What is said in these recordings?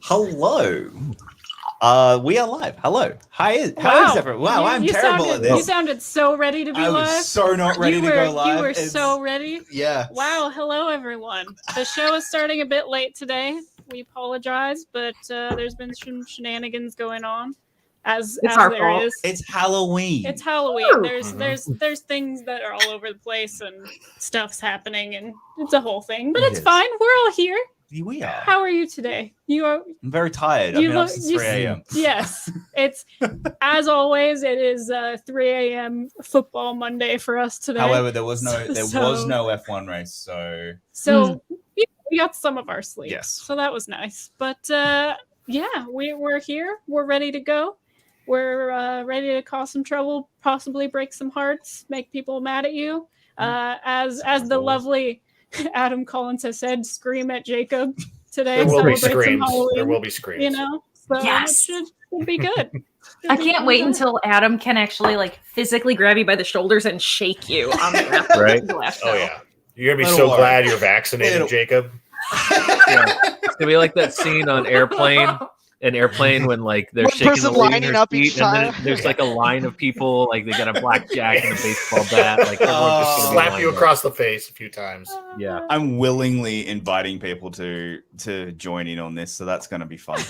Hello. We are live. Hello. How is everyone? Wow, I'm terrible at this. You sounded so ready to be live. I was so not ready to go live. You were so ready. Yeah. Wow. Hello, everyone. The show is starting a bit late today. We apologize, but there's been some shenanigans going on. As there fault. Is. It's Halloween. It's Halloween. There's things that are all over the place and stuff's happening, and it's a whole thing. But it's fine. We're all here. We are. How are you today? I'm very tired. I've been up since 3 a.m. Yes. It's, as always, it is 3 a.m. football Monday for us today. However, there was no F1 race, so we got some of our sleep. Yes. So that was nice. But we're here. We're ready to go. We're ready to cause some trouble, possibly break some hearts, make people mad at you. As the lovely Adam Collins has said, scream at Jacob today. There will be screams. There will be screams. You know, so it should be good. I can't wait until Adam can actually physically grab you by the shoulders and shake you on the left. Right? Oh yeah, you're gonna be so glad you're vaccinated, Jacob. Yeah. It's gonna be like that scene on Airplane. An airplane when they're shaking the lady in her feet, and then there's a line of people they got a black jacket and a baseball bat, everyone's just slap you across the face a few times. Yeah, I'm willingly inviting people to join in on this, so that's going to be fun.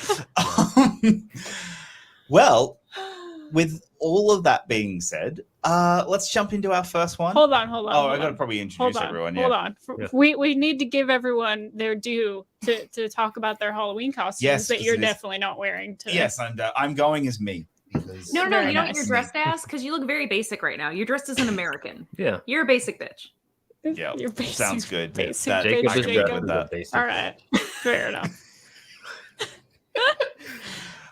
Well, with all of that being said, let's jump into our first one. Hold on. Oh, I got to probably introduce everyone. Hold on. Yeah. We need to give everyone their due to talk about their Halloween costumes that you're definitely not wearing today. Yes, I'm going as me. No, you know what you're dressed as? Because you look very basic right now. You're dressed as an American. Yeah. You're a basic bitch. Yeah, sounds good. Basic Jacob bitch, is good with that. Basic. All right, fair enough.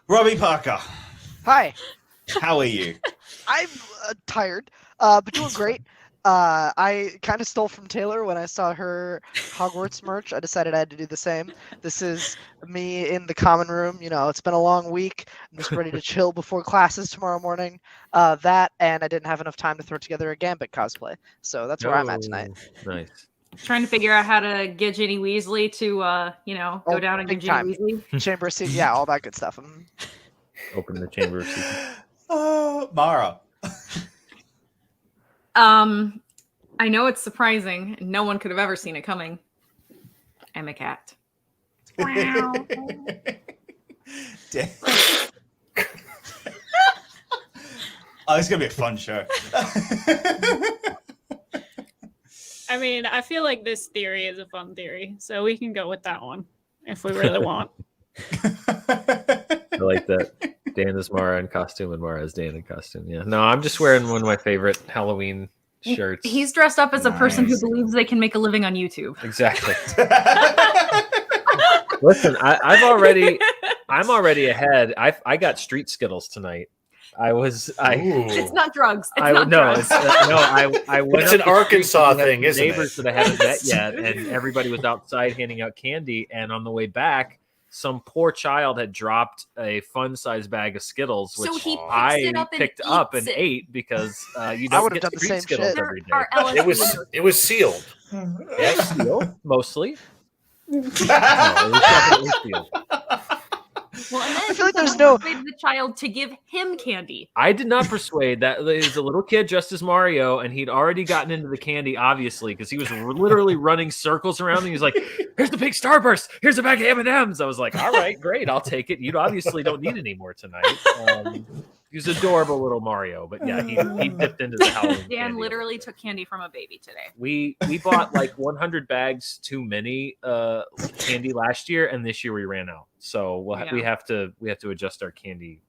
Robbie Parker. Hi. How are you? I'm tired, but doing great. I kind of stole from Taylor when I saw her Hogwarts merch. I decided I had to do the same. This is me in the common room. You know, it's been a long week. I'm just ready to chill before classes tomorrow morning. That, and I didn't have enough time to throw together a Gambit cosplay. So that's where I'm at tonight. Nice. Trying to figure out how to get Ginny Weasley to, go down and get Ginny Weasley. Chamber of Secrets, yeah, all that good stuff. Open the Chamber of Secrets. Mara. I know it's surprising. No one could have ever seen it coming. I'm a cat. Wow. It's gonna be a fun show. I mean, I feel like this theory is a fun theory, so we can go with that one if we really want. I like that. Dan is Mara in costume and Mara is Dan in costume. Yeah. No, I'm just wearing one of my favorite Halloween shirts. He's dressed up as a person who believes they can make a living on YouTube. Exactly. Listen, I'm already ahead. I got street Skittles tonight. It's not drugs. I went it's an Arkansas thing, isn't it? Neighbors that I haven't met yet, and everybody was outside handing out candy. And on the way back, some poor child had dropped a fun-sized bag of Skittles, which I picked up and ate because you don't get street Skittles every day. It was sealed. Yeah, sealed mostly. No, it was definitely sealed. Well, and then I feel like there's no persuade the child to give him candy. I did not persuade. That is a little kid dressed as Mario, and he'd already gotten into the candy, obviously, because he was literally running circles around me. He was like, "Here's the big Starburst. Here's a bag of M&Ms." I was like, "All right, great, I'll take it. You obviously don't need any more tonight." He was adorable little Mario, but yeah, he dipped into the Halloween. Dan literally took candy from a baby today. We bought 100 bags too many candy last year, and this year we ran out. So we have to adjust our candy.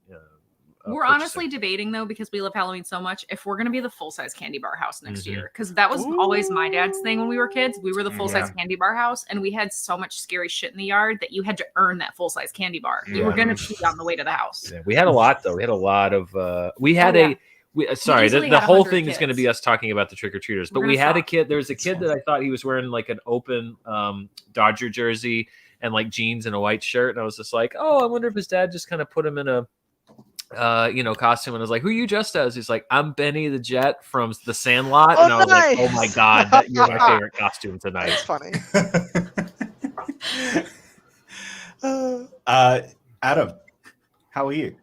We're honestly debating though, because we love Halloween so much, if we're gonna be the full size candy bar house next year, because that was always my dad's thing when we were kids. We were the full size candy bar house, and we had so much scary shit in the yard that you had to earn that full size candy bar. You were gonna pee on the way to the house. Yeah, we had a lot though. We had a lot of. The whole thing is going to be us talking about the trick or treaters, but we had a kid. There was a kid that I thought he was wearing an open Dodger jersey and jeans and a white shirt, and I was just like, oh, I wonder if his dad just kind of put him in a costume, and I was like, who are you dressed as? He's like, I'm Benny the Jet from The Sandlot. And I was like, oh my God, you're my favorite costume tonight. That's funny. Adam, how are you?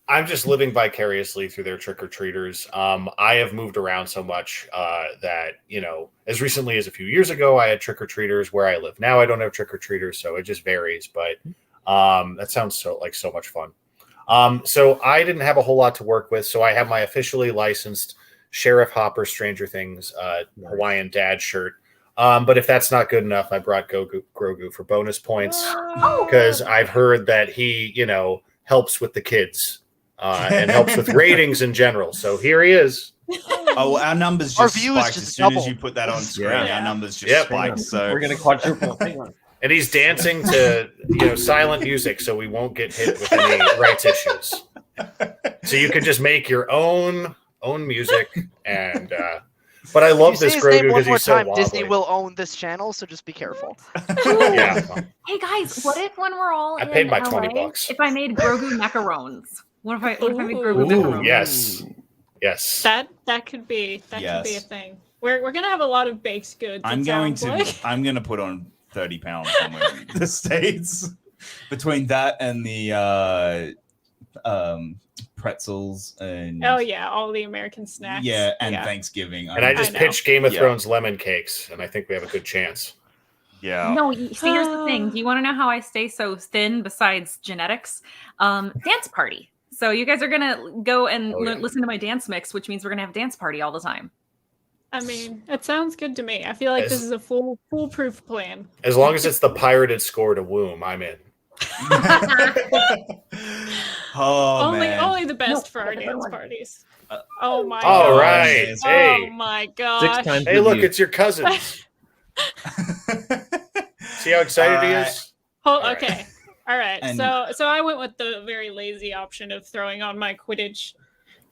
I'm just living vicariously through their trick-or-treaters. I have moved around so much that, as recently as a few years ago, I had trick-or-treaters. Where I live now, I don't have trick-or-treaters, so it just varies. But that sounds so much fun. So I didn't have a whole lot to work with, so I have my officially licensed Sheriff Hopper Stranger Things Hawaiian dad shirt. But if that's not good enough, I brought Grogu for bonus points because I've heard that he, helps with the kids. And helps with ratings in general. So here he is. Oh, our numbers just spiked as soon as you put that on screen. Yeah. Our numbers just spiked. So we're gonna quadruple. Hang on. And he's dancing to silent music, so we won't get hit with any rights issues. So you can just make your own music, and but I love this Grogu because he's so wobbly. Disney will own this channel, so just be careful. Yeah. Hey guys, what if when we're all I paid my LA, $20. if I made Grogu macarons? What if I made Grogu macarons? Yes. That could be a thing. We're gonna have a lot of baked goods. I'm going to put on 30 pounds somewhere in the States between that and the pretzels and all the American snacks. And Thanksgiving. And I just pitched Game of Thrones lemon cakes, and I think we have a good chance. Yeah. No, see, here's the thing. Do you want to know how I stay so thin besides genetics? Dance party. So you guys are going to go and listen to my dance mix, which means we're going to have dance party all the time. I mean, it sounds good to me. I feel like this is a foolproof plan. As long as it's the pirated score to womb, I'm in. Only the best for our dance parties. Oh my god. All right. Oh my god. Hey, look, it's your cousins. See how excited he is? Okay. All right. So I went with the very lazy option of throwing on my Quidditch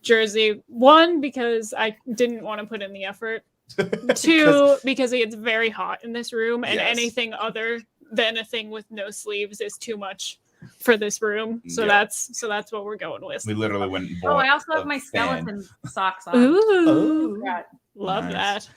jersey. One, because I didn't want to put in the effort. Two, because it gets very hot in this room, and anything other than a thing with no sleeves is too much for this room. So that's what we're going with. We literally went and bought I also have my skeleton socks on. Ooh. Love that.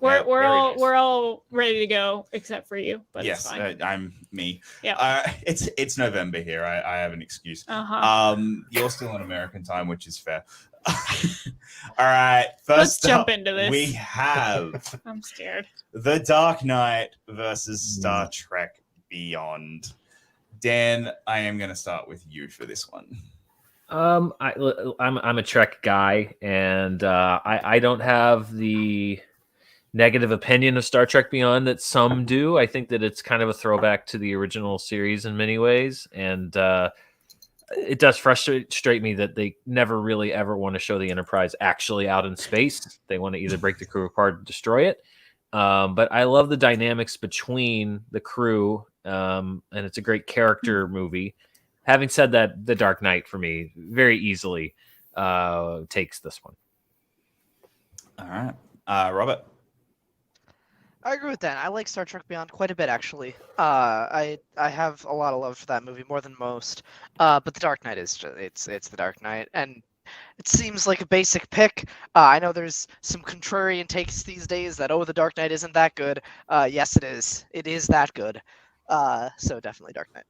We're all ready to go except for you, but yes, it's fine. I'm me. Yeah. It's November here. I have an excuse. You're still on American time, which is fair. All right. Let's jump into this. We have I'm scared. The Dark Knight versus Star Trek Beyond. Dan, I am going to start with you for this one. I'm a Trek guy, and I don't have the negative opinion of Star Trek Beyond that some do. I think that it's kind of a throwback to the original series in many ways, and it does frustrate me that they never really ever want to show the Enterprise actually out in space. They want to either break the crew apart or destroy it. But I love the dynamics between the crew, and it's a great character movie. Having said that, The Dark Knight for me very easily takes this one. All right, Robert. I agree with that. I like Star Trek Beyond quite a bit, actually. I have a lot of love for that movie, more than most. But The Dark Knight is it's The Dark Knight, and it seems like a basic pick. I know there's some contrarian takes these days that The Dark Knight isn't that good. Yes, it is. It is that good. So definitely Dark Knight.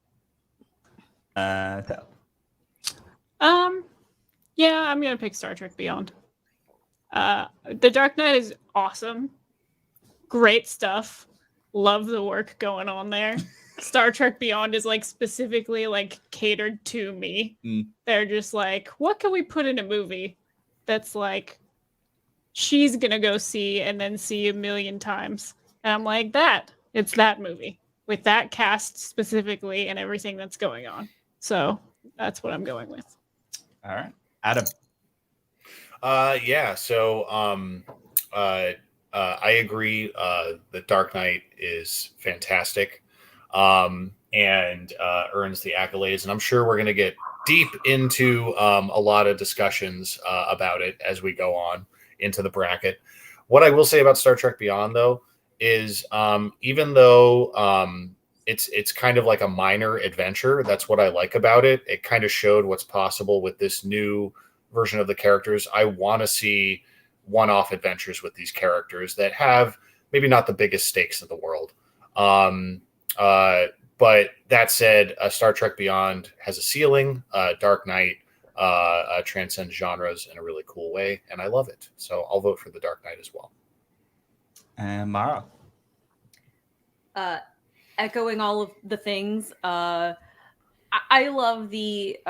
Yeah, I'm gonna pick Star Trek Beyond. The Dark Knight is awesome. Great stuff. Love the work going on there. Star Trek Beyond is specifically catered to me. They're just what can we put in a movie that's she's gonna go see and then see a million times? And I'm like, it's that movie with that cast specifically and everything that's going on. So that's what I'm going with. All right, Adam. I agree. The Dark Knight is fantastic, and earns the accolades. And I'm sure we're going to get deep into a lot of discussions about it as we go on into the bracket. What I will say about Star Trek Beyond, though, is even though it's kind of like a minor adventure, that's what I like about it. It kind of showed what's possible with this new version of the characters. I want to see one-off adventures with these characters that have maybe not the biggest stakes in the world. But That said, Star Trek Beyond has a ceiling. Dark Knight transcends genres in a really cool way, and I love it. So I'll vote for The Dark Knight as well. And Mara. Echoing all of the things, I love the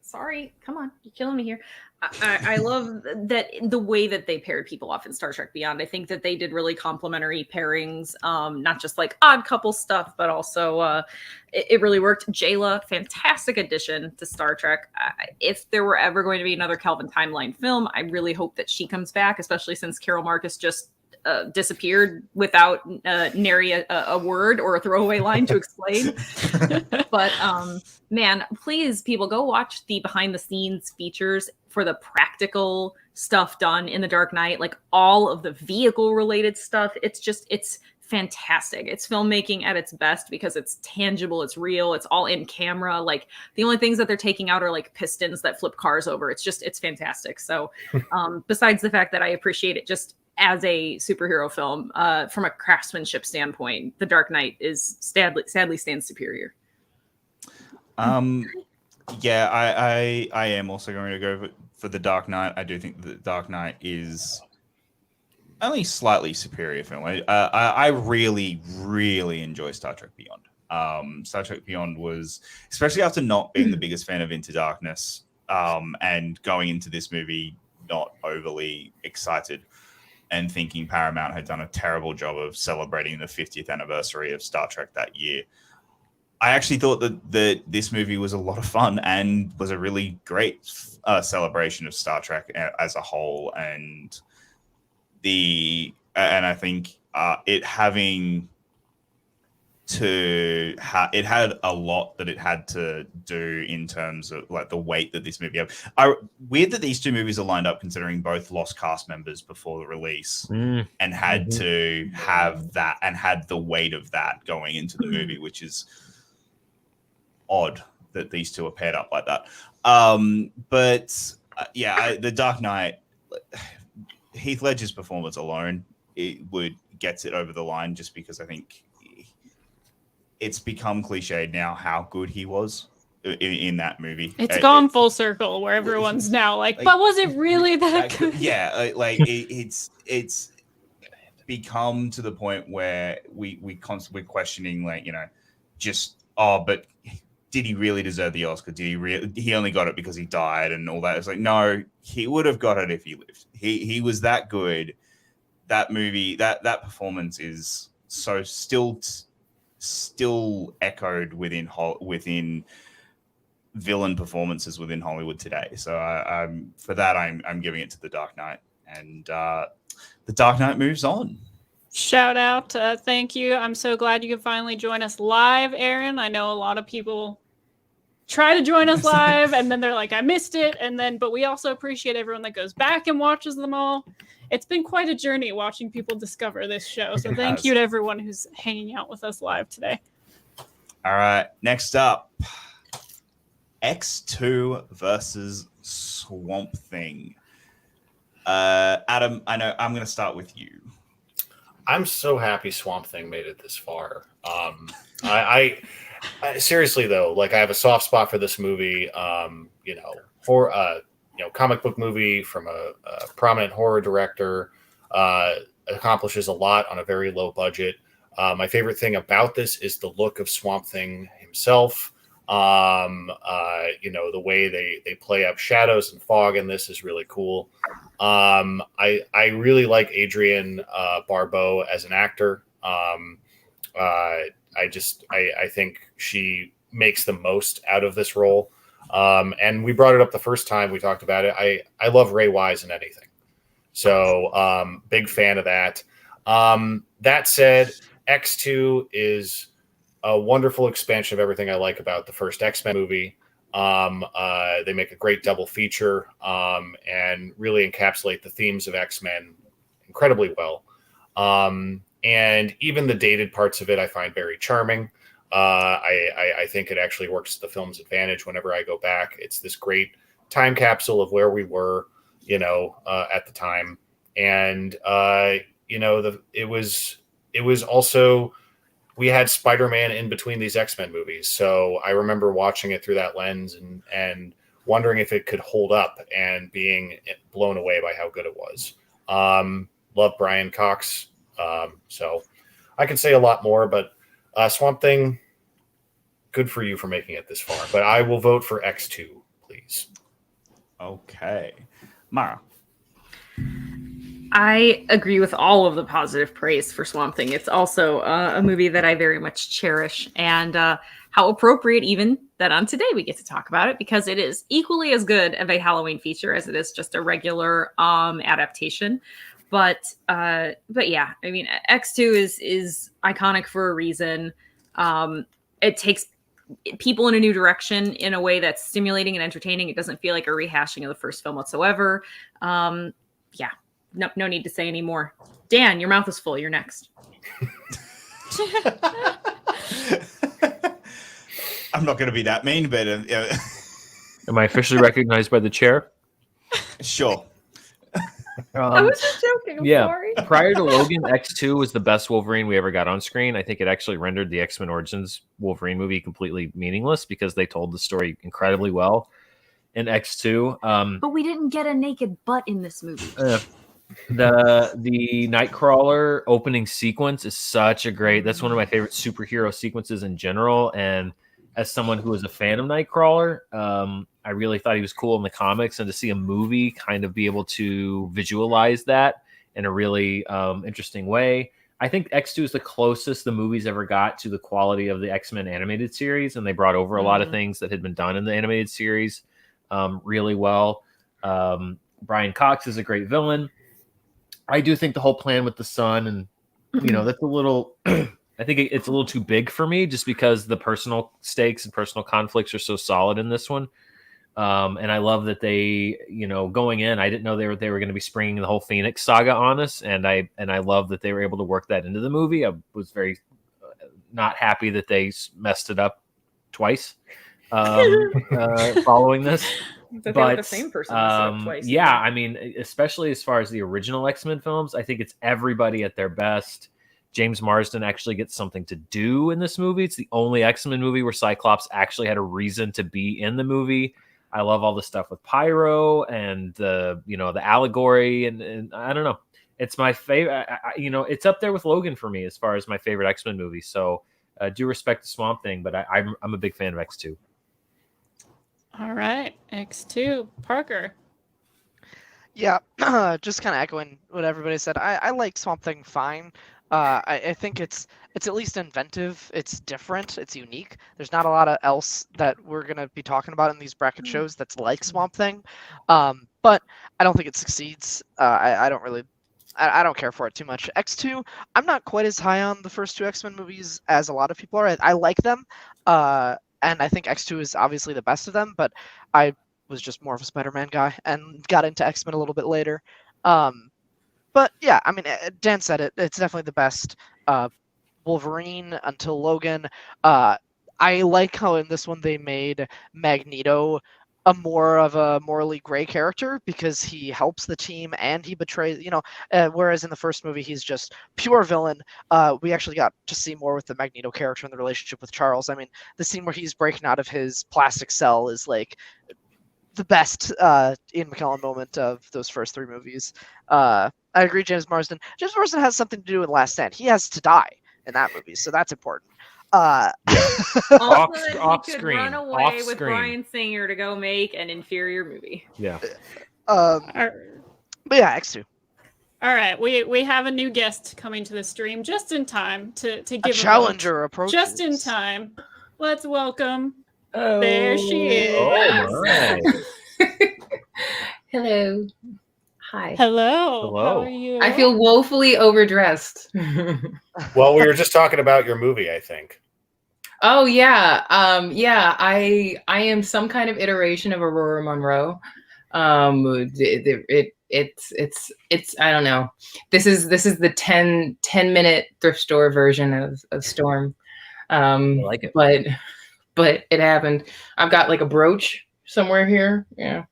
sorry, come on, you're killing me here. I love that the way that they paired people off in Star Trek Beyond. I think that they did really complimentary pairings, not just like odd couple stuff, but also it really worked. Jayla, fantastic addition to Star Trek. If there were ever going to be another Kelvin timeline film, I really hope that she comes back, especially since Carol Marcus just disappeared without nary a word or a throwaway line to explain. But man, please, people, go watch the behind the scenes features for the practical stuff done in The Dark Knight, like all of the vehicle related stuff. It's fantastic. It's filmmaking at its best because it's tangible, it's real, it's all in camera. Like the only things that they're taking out are like pistons that flip cars over. It's fantastic. So besides the fact that I appreciate it just as a superhero film, from a craftsmanship standpoint, The Dark Knight is sadly stands superior. Yeah, I am also going to go for The Dark Knight. I do think The Dark Knight is only slightly superior film. I really, really enjoy Star Trek Beyond. Star Trek Beyond was, especially after not being the biggest fan of Into Darkness, and going into this movie not overly excited, and thinking Paramount had done a terrible job of celebrating the 50th anniversary of Star Trek that year. I actually thought that this movie was a lot of fun and was a really great celebration of Star Trek as a whole. And I think it having to it had a lot that it had to do in terms of like the weight that this movie had. Weird that these two movies are lined up considering both lost cast members before the release and had to have that and had the weight of that going into the movie, which is odd that these two are paired up like that. The Dark Knight, Heath Ledger's performance alone, gets it over the line, just because I think it's become cliched now how good he was in that movie. It's gone full circle where everyone's now like, but was it really that good? Yeah, it's become to the point where we're questioning, like, but did he really deserve the Oscar? He only got it because he died and all that? It's like, no, he would have got it if he lived. He was that good. That movie, that performance is so still echoed within villain performances within Hollywood today. So for that, I'm giving it to The Dark Knight, and The Dark Knight moves on. Shout out. Thank you. I'm so glad you could finally join us live, Aaron. I know a lot of people try to join us live and then they're like, I missed it. But we also appreciate everyone that goes back and watches them all. It's been quite a journey watching people discover this show. So thank you to everyone who's hanging out with us live today. All right. Next up, X2 versus Swamp Thing. Adam, I know I'm going to start with you. I'm so happy Swamp Thing made it this far. I seriously though, like, I have a soft spot for this movie. For comic book movie from a prominent horror director, accomplishes a lot on a very low budget. My favorite thing about this is the look of Swamp Thing himself. The way they play up shadows and fog in this is really cool. I really like Adrienne Barbeau as an actor. I think she makes the most out of this role. And we brought it up the first time we talked about it. I love Ray Wise in anything. So big fan of that. That said, X2 is a wonderful expansion of everything I like about the first X-Men movie. They make a great double feature and really encapsulate the themes of X-Men incredibly well. And even the dated parts of it I find very charming. I think it actually works to the film's advantage whenever I go back. It's this great time capsule of where we were, at the time. And, it was also we had Spider-Man in between these X-Men movies. So I remember watching it through that lens and wondering if it could hold up and being blown away by how good it was. Love Brian Cox. So I could say a lot more, but Swamp Thing, good for you for making it this far. But I will vote for X2, please. Okay. Mara. I agree with all of the positive praise for Swamp Thing. It's also a movie that I very much cherish, and how appropriate even that on today we get to talk about it, because it is equally as good of a Halloween feature as it is just a regular adaptation. But yeah, I mean, X2 is iconic for a reason. It takes people in a new direction in a way that's stimulating and entertaining. It doesn't feel like a rehashing of the first film whatsoever. Yeah. No need to say any more. Dan, your mouth is full. You're next. I'm not going to be that mean, but Am I officially recognized by the chair? Sure. I was just joking. I'm sorry. Prior to Logan, X2 was the best Wolverine we ever got on screen. I think it actually rendered the X-Men Origins Wolverine movie completely meaningless because they told the story incredibly well in X2. But we didn't get a naked butt in this movie. The Nightcrawler opening sequence is such a great, that's one of my favorite superhero sequences in general, and as someone who was a fan of Nightcrawler, I really thought he was cool in the comics, and to see a movie kind of be able to visualize that in a really interesting way. I think X2 is the closest the movies ever got to the quality of the X-Men animated series, and they brought over a lot of things that had been done in the animated series really well. Brian Cox is a great villain. I do think the whole plan with the son, and that's a little I think it's a little too big for me, just because the personal stakes and personal conflicts are so solid in this one. And I love that they, going in, I didn't know they were going to be springing the whole Phoenix saga on us, and I love that they were able to work that into the movie. I was very not happy that they messed it up twice following this. But the same person twice. Yeah, I mean, especially as far as the original X-Men films, I think it's everybody at their best. James Marsden actually gets something to do in this movie. It's the only X-Men movie where Cyclops actually had a reason to be in the movie. I love all the stuff with Pyro and the allegory, and I don't know. It's my favorite. It's up there with Logan for me as far as my favorite X-Men movie. So do respect the Swamp Thing, but I'm a big fan of X2. All right, X2, Parker. Yeah, just kind of echoing what everybody said. I like Swamp Thing fine. I think it's at least inventive. It's different. It's unique. There's not a lot of else that we're gonna be talking about in these bracket shows that's like Swamp Thing. But I don't think it succeeds. I don't care for it too much. X2, I'm not quite as high on the first two X-Men movies as a lot of people are. I like them. And I think X2 is obviously the best of them, but I was just more of a Spider-Man guy and got into X-Men a little bit later. But yeah, I mean, Dan said it. It's definitely the best Wolverine until Logan. I like how in this one they made Magneto a more of a morally gray character because he helps the team and he betrays, whereas in the first movie he's just pure villain. We actually got to see more with the Magneto character and the relationship with Charles. I mean, the scene where he's breaking out of his plastic cell is like the best Ian McKellen moment of those first three movies. I agree, James Marsden. James Marsden has something to do in Last Stand. He has to die in that movie, so that's important. Also, off he could screen, run away off with screen. Bryan Singer to go make an inferior movie. Yeah. But yeah, X2. All right, we have a new guest coming to the stream just in time to give A a challenger vote. approaches. Just in time. Let's welcome. There she is. Oh my. Hello. Hi. Hello. Hello. How are you? I feel woefully overdressed. Well, we were just talking about your movie, I think. Oh yeah. I am some kind of iteration of Aurora Monroe. It's I don't know. This is the 10 minute thrift store version of Storm. I like it. But it happened. I've got like a brooch somewhere here. Yeah.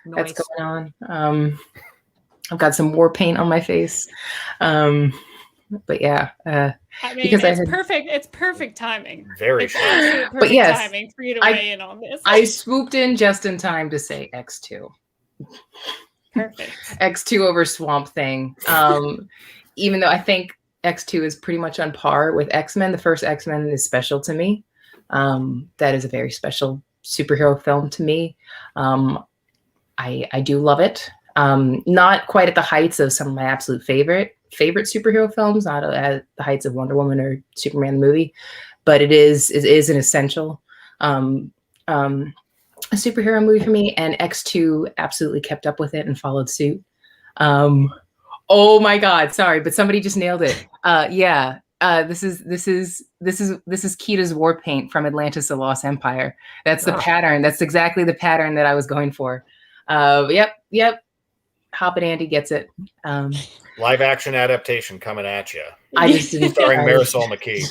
Nice. That's going on. I've got some war paint on my face. But yeah, I mean, because it's perfect. It's perfect timing. Very It's short. absolute perfect But yes, timing for you to I- weigh in on this. I swooped in just in time to say X2. Perfect. X2 over Swamp Thing. Even though I think X2 is pretty much on par with X-Men, the first X-Men is special to me. That is a very special superhero film to me. I do love it. Not quite at the heights of some of my absolute favorite superhero films, not at the heights of Wonder Woman or Superman the movie, but it is an essential a superhero movie for me, and X2 absolutely kept up with it and followed suit. Oh my God, sorry, but somebody just nailed it. Yeah, this is Kita's war paint from Atlantis: The Lost Empire. That's the pattern. That's exactly the pattern that I was going for. Yep. Hop and Andy gets it. Live action adaptation coming at you. I just didn't Starring Marisol McKee.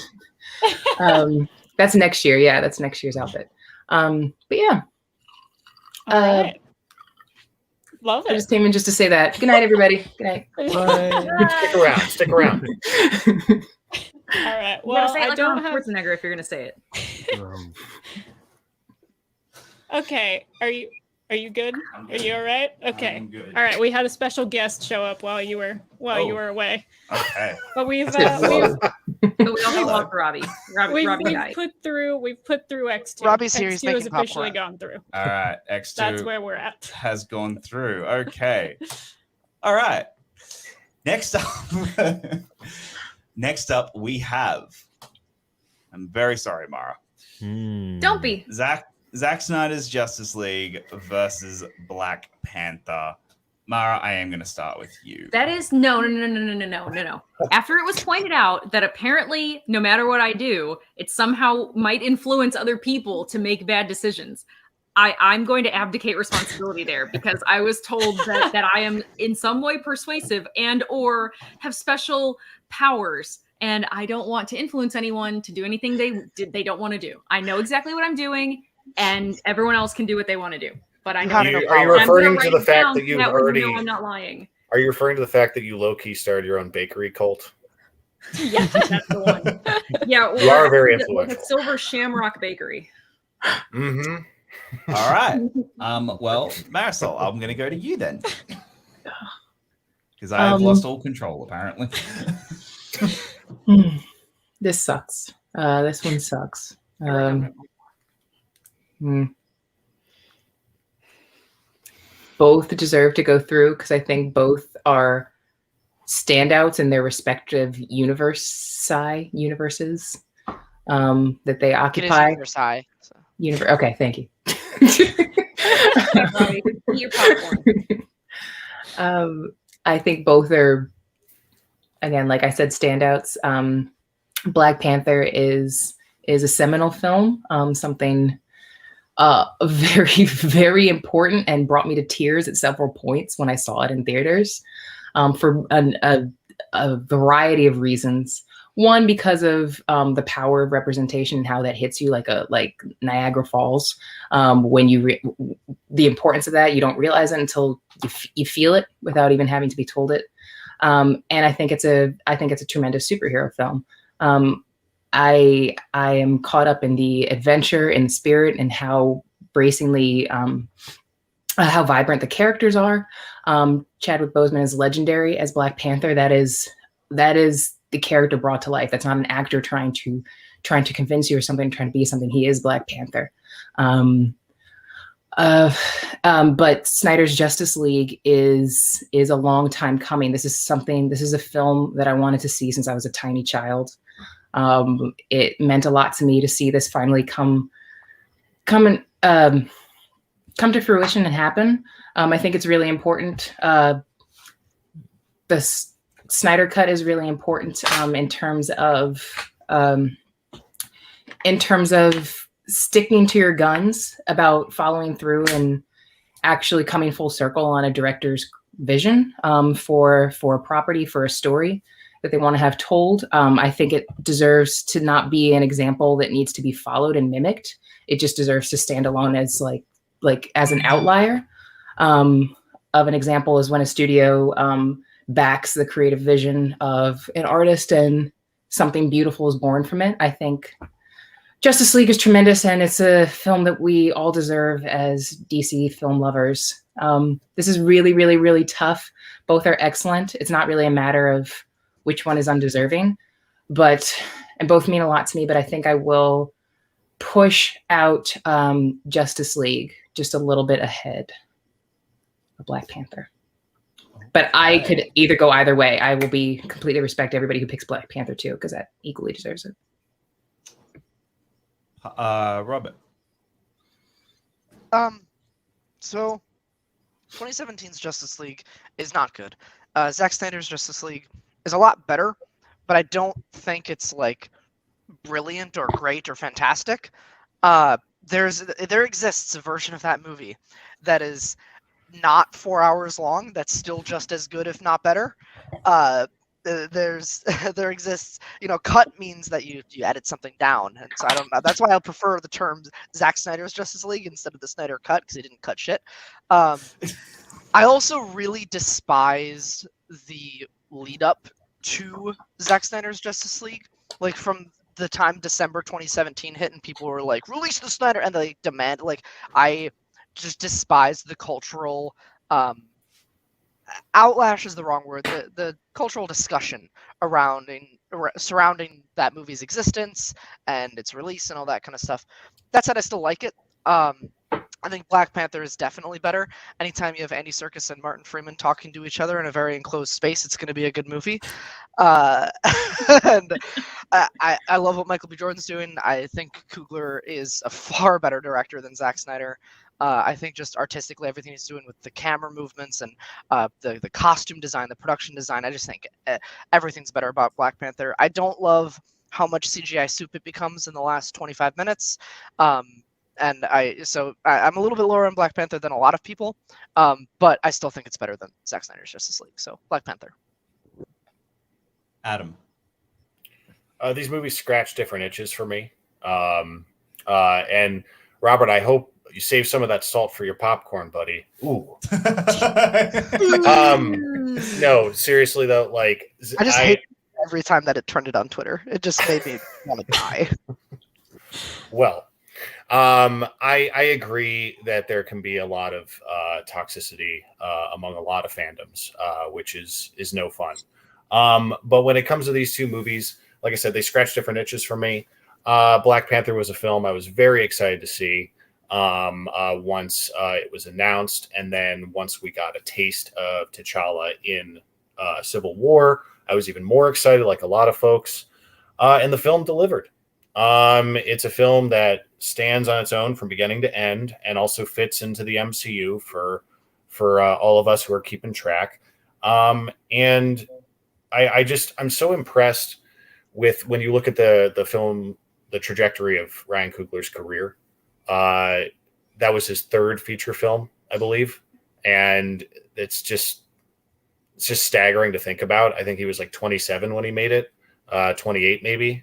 That's next year. Yeah, that's next year's outfit. But yeah. All right. Love I it. just came in just to say that. Good night, everybody. Good night. Stick around. All right. You gotta Well, say it I like don't Arnold have. Schwarzenegger if you're gonna say it. Okay. Are you good? Are you all right? Okay. I'm good. All right. We had a special guest show up while you were away, Okay. but we've But we also lost Robbie. Robbie died. put through X2. Robbie's here, he's X2 has making officially popcorn. gone through. All right. X2 That's where we're at. has gone through. Okay. All right. Next up, we have. I'm very sorry, Mara. Don't be. Zack Snyder's Justice League versus Black Panther. Mara, I am going to start with you. That is no. After it was pointed out that apparently, no matter what I do, it somehow might influence other people to make bad decisions. I'm going to abdicate responsibility there because I was told that I am in some way persuasive and or have special powers, and I don't want to influence anyone to do anything they don't want to do. I know exactly what I'm doing, and everyone else can do what they want to do. But I know. Are you referring to the fact that you've already? No, I'm not lying. Are you referring to the fact that you low-key started your own bakery cult? Yeah, that's the one. Yeah, You are very like influential. a Silver Shamrock Bakery. Mm-hmm. All right. Well, Marisol, I'm going to go to you then. Because I have lost all control, apparently. This sucks. This one sucks. Both deserve to go through because I think both are standouts in their respective universes that they occupy. Okay, thank you. Eat your popcorn. I think both are, again, like I said, standouts. Black Panther is a seminal film, something very, very important, and brought me to tears at several points when I saw it in theaters, for a variety of reasons. One, because of the power of representation and how that hits you like Niagara Falls. When the importance of that, you don't realize it until you feel it without even having to be told it. And I think it's a tremendous superhero film. I am caught up in the adventure and the spirit and how bracingly, how vibrant the characters are. Chadwick Boseman is legendary as Black Panther. That is the character brought to life. That's not an actor trying to convince you or something, trying to be something. He is Black Panther. But Snyder's Justice League is a long time coming. This is a film that I wanted to see since I was a tiny child. It meant a lot to me to see this finally come to fruition and happen. I think it's really important. The Snyder Cut is really important in terms of sticking to your guns about following through and actually coming full circle on a director's vision for a property, for a story that they want to have told. I think it deserves to not be an example that needs to be followed and mimicked. It just deserves to stand alone as like as an outlier. Of an example is when a studio backs the creative vision of an artist and something beautiful is born from it. I think Justice League is tremendous, and it's a film that we all deserve as DC film lovers. This is really, really, really tough. Both are excellent. It's not really a matter of which one is undeserving, and both mean a lot to me, but I think I will push out Justice League just a little bit ahead of Black Panther. But I could either go either way. I will be completely respect everybody who picks Black Panther too, because that equally deserves it. Robert. So 2017's Justice League is not good. Zack Snyder's Justice League is a lot better, but I don't think it's like brilliant or great or fantastic. There exists a version of that movie that is not 4 hours long that's still just as good, if not better. There exists, cut means that you edit something down, and so I don't know. That's why I prefer the term Zack Snyder's Justice League instead of the Snyder cut, because he didn't cut shit. I also really despise the lead up to Zack Snyder's Justice League, like from the time December 2017 hit and people were like, release the Snyder, and they demand, like, I just despise the cultural outlash is the wrong word. The cultural discussion surrounding that movie's existence and its release and all that kind of stuff. That said, I still like it. I think Black Panther is definitely better. Anytime you have Andy Serkis and Martin Freeman talking to each other in a very enclosed space, it's going to be a good movie. And I love what Michael B. Jordan's doing. I think Coogler is a far better director than Zack Snyder. I think just artistically, everything he's doing with the camera movements and the costume design, the production design, I just think everything's better about Black Panther. I don't love how much CGI soup it becomes in the last 25 minutes. And I'm a little bit lower on Black Panther than a lot of people, but I still think it's better than Zack Snyder's Justice League. So Black Panther. Adam. These movies scratch different itches for me. And Robert, I hope you save some of that salt for your popcorn, buddy. Ooh. No, seriously though, like I just hate every time that it turned it on Twitter. It just made me want to die. Well, I agree that there can be a lot of toxicity among a lot of fandoms, which is no fun. But when it comes to these two movies, like I said, they scratch different itches for me. Black Panther was a film I was very excited to see once it was announced, and then once we got a taste of T'Challa in Civil War, I was even more excited, like a lot of folks. And the film delivered. It's a film that stands on its own from beginning to end, and also fits into the MCU for all of us who are keeping track. And I'm so impressed with, when you look at the film, the trajectory of Ryan Coogler's career. That was his third feature film, I believe, and it's just staggering to think about. I think he was like 27 when he made it, 28 maybe,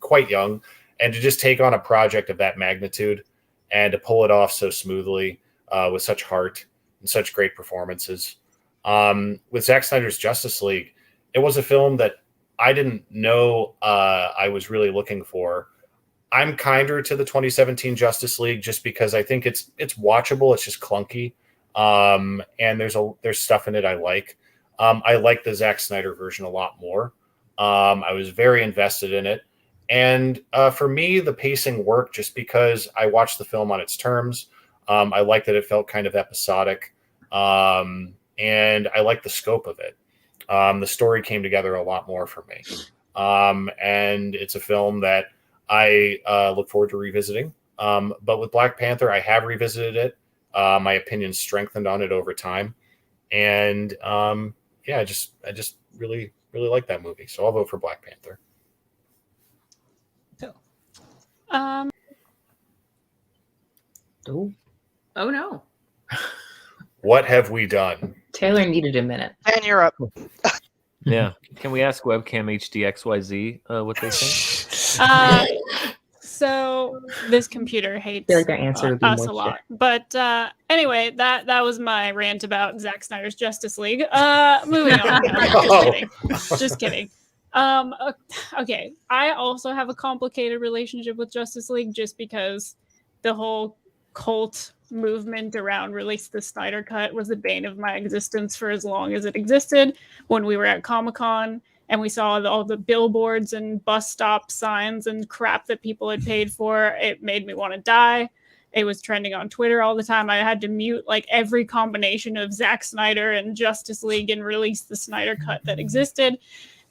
quite young, and to just take on a project of that magnitude and to pull it off so smoothly, with such heart and such great performances. With Zack Snyder's Justice League, it was a film that I didn't know I was really looking for. I'm kinder to the 2017 Justice League just because I think it's watchable. It's just clunky, and there's stuff in it I like. I like the Zack Snyder version a lot more. I was very invested in it, and for me, the pacing worked just because I watched the film on its terms. I liked that it felt kind of episodic, and I liked the scope of it. The story came together a lot more for me, and it's a film that I look forward to revisiting. But with Black Panther, I have revisited it. My opinion strengthened on it over time. And I just really, really like that movie. So I'll vote for Black Panther. Oh no. What have we done? Taylor needed a minute. And you're up. Yeah. Can we ask Webcam HD XYZ what they think? So this computer hates I feel like their answer would be us more a lot. But anyway, that was my rant about Zack Snyder's Justice League. Moving on. Just kidding. Okay. I also have a complicated relationship with Justice League just because the whole cult movement around release the Snyder Cut was the bane of my existence for as long as it existed. When we were at Comic-Con and we saw all the billboards and bus stop signs and crap that people had paid for, it made me want to die. It was trending on Twitter all the time. I had to mute like every combination of Zack Snyder and Justice League and release the Snyder Cut that existed.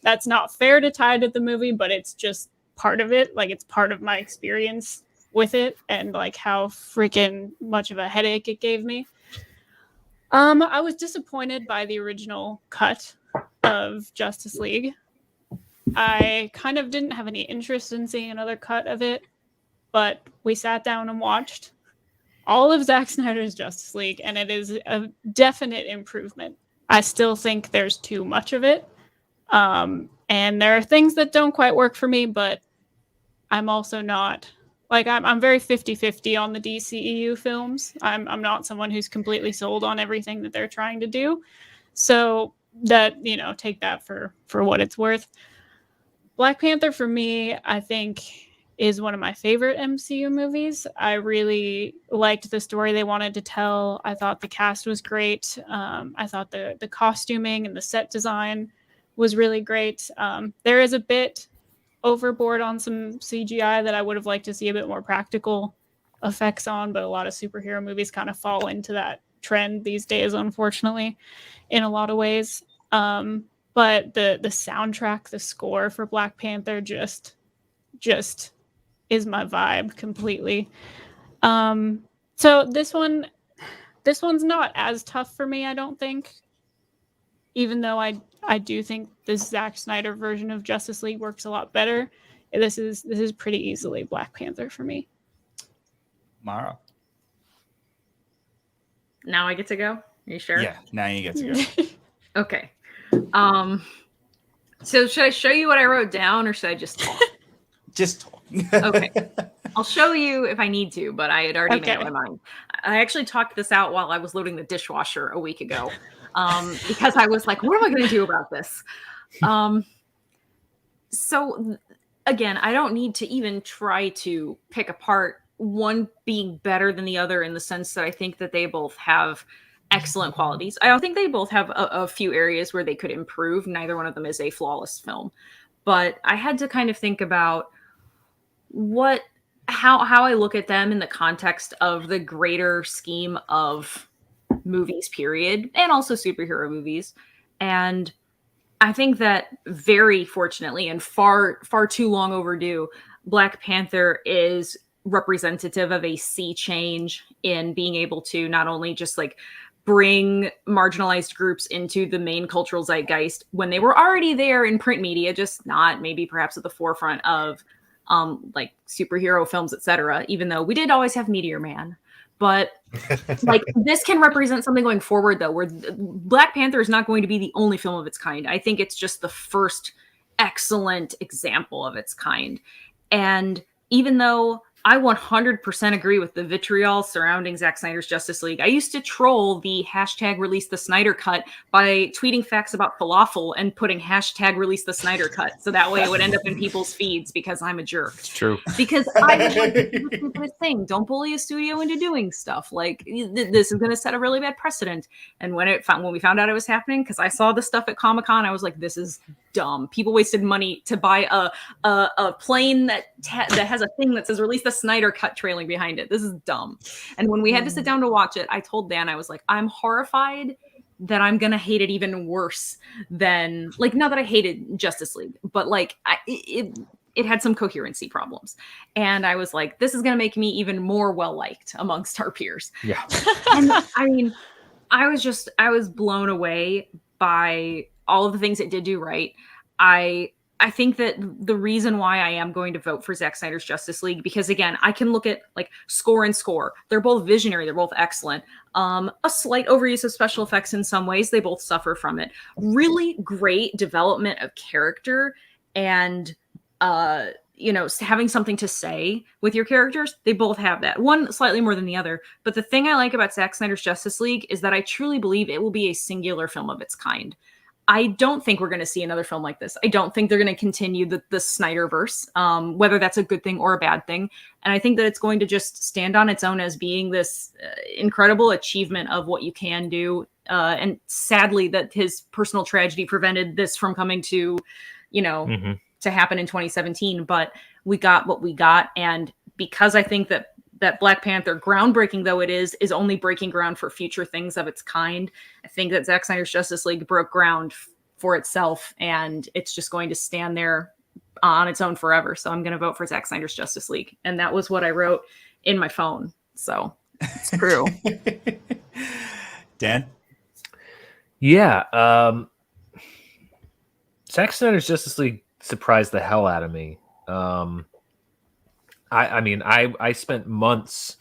That's not fair to tie to the movie, but it's just part of it. Like, it's part of my experience with it and like how freaking much of a headache it gave me. I was disappointed by the original cut of Justice League. I kind of didn't have any interest in seeing another cut of it, but we sat down and watched all of Zack Snyder's Justice League, and it is a definite improvement. I still think there's too much of it. And there are things that don't quite work for me, but I'm also not... Like, I'm very 50-50 on the DCEU films. I'm not someone who's completely sold on everything that they're trying to do. So that, take that for what it's worth. Black Panther, for me, I think is one of my favorite MCU movies. I really liked the story they wanted to tell. I thought the cast was great. I thought the costuming and the set design was really great. There is a bit overboard on some CGI that I would have liked to see a bit more practical effects on, but a lot of superhero movies kind of fall into that trend these days, unfortunately, in a lot of ways. But the soundtrack, the score for Black Panther just is my vibe completely. So this one's not as tough for me, I don't think. Even though I do think this Zack Snyder version of Justice League works a lot better. This is pretty easily Black Panther for me. Mara. Now I get to go? Are you sure? Yeah, now you get to go. Okay. So should I show you what I wrote down or should I just talk? Just talk. Okay. I'll show you if I need to, but I had already made up my mind. I actually talked this out while I was loading the dishwasher a week ago. Because I was like, what am I going to do about this? So again, I don't need to even try to pick apart one being better than the other in the sense that I think that they both have excellent qualities. I don't think they both have a few areas where they could improve. Neither one of them is a flawless film, but I had to kind of think about how I look at them in the context of the greater scheme of movies, period, and also superhero movies. And I think that very fortunately and far too long overdue, Black Panther is representative of a sea change in being able to not only just like bring marginalized groups into the main cultural zeitgeist when they were already there in print media, just not maybe perhaps at the forefront of like superhero films, etc. Even though we did always have Meteor Man. But like this can represent something going forward, though, where Black Panther is not going to be the only film of its kind. I think it's just the first excellent example of its kind. And even though I 100% agree with the vitriol surrounding Zack Snyder's Justice League, I used to troll the hashtag release the Snyder cut by tweeting facts about falafel and putting hashtag release the Snyder cut. So that way it would end up in people's feeds because I'm a jerk. It's true. Because I was like, this thing, don't bully a studio into doing stuff. Like this is going to set a really bad precedent. And when we found out it was happening, because I saw the stuff at Comic-Con, I was like, this is dumb. People wasted money to buy a plane that has a thing that says release the Snyder cut trailing behind it. This is dumb. And when we had to sit down to watch it, I told Dan, I was like, I'm horrified that I'm gonna hate it even worse than, like, not that I hated Justice League, but like it had some coherency problems. And I was like, this is gonna make me even more well-liked amongst our peers. Yeah. And I mean, I was blown away by all of the things it did do right. I think that the reason why I am going to vote for Zack Snyder's Justice League, because again, I can look at like score and score. They're both visionary. They're both excellent. A slight overuse of special effects in some ways. They both suffer from it. Really great development of character and having something to say with your characters. They both have that. One slightly more than the other. But the thing I like about Zack Snyder's Justice League is that I truly believe it will be a singular film of its kind. I don't think we're going to see another film like this. I don't think they're going to continue the Snyderverse, whether that's a good thing or a bad thing. And I think that it's going to just stand on its own as being this incredible achievement of what you can do. And sadly, that his personal tragedy prevented this from coming to, to happen in 2017. But we got what we got. And because I think that Black Panther, groundbreaking though it is only breaking ground for future things of its kind. I think that Zack Snyder's Justice League broke ground for itself, and it's just going to stand there on its own forever. So I'm going to vote for Zack Snyder's Justice League. And that was what I wrote in my phone. So it's true. Dan? Yeah. Zack Snyder's Justice League surprised the hell out of me. I spent months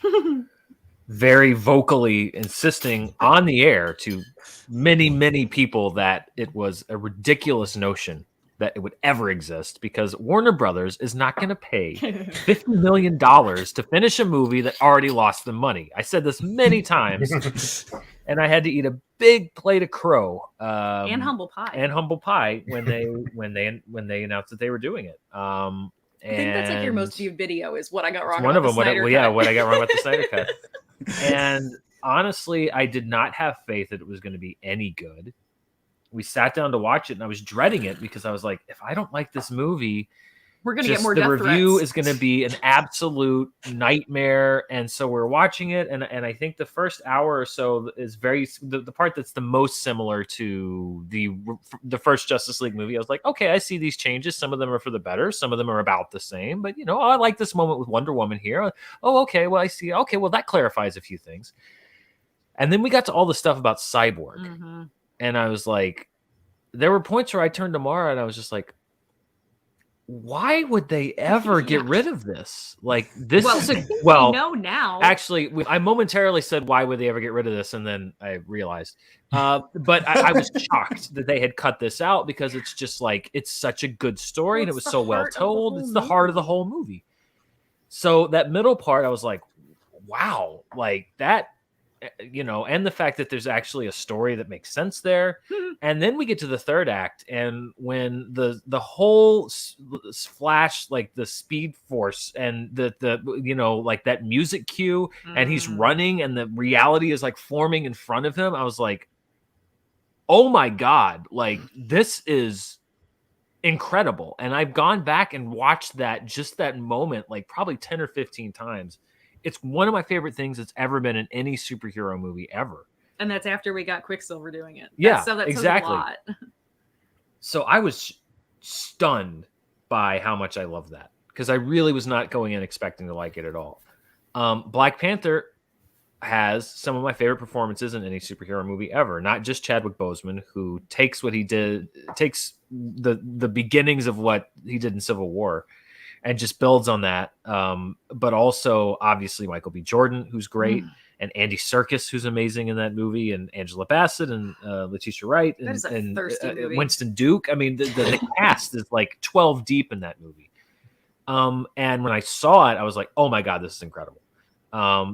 very vocally insisting on the air to many, many people that it was a ridiculous notion that it would ever exist, because Warner Brothers is not going to pay $50 million to finish a movie that already lost them money. I said this many times, and I had to eat a big plate of crow and humble pie when they announced that they were doing it. I think that's like your most viewed video is what I got wrong. One of them, what I got wrong about the Snyder Cut. cut. And honestly, I did not have faith that it was going to be any good. We sat down to watch it, and I was dreading it because I was like, if I don't like this movie, we're going to get more the death review threats. is going to be an absolute nightmare. And so we're watching it, and I think the first hour or so is the part that's the most similar to the first Justice League movie. I was like, okay, I see these changes. Some of them are for the better, some of them are about the same. But I like this moment with Wonder Woman here. Oh, okay, well I see. Okay, well that clarifies a few things. And then we got to all the stuff about Cyborg, and I was like, there were points where I turned to Mara and I was just why would they ever get rid of this? Like, this is we know now. Actually, I momentarily said, why would they ever get rid of this? And then I realized. But I was shocked that they had cut this out, because it's just it's such a good story, and it was so well told. It's the heart of the whole movie. So that middle part, I was like, wow, that, and the fact that there's actually a story that makes sense there. And then we get to the third act, and when the whole Flash, the Speed Force, and the that music cue, and he's running, and the reality is forming in front of him, I was like, oh my God, this is incredible. And I've gone back and watched that moment probably 10 or 15 times. It's one of my favorite things that's ever been in any superhero movie ever. And that's after we got Quicksilver doing it. Yeah, so that exactly. says a lot. So I was stunned by how much I love that, because I really was not going in expecting to like it at all. Black Panther has some of my favorite performances in any superhero movie ever. Not just Chadwick Boseman, who takes what he did, takes the beginnings of what he did in Civil War, and just builds on that. But also, obviously, Michael B. Jordan, who's great, and Andy Serkis, who's amazing in that movie, and Angela Bassett, and Letitia Wright, and Winston Duke. I mean, the cast is 12 deep in that movie. And when I saw it, I was like, oh my God, this is incredible.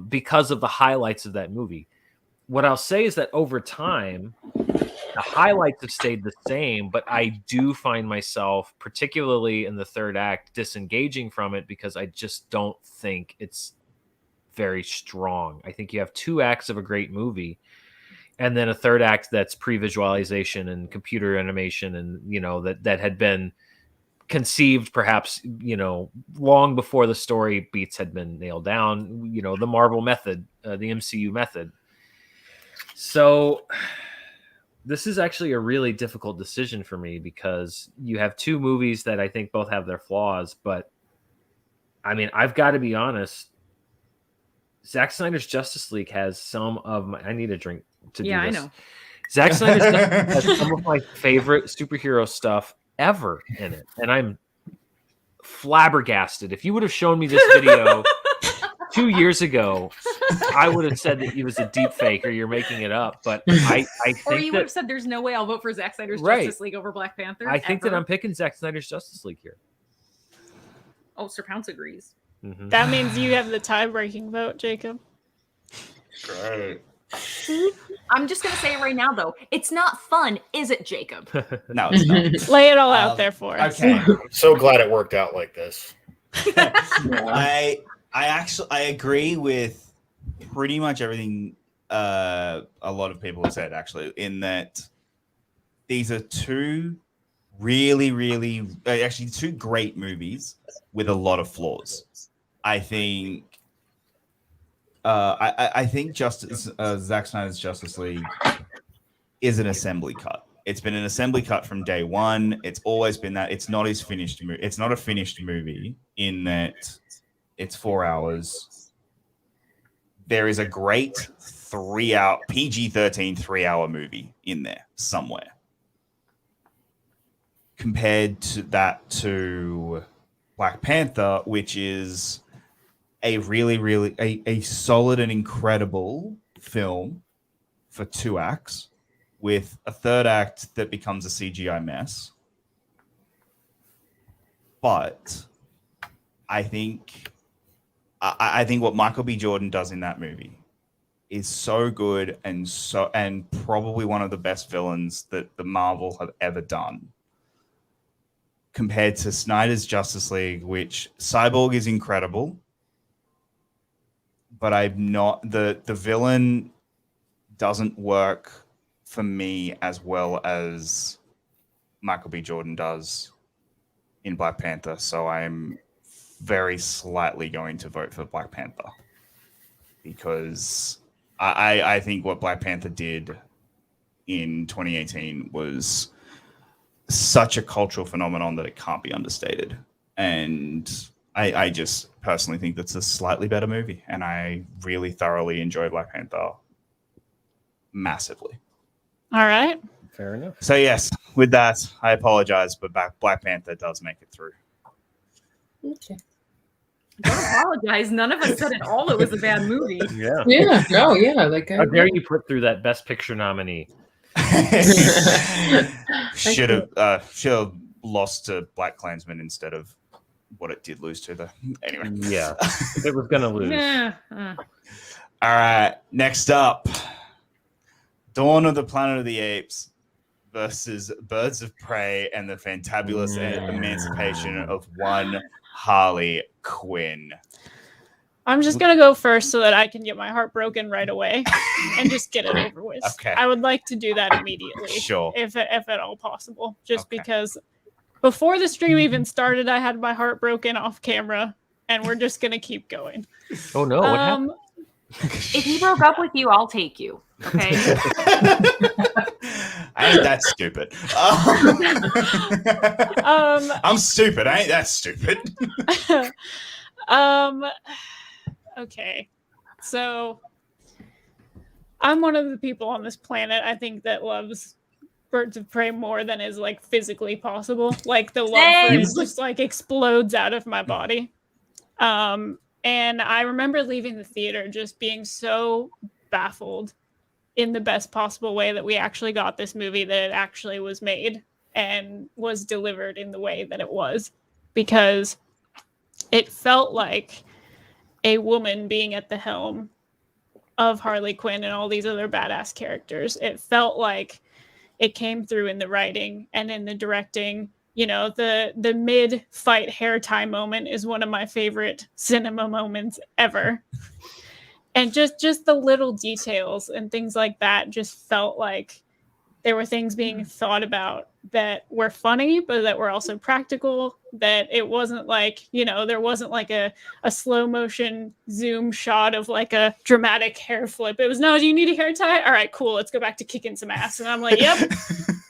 Because of the highlights of that movie. What I'll say is that over time, the highlights have stayed the same, but I do find myself, particularly in the third act, disengaging from it, because I just don't think it's very strong. I think you have 2 acts of a great movie, and then a third act that's pre-visualization and computer animation, and that had been conceived perhaps long before the story beats had been nailed down, the Marvel method, the MCU method. So this is actually a really difficult decision for me, because you have 2 movies that I think both have their flaws, but I mean, I've got to be honest, Zack Snyder's Justice League has some of my... I need a drink to do this. Yeah, I know. Zack Snyder's Justice League has some of my favorite superhero stuff ever in it, and I'm flabbergasted. If you would have shown me this video 2 years ago, I would have said that it was a deep fake or you're making it up. But I think or you would have said there's no way I'll vote for Zack Snyder's Justice League over Black Panther. I think that I'm picking Zack Snyder's Justice League here. Oh, Sir Pounce agrees. Mhm. That means you have the tie-breaking vote, Jacob. Great. I'm just gonna say it right now, though. It's not fun, is it, Jacob? No, it's not. Lay it all out there for us. Okay. I'm so glad it worked out like this. I agree with pretty much everything a lot of people have said, actually, in that these are two actually two great movies with a lot of flaws. I think I think Zack Snyder's Justice League is an assembly cut. It's been an assembly cut from day one. It's always been that. It's not his finished movie. It's not a finished movie in that it's 4 hours. There is a great 3-hour PG-13 3-hour movie in there somewhere. Compared to that to Black Panther, which is a really a solid and incredible film for 2 acts, with a third act that becomes a CGI mess. But I think what Michael B. Jordan does in that movie is so good and probably one of the best villains that the Marvel have ever done. Compared to Snyder's Justice League, which Cyborg is incredible, but the villain doesn't work for me as well as Michael B. Jordan does in Black Panther. So I'm very slightly going to vote for Black Panther because I think what Black Panther did in 2018 was such a cultural phenomenon that it can't be understated. And I just personally think that's a slightly better movie. And I really thoroughly enjoy Black Panther massively. All right. Fair enough. So yes, with that, I apologize, but Black Panther does make it through. Okay. Don't apologize. None of us said at all it was a bad movie. Yeah. Yeah. No. Yeah. Like. How dare you put through that Best Picture nominee? Should have lost to Black Klansman instead of what it did lose to, though. Anyway. Yeah. It was gonna lose. Yeah. All right. Next up, Dawn of the Planet of the Apes versus Birds of Prey and the Fantabulous Emancipation of One Harley Quinn. I'm just gonna go first so that I can get my heart broken right away and just get it over with. Okay. I would like to do that immediately, Sure. if at all possible. Just Okay. because before the stream even started, I had my heart broken off camera, and we're just gonna keep going. Oh no! What happened? If he broke up with you, I'll take you. Okay. I ain't that stupid. I'm stupid. I ain't that stupid. Okay. So I'm one of the people on this planet, I think, that loves Birds of Prey more than is like physically possible. Like the love for it just like explodes out of my body. And I remember leaving the theater just being so baffled in the best possible way that we actually got this movie, that it actually was made and was delivered in the way that it was, because it felt like a woman being at the helm of Harley Quinn and all these other badass characters. It felt like it came through in the writing and in the directing. You know, the mid-fight hair tie moment is one of my favorite cinema moments ever. And just the little details and things like that just felt like there were things being thought about that were funny, but that were also practical, that it wasn't like, you know, there wasn't like a slow motion zoom shot of like a dramatic hair flip. It was, no, do you need a hair tie? All right, cool. Let's go back to kicking some ass. And I'm like, yep,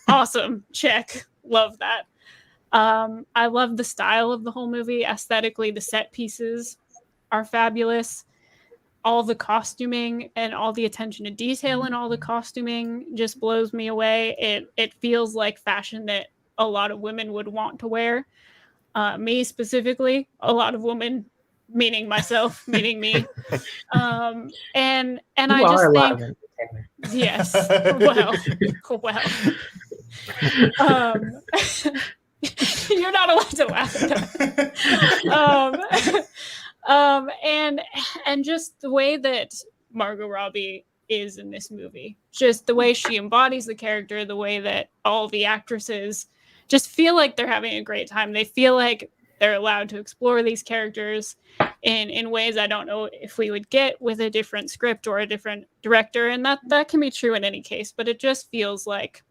awesome. Check. Love that. I love the style of the whole movie. Aesthetically, the set pieces are fabulous. All the costuming and all the attention to detail in all the costuming just blows me away. It feels like fashion that a lot of women would want to wear. Me specifically, a lot of women, meaning myself, meaning me. And I just think, yes, well. You're not allowed to laugh at that. And just the way that Margot Robbie is in this movie, just the way she embodies the character, the way that all the actresses just feel like they're having a great time. They feel like they're allowed to explore these characters in ways I don't know if we would get with a different script or a different director. And that can be true in any case, but it just feels like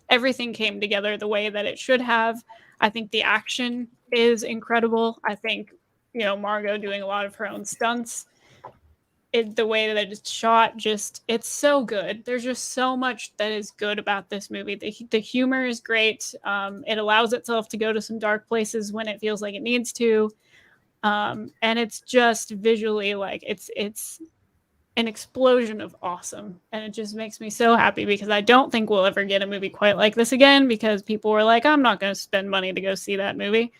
everything came together the way that it should have. I think the action is incredible. I think, Margot doing a lot of her own stunts. The way that it's shot, it's so good. There's just so much that is good about this movie. The humor is great. It allows itself to go to some dark places when it feels like it needs to. And it's just visually like it's an explosion of awesome. And it just makes me so happy because I don't think we'll ever get a movie quite like this again because people were like, I'm not going to spend money to go see that movie,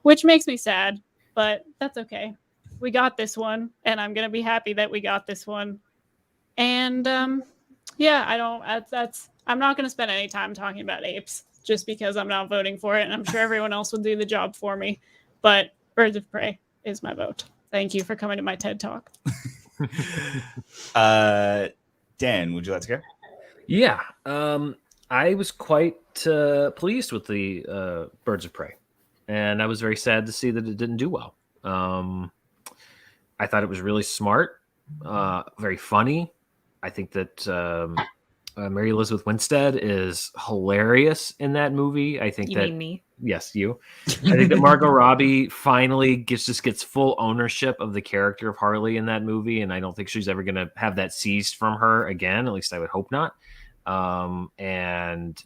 which makes me sad, but that's okay. We got this one, and I'm gonna be happy that we got this one. And I'm not gonna spend any time talking about Apes just because I'm not voting for it, and I'm sure everyone else will do the job for me. But Birds of Prey is my vote. Thank you for coming to my TED Talk. Dan, would you like to go? Yeah, I was quite pleased with the Birds of Prey, and I was very sad to see that it didn't do well. I thought it was really smart, very funny. I think that Mary Elizabeth Winstead is hilarious in that movie. I think you mean me? Yes, you. I think that Margot Robbie finally gets full ownership of the character of Harley in that movie, and I don't think she's ever going to have that seized from her again. At least I would hope not. And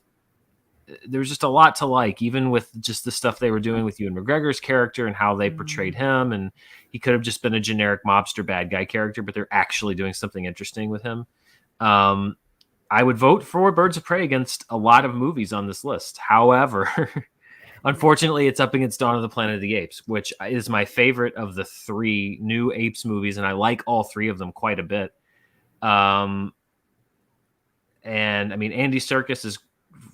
there's just a lot to like, even with just the stuff they were doing with Ewan McGregor's character and how they portrayed him. And he could have just been a generic mobster bad guy character, but they're actually doing something interesting with him. I would vote for Birds of Prey against a lot of movies on this list. However, unfortunately, it's up against Dawn of the Planet of the Apes, which is my favorite of the 3 new Apes movies. And I like all 3 of them quite a bit. And I mean, Andy Serkis is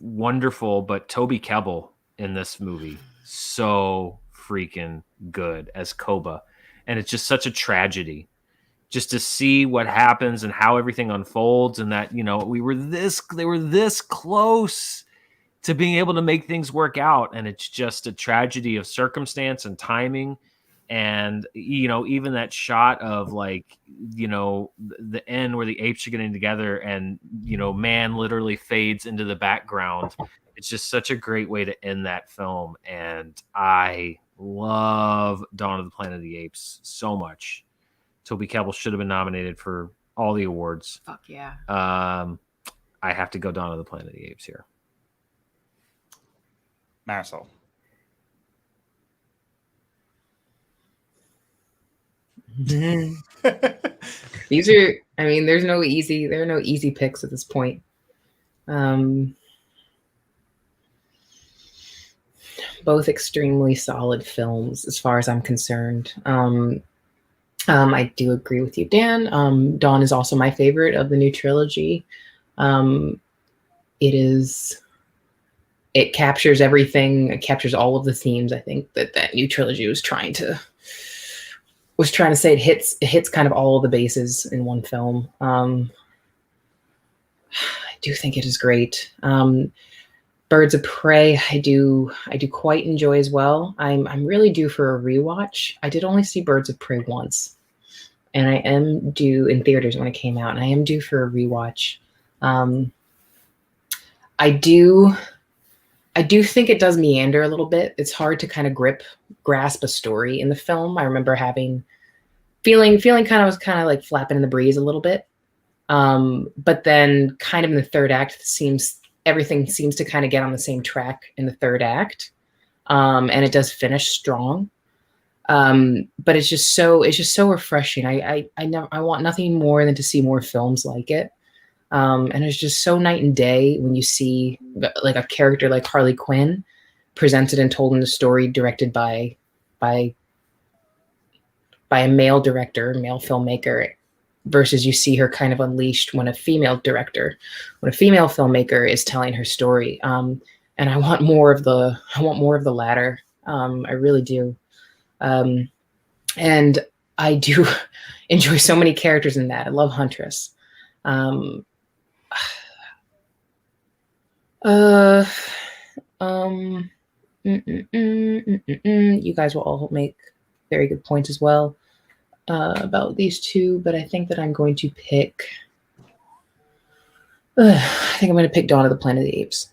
wonderful, but Toby Kebbell in this movie, so freaking good as Koba. And it's just such a tragedy just to see what happens and how everything unfolds, and that, they were this close to being able to make things work out. And it's just a tragedy of circumstance and timing. And, even that shot of the end where the apes are getting together and, man literally fades into the background. It's just such a great way to end that film. And I love Dawn of the Planet of the Apes so much. Toby Kebbell should have been nominated for all the awards. Fuck yeah. I have to go Dawn of the Planet of the Apes here. Marisol. These are, there are no easy picks at this point. Both extremely solid films as far as I'm concerned. I do agree with you, Dan. Dawn is also my favorite of the new trilogy. It captures everything. It captures all of the themes. I think that new trilogy was trying to say. It hits kind of all of the bases in one film. I do think it is great. Birds of Prey, I do quite enjoy as well. I'm really due for a rewatch. I did only see Birds of Prey once, and I am due in theaters when it came out, and I am due for a rewatch. I do think it does meander a little bit. It's hard to kind of grasp a story in the film. I remember feeling kind of like flapping in the breeze a little bit. But then kind of in the third act everything seems to kind of get on the same track in the third act. And it does finish strong. But it's just so refreshing. I want nothing more than to see more films like it. And it's just so night and day when you see like a character like Harley Quinn presented and told in the story directed by a male director, male filmmaker, versus you see her kind of unleashed when a female filmmaker is telling her story. and I want more of the latter. I really do. And I do enjoy so many characters in that. I love Huntress. You guys will all make very good points as well about these two, but I think that I'm going to pick. I think I'm going to pick Dawn of the Planet of the Apes.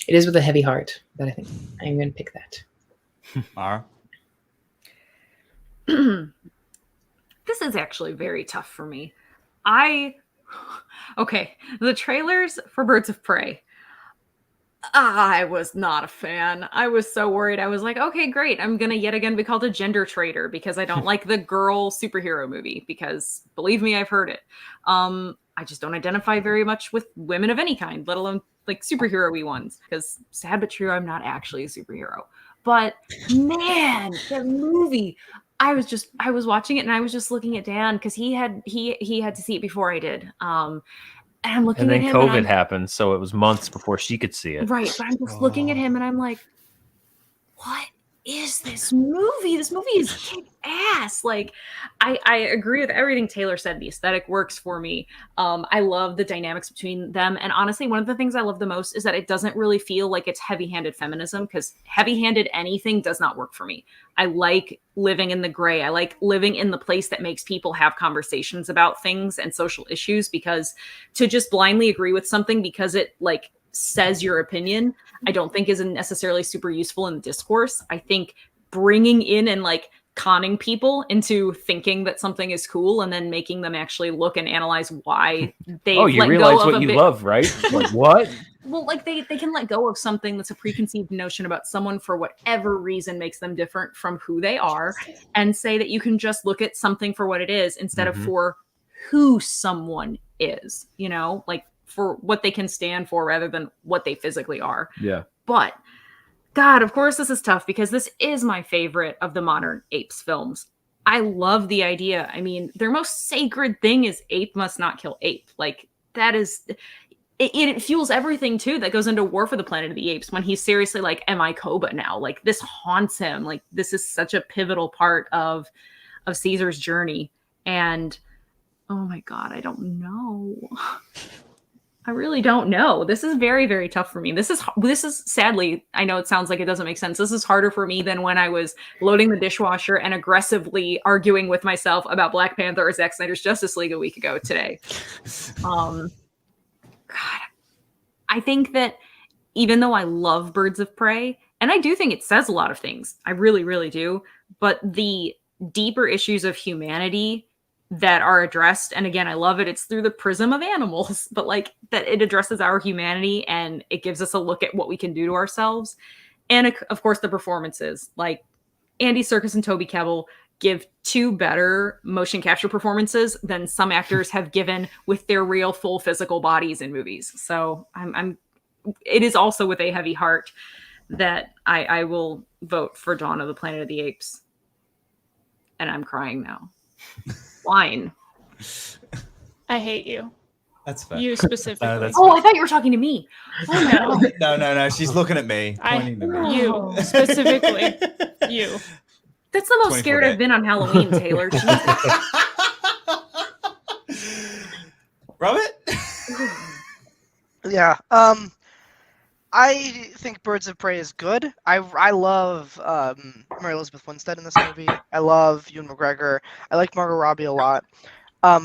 It is with a heavy heart, but I think I'm going to pick that. Mara? This is actually very tough for me. Okay, the trailers for Birds of Prey. I was not a fan. I was so worried. I was like, okay, great. I'm going to yet again be called a gender traitor because I don't like the girl superhero movie because believe me, I've heard it. I just don't identify very much with women of any kind, let alone like superhero-y ones because sad but true, I'm not actually a superhero. But man, that movie, I was watching it and I was just looking at Dan because he had to see it before I did. And I'm looking at him. And then COVID happened, so it was months before she could see it. Right, but I'm just looking at him and I'm like, what is this movie? This movie is kick ass. Like, I agree with everything Taylor said. The aesthetic works for me. I love the dynamics between them. And honestly, one of the things I love the most is that it doesn't really feel like it's heavy-handed feminism because heavy-handed anything does not work for me. I like living in the gray. I like living in the place that makes people have conversations about things and social issues because to just blindly agree with something because it like says your opinion, I don't think is necessarily super useful in the discourse. I think bringing in and like conning people into thinking that something is cool and then making them actually look and analyze why they you realize what you love, right? Like what? Well, like they can let go of something that's a preconceived notion about someone for whatever reason makes them different from who they are and say that you can just look at something for what it is instead of for who someone is, you know, like for what they can stand for rather than what they physically are. Yeah. But God, of course, this is tough because this is my favorite of the modern Apes films. I love the idea. I mean, their most sacred thing is ape must not kill ape. Like that is, it fuels everything too that goes into War for the Planet of the Apes when he's seriously like, am I Koba now? Like this haunts him. Like this is such a pivotal part of Caesar's journey. And oh my God, I don't know. I really don't know. This is very, very tough for me. This is sadly, I know it sounds like it doesn't make sense. This is harder for me than when I was loading the dishwasher and aggressively arguing with myself about Black Panther or Zack Snyder's Justice League a week ago today. God, I think that even though I love Birds of Prey, and I do think it says a lot of things, I really, really do, but the deeper issues of humanity that are addressed, and again, I love it, it's through the prism of animals, but like that it addresses our humanity and it gives us a look at what we can do to ourselves. And of course, the performances, like Andy Serkis and Toby Kebbell give two better motion capture performances than some actors have given with their real full physical bodies in movies. So it is also with a heavy heart that I will vote for Dawn of the Planet of the Apes. And I'm crying now. Wine. I hate you. That's fair. You specifically. That's Oh, I thought you were talking to me. Oh no. No. She's looking at me. Pointing to me. You specifically. You. That's the most scared I've been on Halloween, Taylor. Robert? Yeah. I think Birds of Prey is good. I love Mary Elizabeth Winstead in this movie. I love Ewan McGregor. I like Margot Robbie a lot.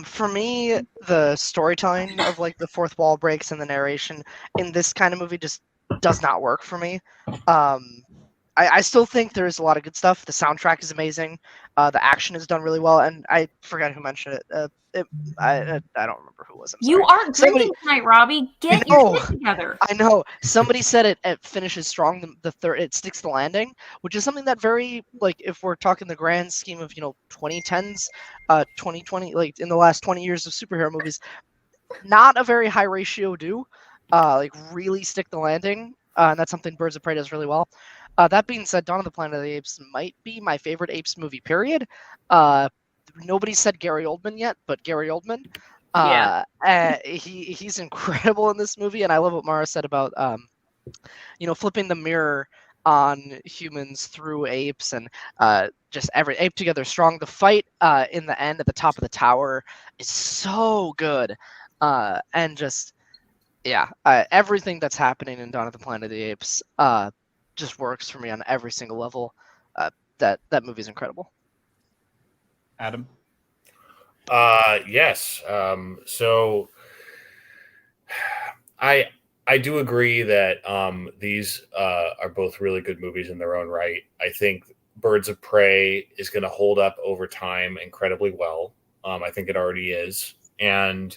For me, the storytelling of like the fourth wall breaks and the narration in this kind of movie just does not work for me. I still think there's a lot of good stuff. The soundtrack is amazing. The action is done really well, and I forgot who mentioned it. I don't remember who it was. I'm sorry. You aren't drinking tonight, Robbie. Get your shit together. I know. Somebody said it finishes strong. The third, it sticks the landing, which is something that very, like, if we're talking the grand scheme of 2010s, 2020, like in the last 20 years of superhero movies, not a very high ratio do. Like really stick the landing, and that's something Birds of Prey does really well. That being said, Dawn of the Planet of the Apes might be my favorite Apes movie, period. Nobody said Gary Oldman yet, but Gary Oldman. He's incredible in this movie, and I love what Mara said about flipping the mirror on humans through apes, and just every ape together strong. The fight in the end at the top of the tower is so good, and just everything that's happening in Dawn of the Planet of the Apes just works for me on every single level. That movie's incredible. Adam? Yes. So I do agree that these are both really good movies in their own right. I think Birds of Prey is going to hold up over time incredibly well. I think it already is. And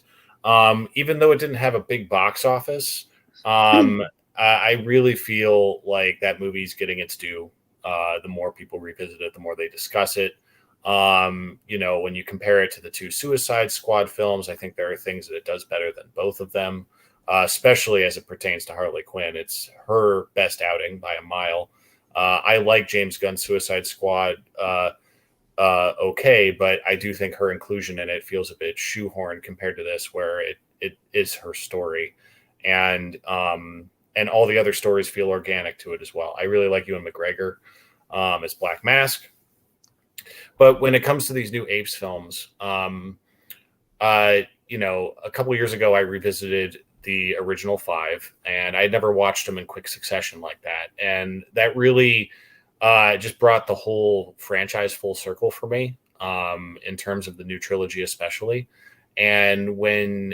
even though it didn't have a big box office, I really feel like that movie's getting its due. The more people revisit it, the more they discuss it. When you compare it to the two Suicide Squad films, I think there are things that it does better than both of them, especially as it pertains to Harley Quinn. It's her best outing by a mile. I like James Gunn's Suicide Squad okay, but I do think her inclusion in it feels a bit shoehorned compared to this, where it is her story. And all the other stories feel organic to it as well. I really like Ewan McGregor as Black Mask. But when it comes to these new Apes films, a couple years ago, I revisited the original 5, and I had never watched them in quick succession like that. And that really just brought the whole franchise full circle for me, in terms of the new trilogy especially. And when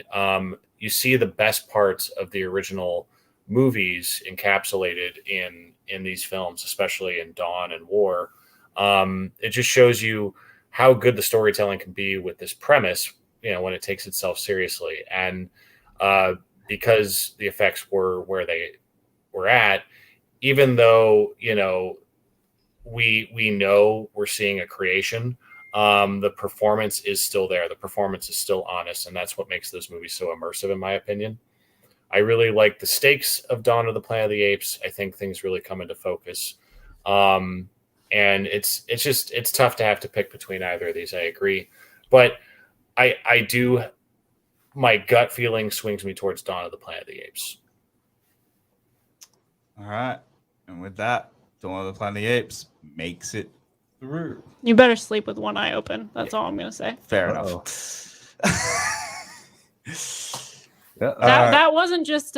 you see the best parts of the original movies encapsulated in these films, especially in Dawn and War, it just shows you how good the storytelling can be with this premise, when it takes itself seriously. And because the effects were where they were at, even though, we know we're seeing a creation, the performance is still there. The performance is still honest. And that's what makes those movies so immersive, in my opinion. I really like the stakes of Dawn of the Planet of the Apes. I think things really come into focus. And it's tough to have to pick between either of these. I agree. But my gut feeling swings me towards Dawn of the Planet of the Apes. All right. And with that, Dawn of the Planet of the Apes makes it through. You better sleep with one eye open. That's all I'm going to say. Fair enough. That wasn't just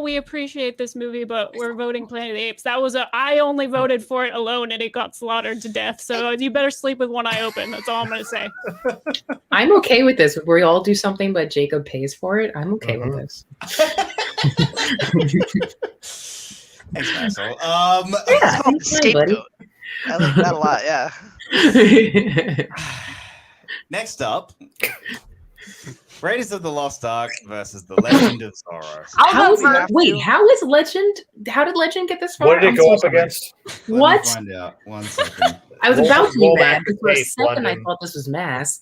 we appreciate this movie, but we're voting Planet of the Apes. That was I only voted for it alone, and it got slaughtered to death. So you better sleep with one eye open. That's all I'm going to say. I'm okay with this. If we all do something, but Jacob pays for it, I'm okay with this. Thanks, Marcel. Yeah, scapegoat. I like that a lot. Yeah. Next up, Raiders of the Lost Ark versus the Legend of Zorro. How did Legend get this far? What did it go up against? What? Let me find out. 1 second. I was about to be roll mad back the because for a tape, second I London. thought this was Mask,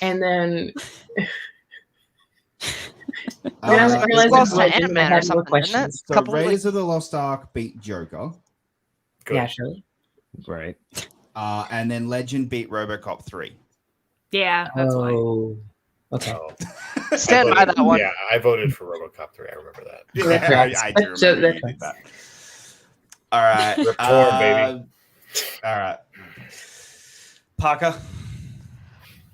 and then I realized lost it was to Legend, and I Ant-Man or had more something, didn't it? questions. So Couple of, Raiders of the Lost Ark beat Joker. Good. Yeah, surely. Right. And then Legend beat RoboCop 3. Yeah, that's why. Oh, okay. Oh. Stand I by voted- that one. Yeah, I voted for RoboCop 3. I remember that. I do remember you did that. All right. Rip Torn, baby. All right. Parker.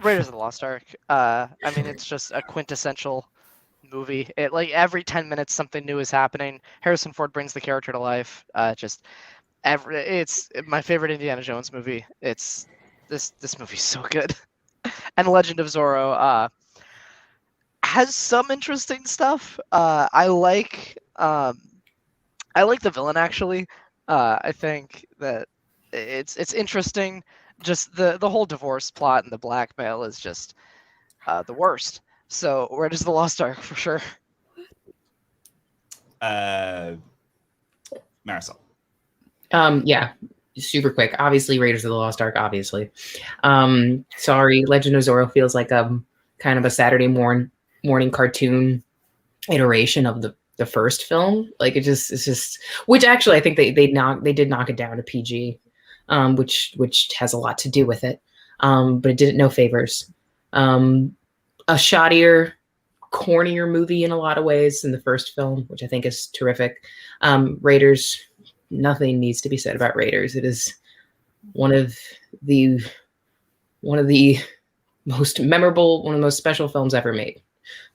Raiders of the Lost Ark. It's just a quintessential movie. It every 10 minutes something new is happening. Harrison Ford brings the character to life. It's my favorite Indiana Jones movie. It's this movie's so good. And Legend of Zorro has some interesting stuff. I like the villain actually. I think that it's interesting. Just the whole divorce plot and the blackmail is just the worst. So Raiders of the Lost Ark for sure. Marisol. Yeah, super quick. Obviously, Raiders of the Lost Ark. Obviously, sorry, Legend of Zorro feels like kind of a Saturday morning cartoon iteration of the first film. Like it's just which actually I think they did knock it down to PG, which has a lot to do with it. But it didn't no favors. A shoddier cornier movie in a lot of ways than the first film, which I think is terrific. Raiders, nothing needs to be said about Raiders. It is one of the most memorable, one of the most special films ever made.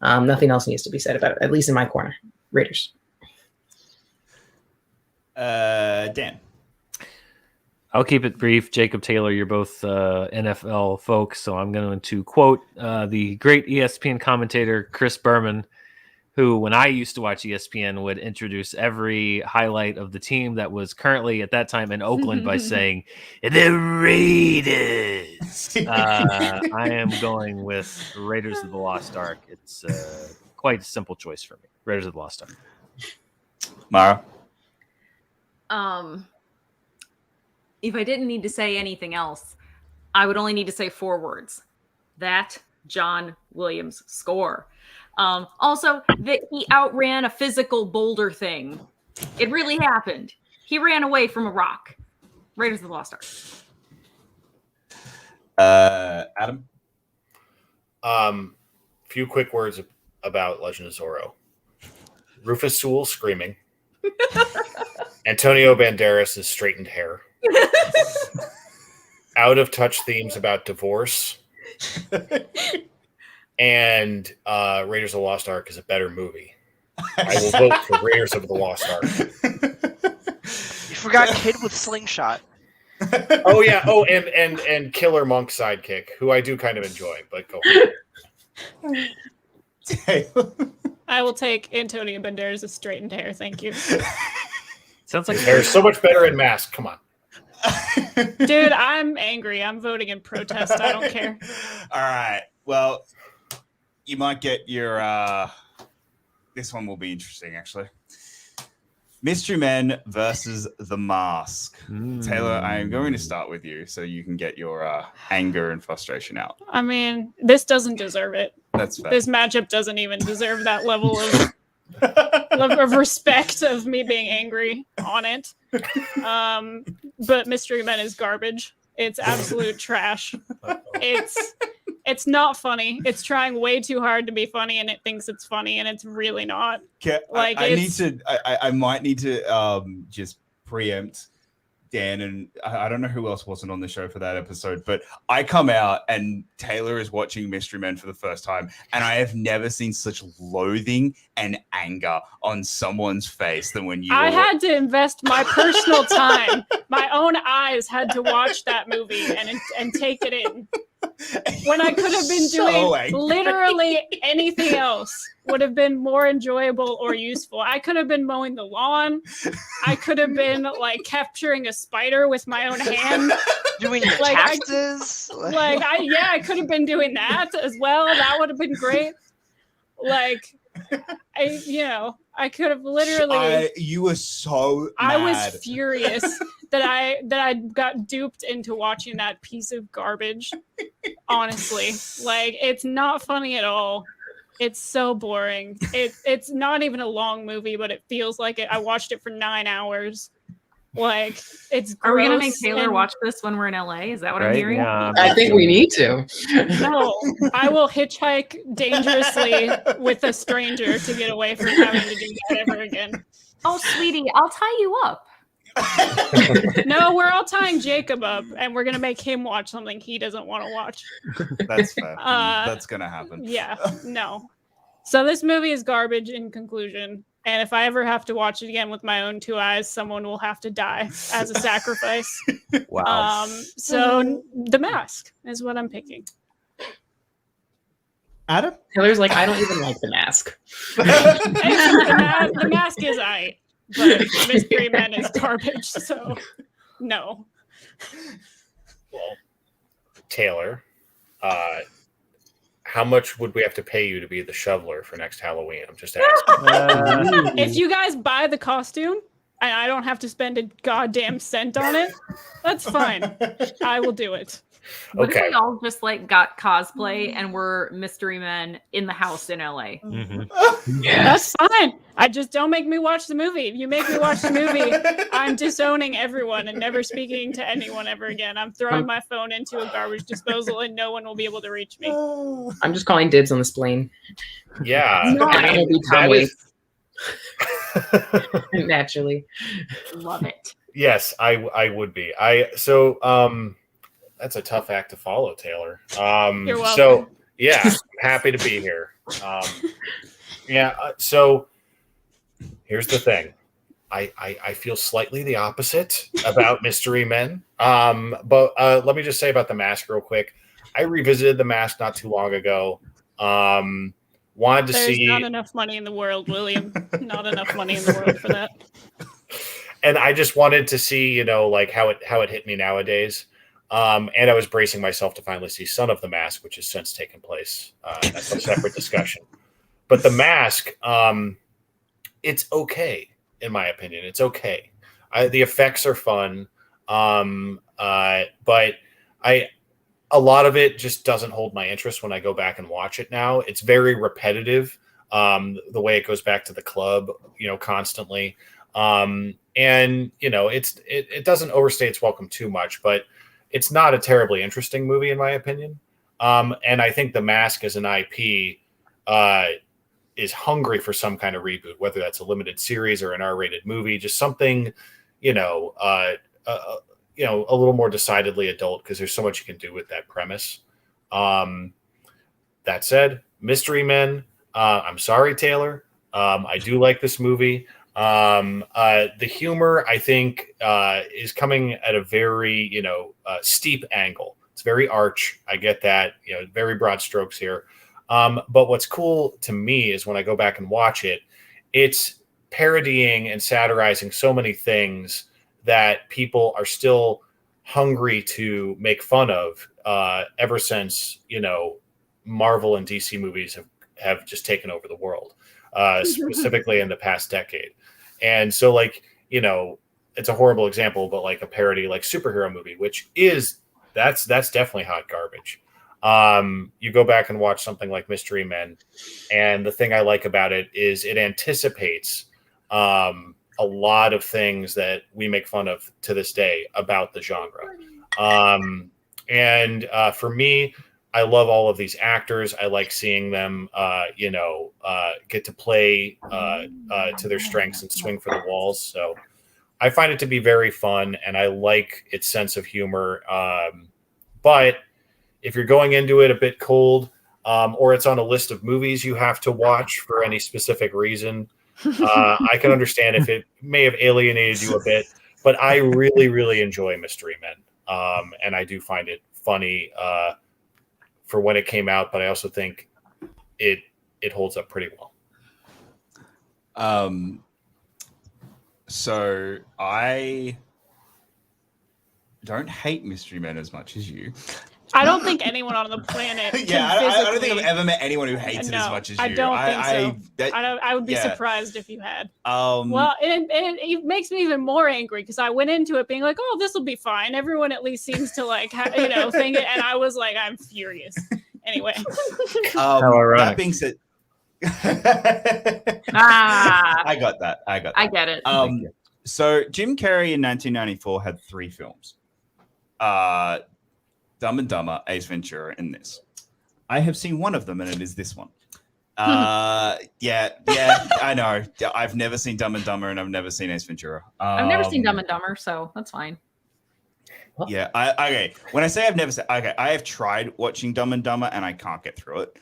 Nothing else needs to be said about it, at least in my corner. Raiders. Dan. I'll keep it brief. Jacob, Taylor, you're both NFL folks, so I'm going to quote the great ESPN commentator Chris Berman, who, when I used to watch ESPN, would introduce every highlight of the team that was currently at that time in Oakland by saying, "The Raiders." I am going with Raiders of the Lost Ark. It's quite a simple choice for me. Raiders of the Lost Ark. Mara. If I didn't need to say anything else, I would only need to say 4 words. That John Williams score. Also, that he outran a physical boulder thing. It really happened. He ran away from a rock. Raiders of the Lost Ark. Adam. Few quick words about Legend of Zorro. Rufus Sewell screaming. Antonio Banderas' straightened hair. Out of touch themes about divorce. And Raiders of the Lost Ark is a better movie. I will vote for Raiders of the Lost Ark. You forgot Kid with Slingshot. Oh yeah. Oh, and Killer Monk sidekick, who I do kind of enjoy, but go on. I will take Antonio Banderas' straightened hair. Thank you. Sounds like They're so much better in Mask. Come on. Dude, I'm angry. I'm voting in protest. I don't care. All right. Well, you might get your. This one will be interesting, actually. Mystery Men versus The Mask. Taylor, I am going to start with you so you can get your anger and frustration out. I mean, this doesn't deserve it. That's fair. This matchup doesn't even deserve that level of respect of me being angry on it. But Mystery Men is garbage. It's absolute trash. It's not funny. It's trying way too hard to be funny, and it thinks it's funny, and it's really not. Like I might need to just preempt Dan, and I don't know who else wasn't on the show for that episode, but I come out and Taylor is watching Mystery Men for the first time, and I have never seen such loathing and anger on someone's face than when you. I had to invest my personal time. My own eyes had to watch that movie and take it in. When I could have been doing literally anything else would have been more enjoyable or useful. I could have been mowing the lawn. I could have been like capturing a spider with my own hand. Doing your taxes. I could have been doing that as well. That would have been great. Like, I could have literally. You were so. I mad. was furious that I got duped into watching that piece of garbage. Honestly, like, it's not funny at all. It's so boring. It's not even a long movie, but it feels like it. I watched it for 9 hours. Like, it's gross. Are we gonna make Taylor watch this when we're in LA? Is that what I'm hearing? Yeah. I think we need to. No, I will hitchhike dangerously with a stranger to get away from having to do that ever again. Oh, sweetie, I'll tie you up. No, we're all tying Jacob up, and we're gonna make him watch something he doesn't want to watch. That's fair. That's gonna happen. Yeah, no. So this movie is garbage in conclusion, and if I ever have to watch it again with my own 2 eyes, someone will have to die as a sacrifice. wow. So The Mask is what I'm picking. Adam? Taylor's like, I don't even like The Mask. The Mask is aight, but Mystery Men is garbage, so no. Well, Taylor, how much would we have to pay you to be the shoveler for next Halloween? I'm just asking. If you guys buy the costume, and I don't have to spend a goddamn cent on it, that's fine. I will do it. What if Okay. we all just like got cosplay and we're mystery men in the house in LA? That's fine. I just don't make me watch the movie. If you make me watch the movie, I'm disowning everyone and never speaking to anyone ever again. I'm throwing my phone into a garbage disposal and no one will be able to reach me. I'm just calling dibs on the spleen. Yeah. No, I It'll mean, be Tom that is- Waits. Naturally. Love it. Yes, I would be. That's a tough act to follow, Taylor. You're welcome. So yeah, I'm happy to be here. So here's the thing. I feel slightly the opposite about Mystery Men. But let me just say about The Mask real quick. I revisited The Mask not too long ago. Wanted to There's see. not enough money in the world, William. Not enough money in the world for that. And I just wanted to see, like how it hit me nowadays. And I was bracing myself to finally see Son of the Mask, which has since taken place. That's a separate discussion. But The Mask, it's okay, in my opinion. It's okay. The effects are fun. But a lot of it just doesn't hold my interest when I go back and watch it now. It's very repetitive. The way it goes back to the club, constantly. And it doesn't overstay its welcome too much, but it's not a terribly interesting movie in my opinion. And I think The Mask as an IP is hungry for some kind of reboot, whether that's a limited series or an R-rated movie, just something, a little more decidedly adult, because there's so much you can do with that premise. That said, Mystery Men, I'm sorry, Taylor. I do like this movie. The humor, I think, is coming at a very, steep angle. It's very arch. I get that, very broad strokes here. But what's cool to me is when I go back and watch it, it's parodying and satirizing so many things that people are still hungry to make fun of, ever since, Marvel and DC movies have just taken over the world, specifically in the past decade. And so, it's a horrible example, but like a parody, like superhero movie, which that's definitely hot garbage. You go back and watch something like Mystery Men, and the thing I like about it is it anticipates a lot of things that we make fun of to this day about the genre. For me, I love all of these actors. I like seeing them, get to play to their strengths and swing for the walls. So I find it to be very fun, and I like its sense of humor. But if you're going into it a bit cold, or it's on a list of movies you have to watch for any specific reason, I can understand if it may have alienated you a bit. But I really, really enjoy Mystery Men, and I do find it funny for when it came out, but I also think it holds up pretty well. So I don't hate Mystery Men as much as you. I don't think anyone on the planet. Yeah, can I don't think physically- I've ever met anyone who hates it as No, much as you. I don't think so. I would be yeah. surprised if you had. Well, it makes me even more angry because I went into it being like, "Oh, this will be fine." Everyone at least seems to think it, and I was like, "I'm furious." Anyway, that being said, I got that. I get it. So Jim Carrey in 1994 had 3 films: Dumb and Dumber, Ace Ventura, and this. I have seen one of them, and it is this one. Yeah, I know. I've never seen Dumb and Dumber, and I've never seen Ace Ventura. I've never seen Dumb and Dumber, so that's fine. Yeah, okay. When I say I've never seen, okay, I have tried watching Dumb and Dumber, and I can't get through it.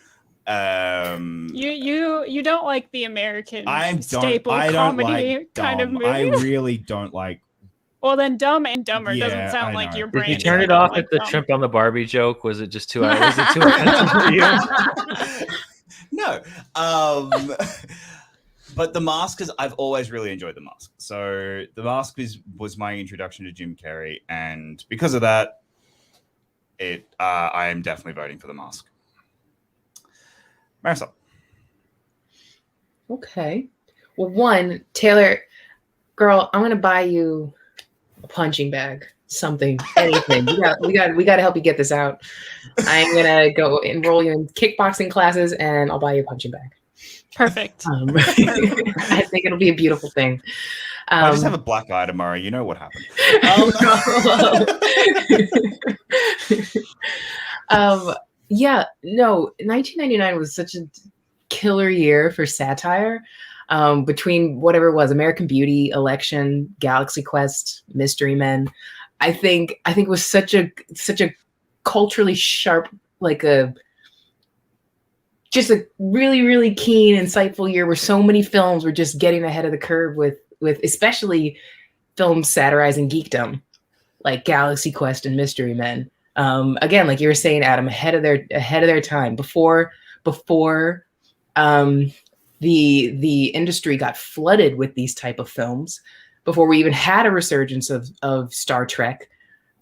You don't like the American staple I don't comedy like kind of Dumb. movie. I really don't like. Well, then Dumb and Dumber Yeah, doesn't sound I like know. your Did brand. Did you turn I it don't off like at the Dumb. shrimp on the Barbie joke? Was it just too? Was it too offensive for you? No. But The Mask I've always really enjoyed The Mask. So The Mask was my introduction to Jim Carrey, and because of that, I am definitely voting for The Mask. Marisol. Okay. Well, one, Taylor, girl, I'm gonna buy you a punching bag, something, anything. We got to help you get this out. I'm gonna go enroll you in kickboxing classes, and I'll buy you a punching bag. Perfect. I think it'll be a beautiful thing. I just have a black eye tomorrow. You know what happened. Yeah, no, 1999 was such a killer year for satire. Between whatever it was, American Beauty, Election, Galaxy Quest, Mystery Men, I think it was such a culturally sharp, like just a really, really keen, insightful year where so many films were just getting ahead of the curve with especially films satirizing geekdom, like Galaxy Quest and Mystery Men. Again, like you were saying, Adam, ahead of their time, before the industry got flooded with these type of films, before we even had a resurgence of Star Trek.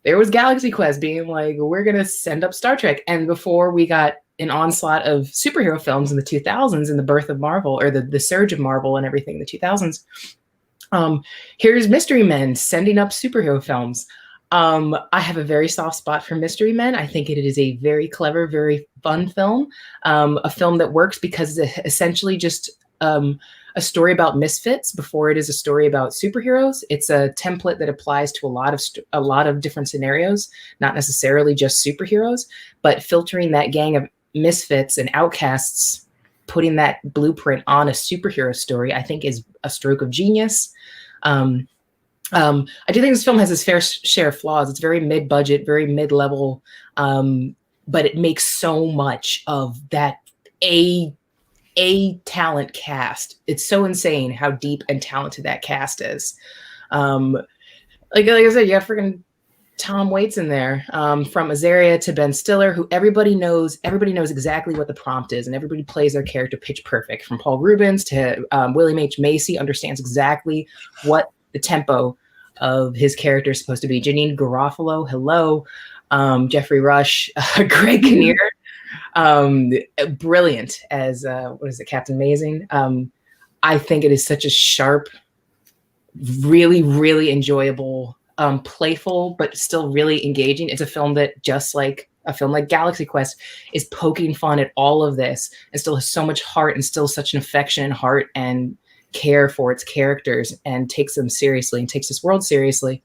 There was Galaxy Quest being like, we're gonna send up Star Trek, and before we got an onslaught of superhero films in the 2000s and the birth of Marvel, or the surge of Marvel and everything in the 2000s. Here's Mystery Men sending up superhero films. I have a very soft spot for Mystery Men. I think it is a very clever, very fun film. A film that works because it's essentially just a story about misfits before it is a story about superheroes. It's a template that applies to a lot of different scenarios, not necessarily just superheroes, but filtering that gang of misfits and outcasts, putting that blueprint on a superhero story, I think is a stroke of genius. I do think this film has its fair share of flaws. It's very mid-budget, very mid-level, but it makes so much of that a talent cast. It's so insane how deep and talented that cast is. Like I said, you have freaking Tom Waits in there, from Azaria to Ben Stiller, who everybody knows exactly what the prompt is, and everybody plays their character pitch perfect. From Paul Rubens to William H. Macy understands exactly what the tempo of his character is supposed to be. Janine Garofalo, hello. Jeffrey Rush, Greg Kinnear, brilliant as Captain Amazing. I think it is such a sharp, really, really enjoyable, playful, but still really engaging. It's a film that, just like a film like Galaxy Quest, is poking fun at all of this and still has so much heart and still such an affection and heart and care for its characters, and takes them seriously and takes this world seriously.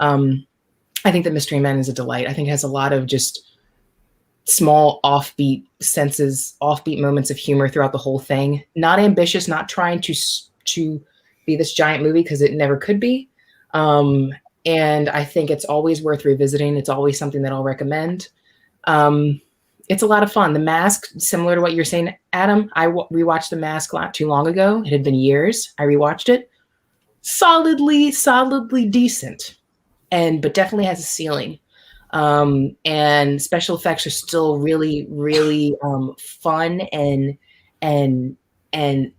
I think that Mystery Men is a delight. I think it has a lot of just small offbeat moments of humor throughout the whole thing. Not ambitious, not trying to be this giant movie, because it never could be. And I think it's always worth revisiting. It's always something that I'll recommend. It's a lot of fun. The Mask, similar to what you're saying, Adam, I rewatched The Mask not too long ago. It had been years. I rewatched it. Solidly decent, but definitely has a ceiling. And special effects are still really, really fun and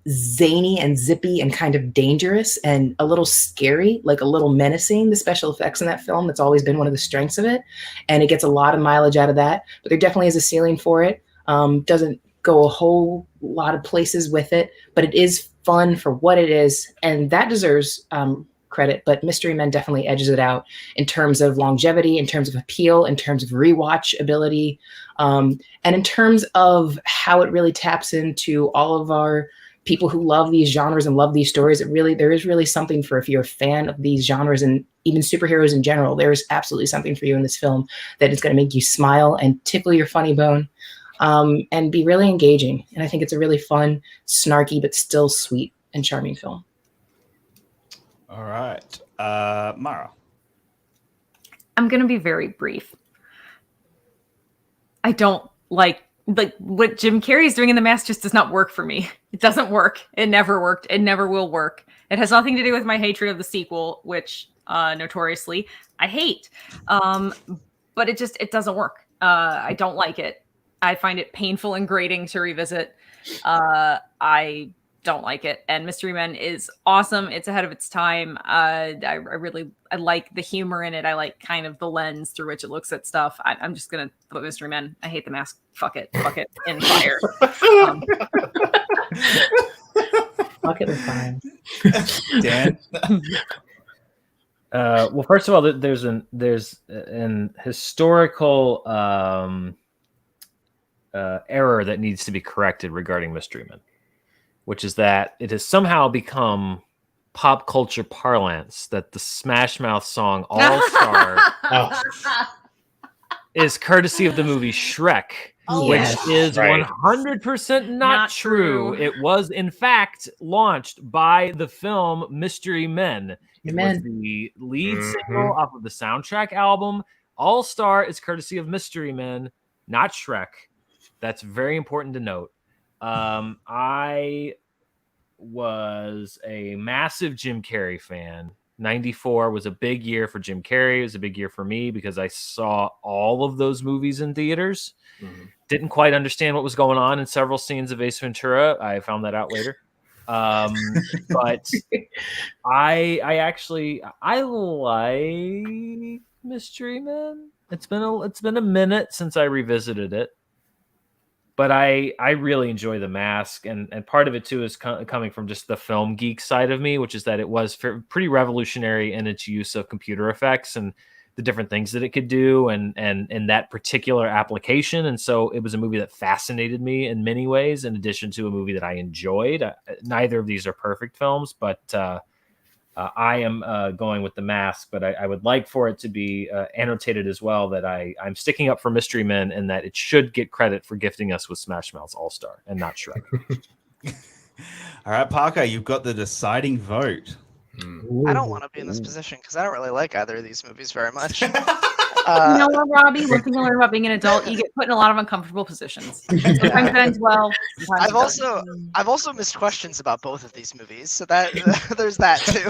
zany and zippy and kind of dangerous and a little scary, like a little menacing. The special effects in that film, that's always been one of the strengths of it, and it gets a lot of mileage out of that. But there definitely is a ceiling for it. Doesn't go a whole lot of places with it, but it is fun for what it is, and that deserves credit. But Mystery Men definitely edges it out in terms of longevity, in terms of appeal, in terms of rewatch ability, and in terms of how it really taps into all of our people who love these genres and love these stories. There is really something for, if you're a fan of these genres and even superheroes in general, there is absolutely something for you in this film that is going to make you smile and tickle your funny bone, and be really engaging. And I think it's a really fun, snarky, but still sweet and charming film. All right. Mara. I'm going to be very brief. I don't like what Jim Carrey is doing in The Mask just does not work for me. It doesn't work. It never worked. It never will work. It has nothing to do with my hatred of the sequel, which notoriously I hate. But it doesn't work. I don't like it. I find it painful and grating to revisit. I don't like it. And Mystery Men is awesome. It's ahead of its time. I like the humor in it. I like kind of the lens through which it looks at stuff. I'm just going to put Mystery Men. I hate The Mask. Fuck it. In fire. Pocket was fine. Dan, Well, first of all, there's an historical error that needs to be corrected regarding Mystery Men, which is that it has somehow become pop culture parlance that the Smash Mouth song All Star Oh, is courtesy of the movie Shrek, Oh, which yes. is Right. 100% not Not true. true. It was, in fact, launched by the film Mystery Men. It was the lead single off of the soundtrack album. All Star is courtesy of Mystery Men, not Shrek. That's very important to note. I was a massive Jim Carrey fan. 94 was a big year for Jim Carrey. It was a big year for me because I saw all of those movies in theaters. Didn't quite understand what was going on in several scenes of Ace Ventura. I found that out later. But I like Mystery Men. It's been a minute since I revisited it. But I really enjoy The Mask, and part of it too is coming from just the film geek side of me, which is that it was pretty revolutionary in its use of computer effects and the different things that it could do, and that particular application. And so it was a movie that fascinated me in many ways, in addition to a movie that I enjoyed. Neither of these are perfect films, but I am going with The Mask, but I would like for it to be annotated as well that I'm sticking up for Mystery Men and that it should get credit for gifting us with Smash Mouth's All Star and not Shrek. all right, Parker, you've got the deciding vote. I don't want to be in this position because I don't really like either of these movies very much. You know what, Robbie? One thing you learn about being an adult, you get put in a lot of uncomfortable positions. Sometimes it ends well. Sometimes it doesn't. I've also missed questions about both of these movies, so that there's that too.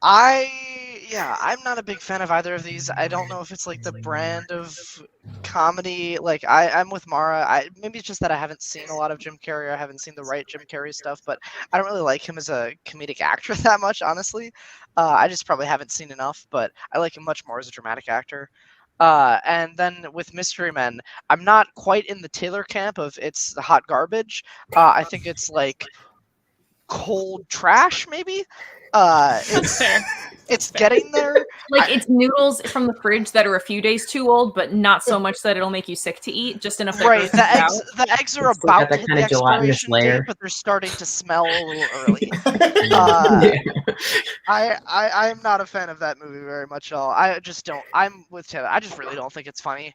I'm not a big fan of either of these. I don't know if it's like the brand of comedy. Like I'm with Mara. Maybe it's just that I haven't seen a lot of Jim Carrey. I haven't seen the right Jim Carrey stuff, but I don't really like him as a comedic actor that much, honestly. I just probably haven't seen enough, but I like him much more as a dramatic actor. And then with Mystery Men, I'm not quite in the Taylor camp of it's hot garbage. I think it's like cold trash, maybe. It's getting there. Like it's noodles from the fridge that are a few days too old, but not so much that it'll make you sick to eat. Just enough. Right. The eggs are It's about got to that hit the kind of gelatinous expiration layer. date, but they're starting to smell a little early. I'm not a fan of that movie very much at all. I just don't. I'm with Taylor. I just really don't think it's funny.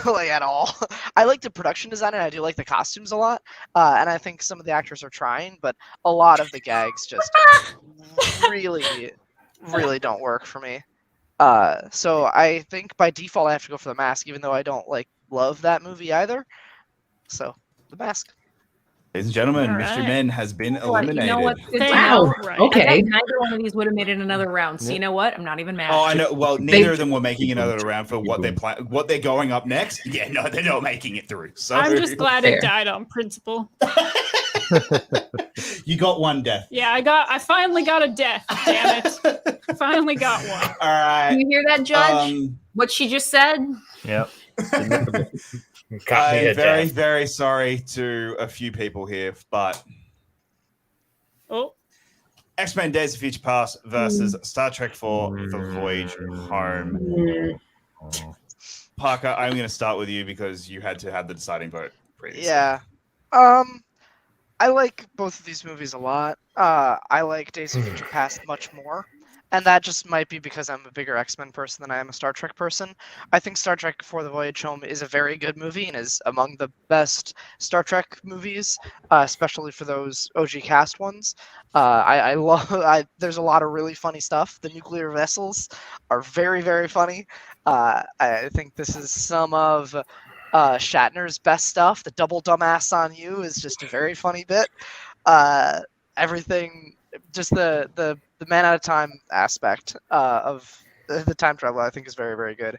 Like at all. I like the production design and I do like the costumes a lot. And I think some of the actors are trying, but a lot of the gags just really don't work for me. So I think by default I have to go for The Mask, even though I don't love that movie either. So The Mask. Ladies and gentlemen, All Mystery right. Men has been Well, eliminated. you know what? Good to Wow. know. Right. Okay. I bet neither one of these would have made it another round. So you know what? I'm not even mad. Oh, I know. Well, neither of them were making another round for what they're going up next. Yeah, no, they're not making it through. So I'm just glad Fair. it died on principle. you got one death. Yeah, I finally got a death. Damn it! Finally got one. All right. You hear that, Judge? Um, What she just said? Yep. got me I'm a very, death. very sorry to a few people here, but Oh, X-Men Days of Future Past versus Star Trek 4 The Voyage Home. Parker, I'm going to start with you because you had to have the deciding vote previously. Yeah. I like both of these movies a lot. I like Days of Future Past much more. And that just might be because I'm a bigger X-Men person than I am a Star Trek person. I think Star Trek For the Voyage Home is a very good movie and is among the best Star Trek movies, especially for those OG cast ones. I love. There's a lot of really funny stuff. The nuclear vessels are very, very funny. I think this is some of Shatner's best stuff. The double dumbass on you is just a very funny bit. Everything, just the man out of time aspect of the time travel, I think is very, very good.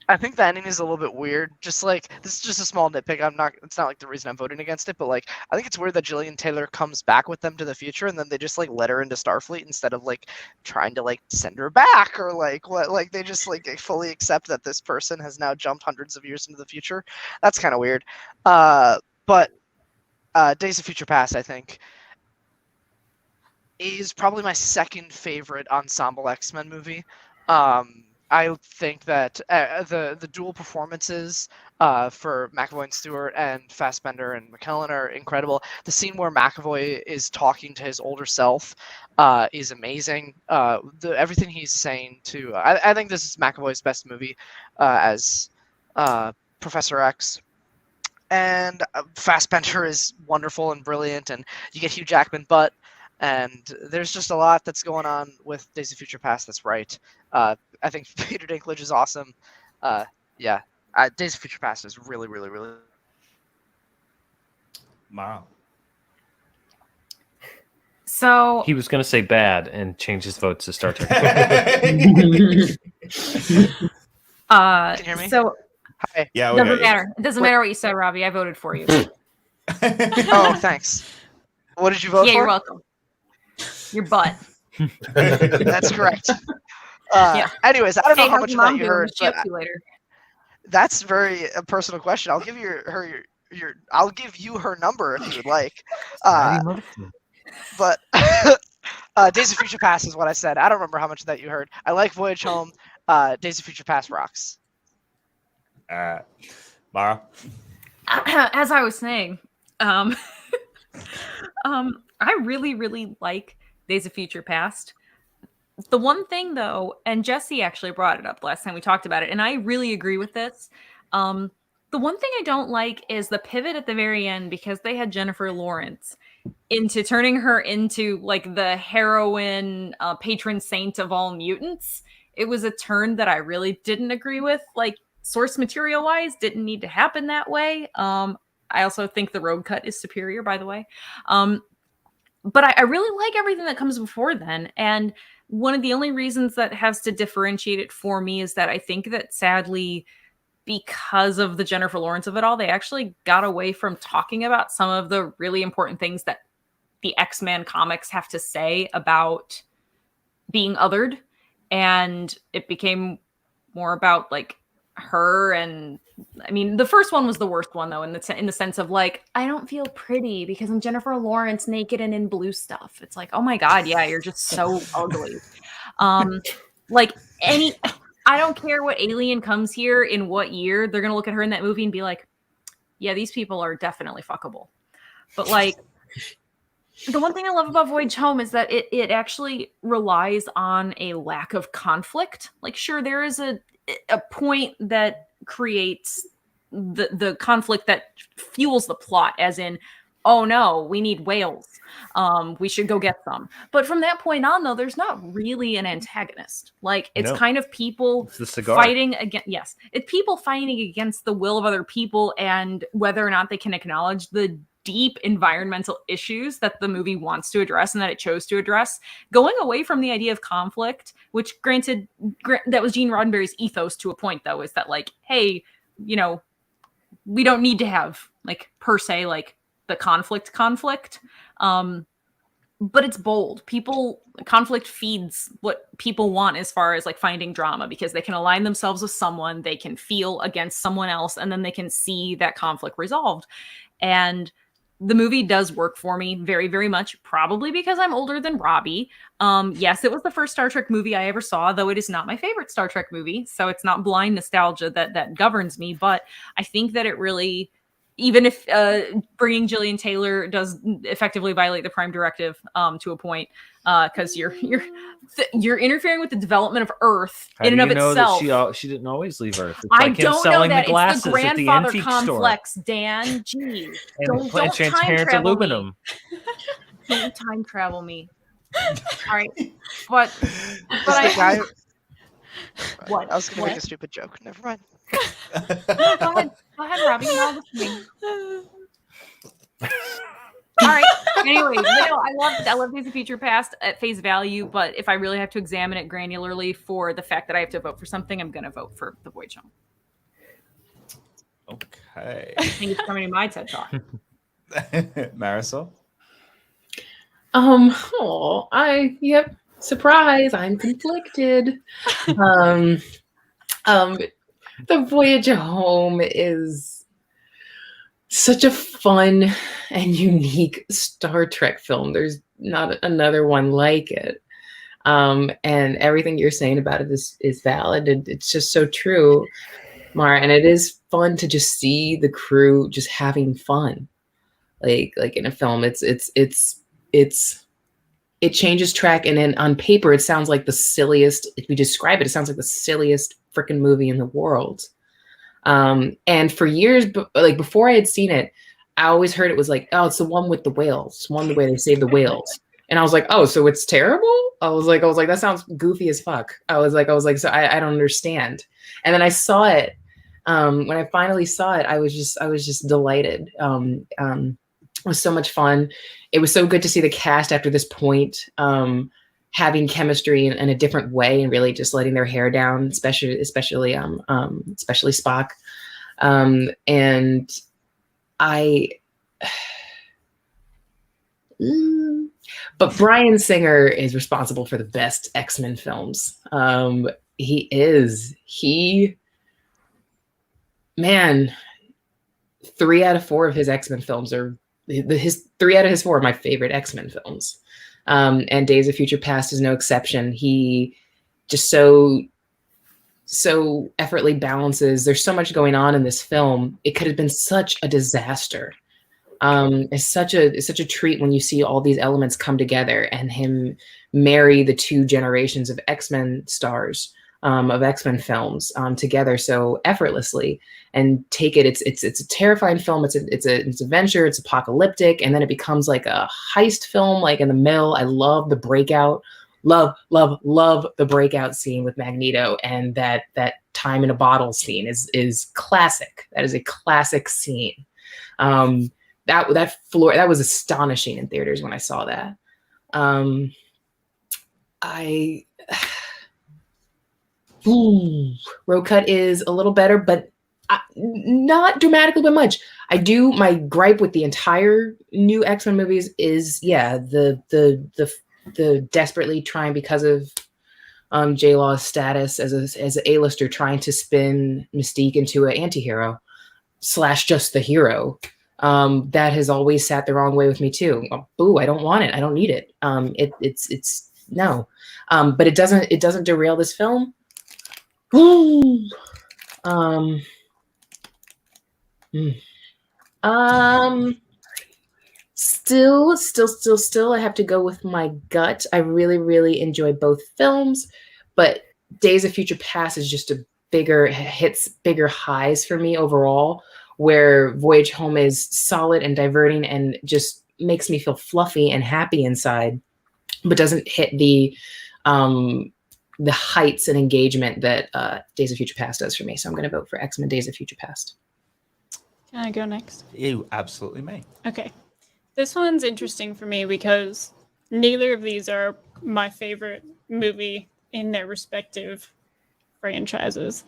I think the ending is a little bit weird. Just like, this is just a small nitpick. It's not like the reason I'm voting against it, but like, I think it's weird that Gillian Taylor comes back with them to the future and then they just like let her into Starfleet instead of like trying to like send her back or like what, like they just like fully accept that this person has now jumped hundreds of years into the future. That's kind of weird. But Days of Future Past, I think, is probably my second favorite ensemble X-Men movie. I think that the dual performances for McAvoy and Stewart and Fassbender and McKellen are incredible. The scene where McAvoy is talking to his older self is amazing. Everything he's saying to I think this is McAvoy's best movie as Professor X. And Fassbender is wonderful and brilliant, and you get Hugh Jackman, and there's just a lot that's going on with Days of Future Past that's right. I think Peter Dinklage is awesome. Days of Future Past is really, really, really. Wow. So He was going to say bad and change his vote to Star Trek. Can you hear me? So Hi. Yeah, we doesn't got matter. It doesn't matter what you said, Robbie. I voted for you. you. Oh, thanks. What did you vote Yeah, for? you're welcome. Your butt. That's correct. Yeah. Anyways, I don't know Hey, how how's much of your that mom you doing? heard, What's she but up to later? that's very a personal question. I'll give you your I'll give you her number if you would like. But Days of Future Past is what I said. I don't remember how much of that you heard. I like Voyage Home. Days of Future Past rocks. Mara. As I was saying, I really, really like Days of Future Past. The one thing, though, and Jesse actually brought it up last time we talked about it, and I really agree with this. The one thing I don't like is the pivot at the very end, because they had Jennifer Lawrence into turning her into like the heroine, patron saint of all mutants. It was a turn that I really didn't agree with. Like, source material wise, didn't need to happen that way. I also think the road cut is superior, by the way. But I really like everything that comes before then. And one of the only reasons that has to differentiate it for me is that I think that sadly, because of the Jennifer Lawrence of it all, they actually got away from talking about some of the really important things that the X-Men comics have to say about being othered. And it became more about like her. And I mean, the first one was the worst one, though, in the sense of like, I don't feel pretty because I'm Jennifer Lawrence naked and in blue stuff. It's like, oh my God, yeah, you're just so ugly. Like I don't care what alien comes here in what year, they're gonna look at her in that movie and be like, yeah, these people are definitely fuckable. But like, the one thing I love about Voyage Home is that it actually relies on a lack of conflict. Like, sure, there is a point that creates the conflict that fuels the plot, as in, oh no, we need whales. We should go get them. But from that point on, though, there's not really an antagonist. Like, it's kind of people fighting against, yes, it's people fighting against the will of other people and whether or not they can acknowledge the deep environmental issues that the movie wants to address and that it chose to address, going away from the idea of conflict, which granted, that was Gene Roddenberry's ethos to a point, though, is that like, hey, you know, we don't need to have like per se, like the conflict. But it's bold. Conflict feeds what people want as far as like finding drama, because they can align themselves with someone, they can feel against someone else, and then they can see that conflict resolved. And the movie does work for me very, very much, probably because I'm older than Robbie. Yes, it was the first Star Trek movie I ever saw, though it is not my favorite Star Trek movie. So it's not blind nostalgia that governs me. But I think that it really, even if bringing Gillian Taylor does effectively violate the Prime Directive to a point, because you're interfering with the development of Earth in and of itself. That she didn't always leave Earth. It's I like him don't know selling that. the glasses It's the at the grandfather antique complex, Dan. Jeez, don't transparent time travel aluminum. me. Don't time travel me. All right, but what? I was going to make a stupid joke. Never mind. Go ahead, Robbie. You're all listening. All right. Anyway, I love Days of Future Past at face value, but if I really have to examine it granularly for the fact that I have to vote for something, I'm going to vote for The Voyage Home. Okay. I think it's coming to my TED Talk. Marisol? Surprise, I'm conflicted. The Voyage Home is such a fun and unique Star Trek film. There's not another one like it. And everything you're saying about it is valid. And it's just so true, Mara. And it is fun to just see the crew just having fun. Like in a film, it changes track, and then on paper, it sounds like the silliest. If we describe it, it sounds like the silliest freaking movie in the world. And for years, like before I had seen it, I always heard it was like, oh, it's the one with the whales, it's one where they save the whales. And I was like, oh, so it's terrible. I was like, that sounds goofy as fuck. I was like, so I don't understand. And then I saw it. When I finally saw it, I was just delighted. It was so much fun. It was so good to see the cast after this point having chemistry in a different way and really just letting their hair down, especially Spock. And I, but Bryan Singer is responsible for the best X-Men films. Man, 3 out of 4 of his X-Men films are. His 3 out of his 4 are my favorite X-Men films. And Days of Future Past is no exception. He just so effortlessly balances. There's so much going on in this film. It could have been such a disaster. It's such a treat when you see all these elements come together and him marry the 2 generations of X-Men stars, of X-Men films together so effortlessly and take it. It's a terrifying film. It's adventure. It's apocalyptic, and then it becomes like a heist film, like in the middle. I love the breakout. Love the breakout scene with Magneto, and that time in a bottle scene is classic. That is a classic scene. That was astonishing in theaters when I saw that. Road Cut is a little better, but not dramatically, but much. My gripe with the entire new X-Men movies is, the desperately trying, because of J-Law's status as an A-lister, trying to spin Mystique into an anti-hero / just the hero. That has always sat the wrong way with me too. Boo, I don't want it. I don't need it. It's no. But it doesn't derail this film. Still, I have to go with my gut. I really enjoy both films, but Days of Future Past is just hits bigger highs for me overall, where Voyage Home is solid and diverting and just makes me feel fluffy and happy inside, but doesn't hit the heights and engagement that Days of Future Past does for me. So I'm going to vote for X-Men Days of Future Past. Can I go next? You absolutely may. Okay. This one's interesting for me because neither of these are my favorite movie in their respective franchises.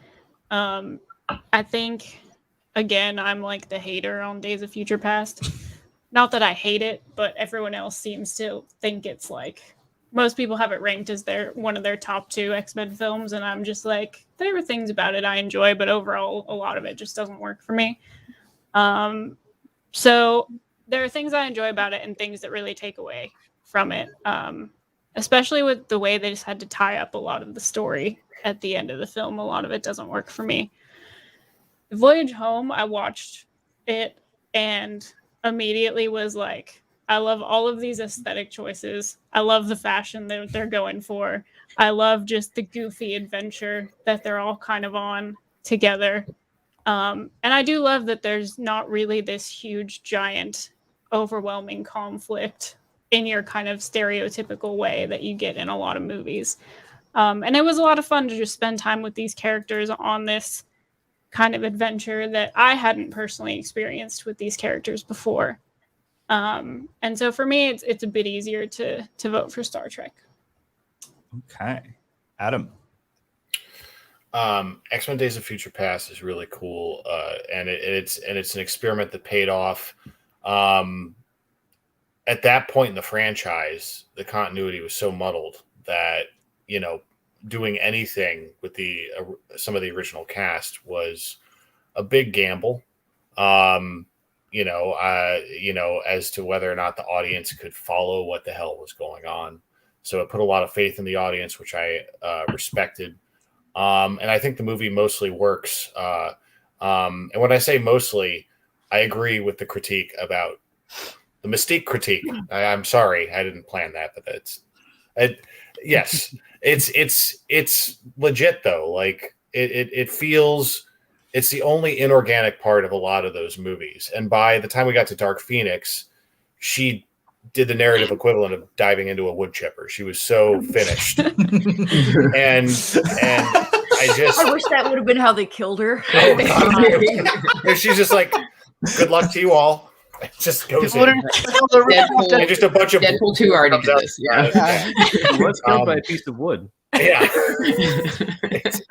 I think, again, I'm like the hater on Days of Future Past. Not that I hate it, but everyone else seems to think it's like, most people have it ranked as one of their top 2 X-Men films, and I'm just like, there are things about it I enjoy, but overall, a lot of it just doesn't work for me. So there are things I enjoy about it and things that really take away from it, especially with the way they just had to tie up a lot of the story at the end of the film. A lot of it doesn't work for me. Voyage Home, I watched it and immediately was like, I love all of these aesthetic choices. I love the fashion that they're going for. I love just the goofy adventure that they're all kind of on together. And I do love that there's not really this huge, giant, overwhelming conflict in your kind of stereotypical way that you get in a lot of movies. And it was a lot of fun to just spend time with these characters on this kind of adventure that I hadn't personally experienced with these characters before. And so for me, it's a bit easier to vote for Star Trek. Okay. Adam. X-Men Days of Future Past is really cool, and it's an experiment that paid off. At that point in the franchise, the continuity was so muddled that, doing anything with some of the original cast was a big gamble. as to whether or not the audience could follow what the hell was going on. So it put a lot of faith in the audience, which I respected. And I think the movie mostly works. And when I say mostly, I agree with the critique about the Mystique critique. I'm sorry, I didn't plan that, but yes, it's legit though. Like it feels, it's the only inorganic part of a lot of those movies. And by the time we got to Dark Phoenix, she did the narrative equivalent of diving into a wood chipper. She was so finished. and I wish that would have been how they killed her. And she's just like, good luck to you all. It just goes in. Deadpool, just a bunch of Deadpool 2 already did this. Yeah. He was killed by a piece of wood. Yeah.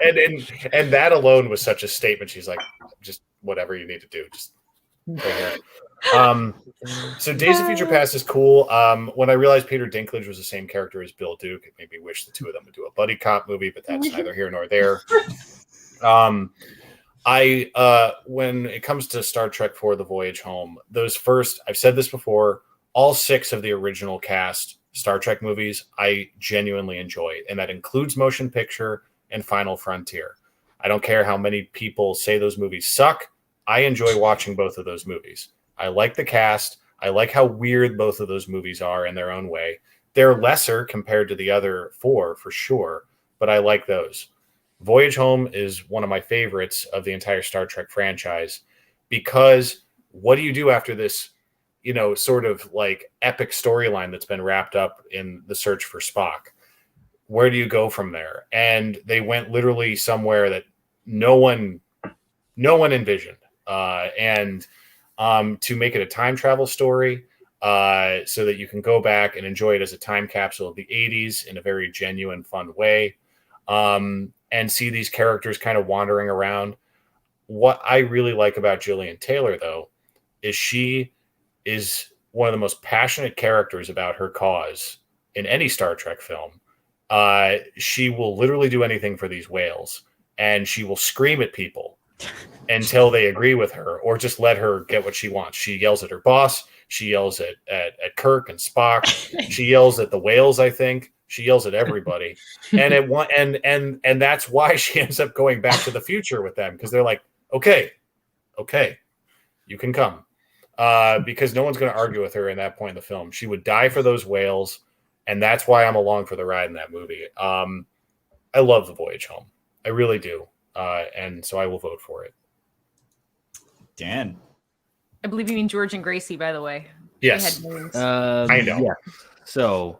and that alone was such a statement. She's like, just whatever you need to do, just go ahead. So Days of Future Past is cool. When I realized Peter Dinklage was the same character as Bill Duke, it made me wish the two of them would do a buddy cop movie, but that's neither here nor there. When it comes to Star Trek IV: The Voyage Home, those first, I've said this before, all 6 of the original cast Star Trek movies I genuinely enjoy, and that includes Motion Picture and Final Frontier. I don't care how many people say those movies suck. I enjoy watching both of those movies. I like the cast. I like how weird both of those movies are in their own way. They're lesser compared to the other 4 for sure, but I like those. Voyage Home is one of my favorites of the entire Star Trek franchise, because what do you do after this, sort of like epic storyline that's been wrapped up in the search for Spock? Where do you go from there? And they went literally somewhere that no one envisioned. To make it a time travel story, so that you can go back and enjoy it as a time capsule of the 80s in a very genuine, fun way, and see these characters kind of wandering around. What I really like about Jillian Taylor, though, is she is one of the most passionate characters about her cause in any Star Trek film. She will literally do anything for these whales, and she will scream at people until they agree with her, or just let her get what she wants. She yells at her boss. She yells at Kirk and Spock. She yells at the whales, I think. She yells at everybody. And that's why she ends up going back to the future with them, because they're like, okay, you can come. Because no one's going to argue with her in that point in the film. She would die for those whales, and that's why I'm along for the ride in that movie. I love The Voyage Home. I really do. And so I will vote for it. Dan. I believe you mean George and Gracie, by the way. Yes. I know. Yeah. So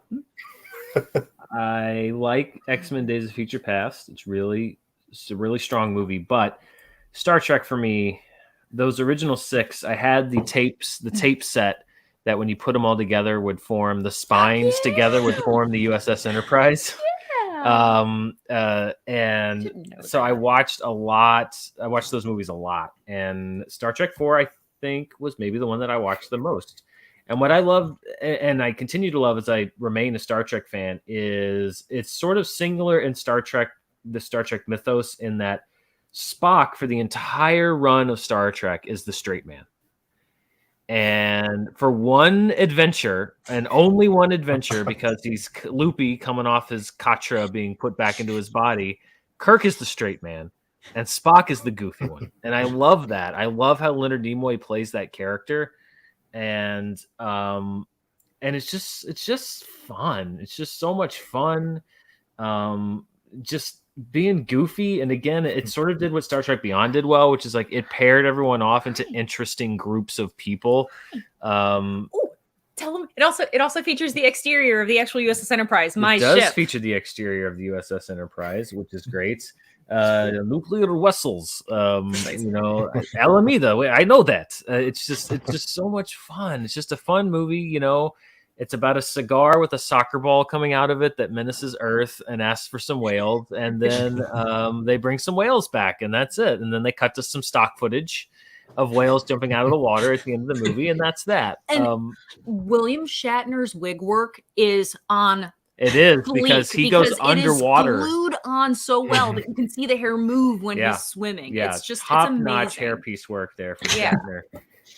I like X-Men Days of Future Past. It's a really strong movie, but Star Trek for me, those original 6, I had the tape set that when you put them all together would form the spines together would form the USS Enterprise. And so I watched those movies a lot, and Star Trek 4 I think was maybe the one that I watched the most. And what I love, and I continue to love as I remain a Star Trek fan, is it's sort of singular in Star Trek, the Star Trek mythos, in that Spock for the entire run of Star Trek is the straight man. And for one adventure, and only one adventure, because he's loopy coming off his Katra being put back into his body, Kirk is the straight man and Spock is the goofy one. And I love that. I love how Leonard Nimoy plays that character. And it's just fun. It's just so much fun. Just being goofy. And again, it sort of did what Star Trek Beyond did well, which is like it paired everyone off into interesting groups of people. Tell them it also features the exterior of the actual USS Enterprise. It does feature the exterior of the USS Enterprise, which is great. Nuclear vessels, Alameda. I know that. It's just so much fun. It's just a fun movie. It's about a cigar with a soccer ball coming out of it that menaces Earth and asks for some whales, and then they bring some whales back, and that's it. And then they cut to some stock footage of whales jumping out of the water at the end of the movie, and that's that. And William Shatner's wig work is on. It is because he goes underwater. It is glued on so well that you can see the hair move when he's swimming. Yeah, it's top-notch amazing. hairpiece work there from Shatner.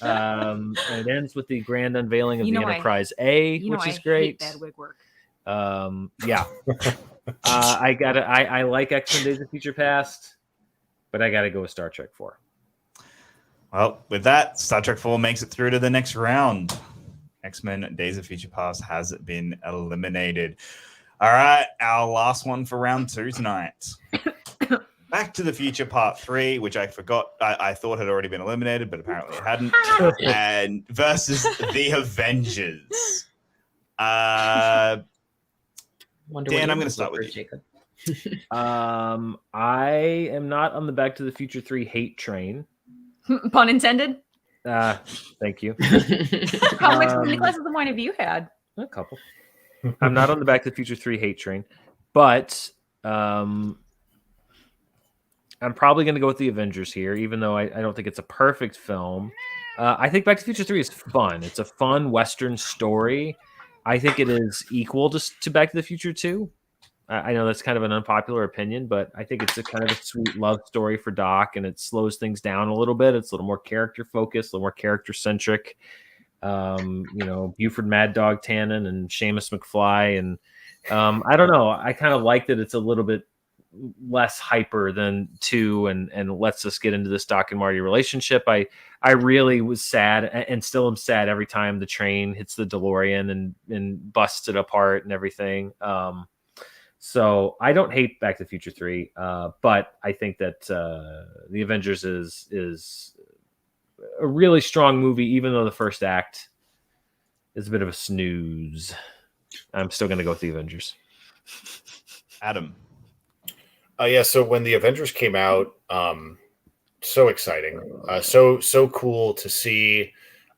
And it ends with the grand unveiling of You the know Enterprise A, which is I great. hate bad wig work. Yeah. I like X-Men Days of Future Past, but I gotta go with Star Trek 4. Well, with that, Star Trek 4 makes it through to the next round. X-Men Days of Future Past has been eliminated. All right, our last one for round 2 tonight. Back to the Future Part 3, which I forgot, I thought had already been eliminated, but apparently it hadn't. And versus the Avengers. Dan, I'm going to start with you. Jacob. I am not on the Back to the Future 3 hate train. Pun intended. Thank you. How many glasses of wine have you had? A couple. I'm not on the Back to the Future 3 hate train, but I'm probably going to go with the Avengers here, even though I don't think it's a perfect film. I think Back to the Future 3 is fun. It's a fun Western story. I think it is equal to Back to the Future 2. I know that's kind of an unpopular opinion, but I think it's a kind of a sweet love story for Doc, and it slows things down a little bit. It's a little more character focused, a little more character centric. Buford Mad Dog Tannen and Seamus McFly, and I don't know. I kind of like that it's a little bit less hyper than 2, and lets us get into this Doc and Marty relationship. I really was sad, and still am sad every time the train hits the DeLorean and busts it apart and everything. So I don't hate Back to the Future 3, but I think that the Avengers is a really strong movie, even though the first act is a bit of a snooze. I'm still going to go with the Avengers. Adam. So when the Avengers came out, so exciting, so cool to see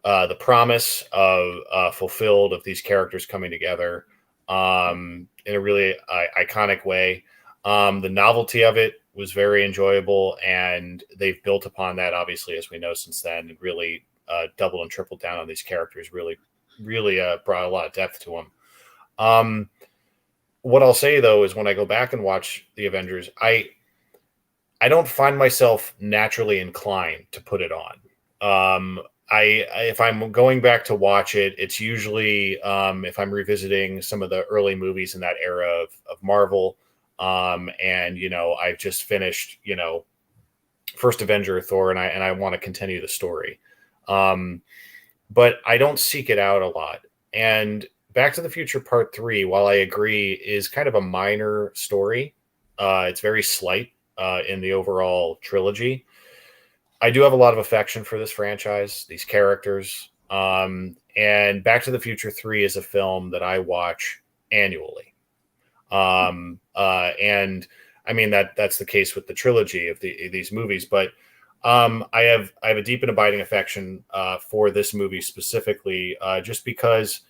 the promise of fulfilled of these characters coming together in a really iconic way. The novelty of it was very enjoyable, and they've built upon that, obviously, as we know since then, and really doubled and tripled down on these characters. Really brought a lot of depth to them. What I'll say, though, is when I go back and watch the Avengers, I don't find myself naturally inclined to put it on. If I'm going back to watch it, it's usually if I'm revisiting some of the early movies in that era of Marvel, and I've just finished first Avenger, Thor, and I want to continue the story, but I don't seek it out a lot. And Back to the Future Part 3, while I agree, is kind of a minor story. It's very slight in the overall trilogy. I do have a lot of affection for this franchise, these characters. And Back to the Future 3 is a film that I watch annually. And I mean, that's the case with the trilogy of these movies. But I have a deep and abiding affection for this movie specifically, just because